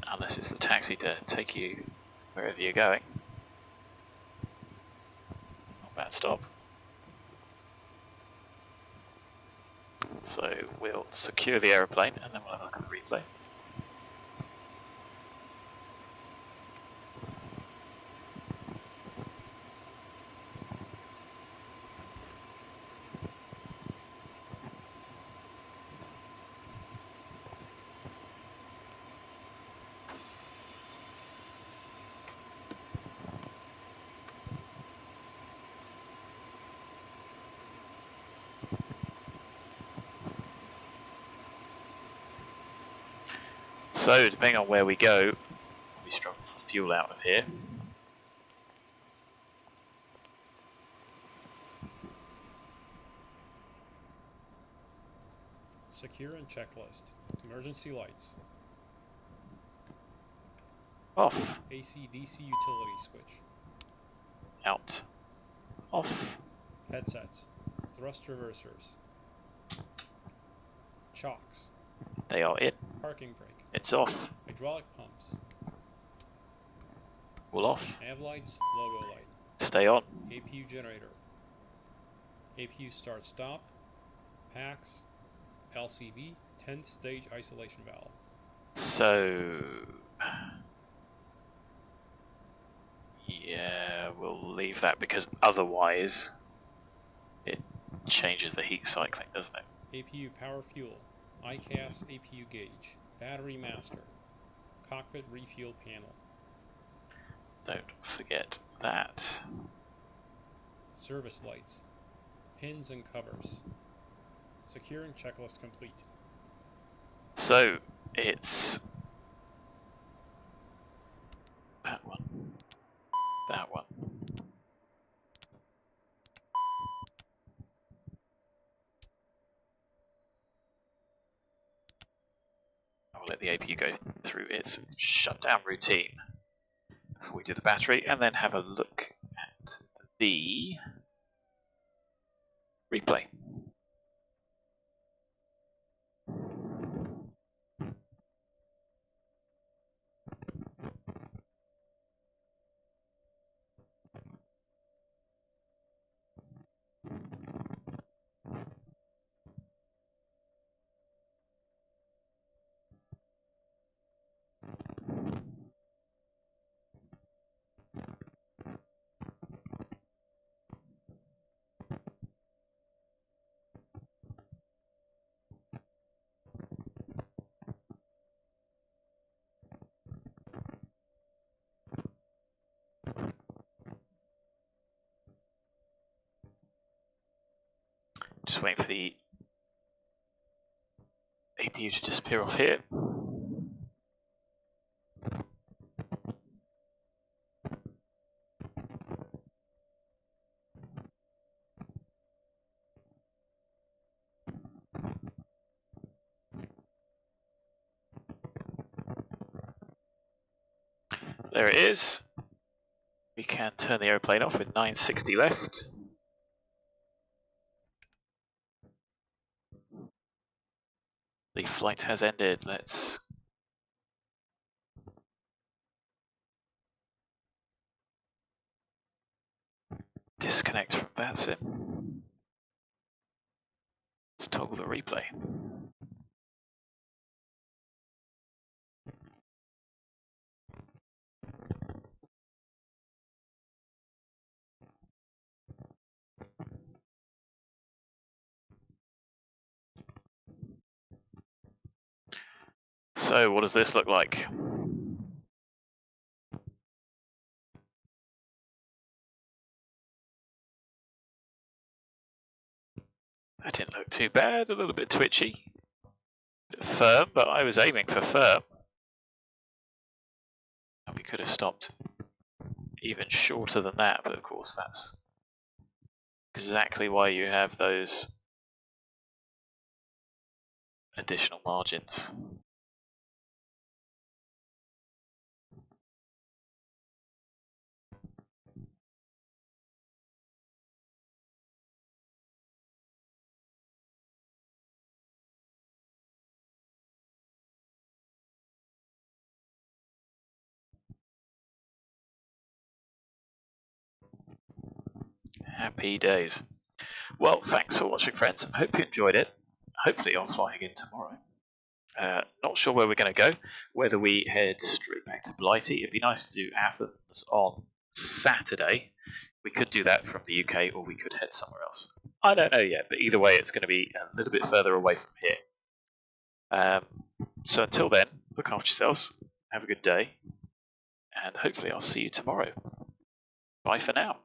unless it's the taxi to take you wherever you're going. Not a bad stop. So we'll secure the aeroplane and then we'll have a look at the replay. So, depending on where we go, we'll be struggling for fuel out of here. Secure and checklist. Emergency lights. Off. AC/DC utility switch. Out. Off. Headsets. Thrust reversers. Chocks. They are in. Parking brake. It's off. Hydraulic pumps. All off. Nav lights. Logo light. Stay on. APU generator. APU start stop. PAX. LCV. 10th stage isolation valve. So, yeah, we'll leave that because otherwise it changes the heat cycling, doesn't it? APU power fuel. ICAS APU gauge. Battery master. Cockpit refuel panel. Don't forget that. Service lights. Pins and covers. Securing checklist complete. So it's that one, that one. I will let the APU go through its shutdown routine before we do the battery, and then have a look at the replay. Just waiting for the APU to disappear off here. There it is. We can turn the aeroplane off with 960 left. The flight has ended. Let's disconnect from VATSIM. Let's toggle the replay. So what does this look like? That didn't look too bad, a little bit twitchy. A bit firm, but I was aiming for firm. And we could have stopped even shorter than that, but of course that's exactly why you have those additional margins. Happy days. Well, thanks for watching, friends. I hope you enjoyed it. Hopefully I'll fly again tomorrow. Not sure where we're going to go, whether we head straight back to Blighty. It'd be nice to do Athens on Saturday. We could do that from the UK, or we could head somewhere else. I don't know yet, but either way it's going to be a little bit further away from here. So until then, look after yourselves, have a good day, and hopefully I'll see you tomorrow. Bye for now.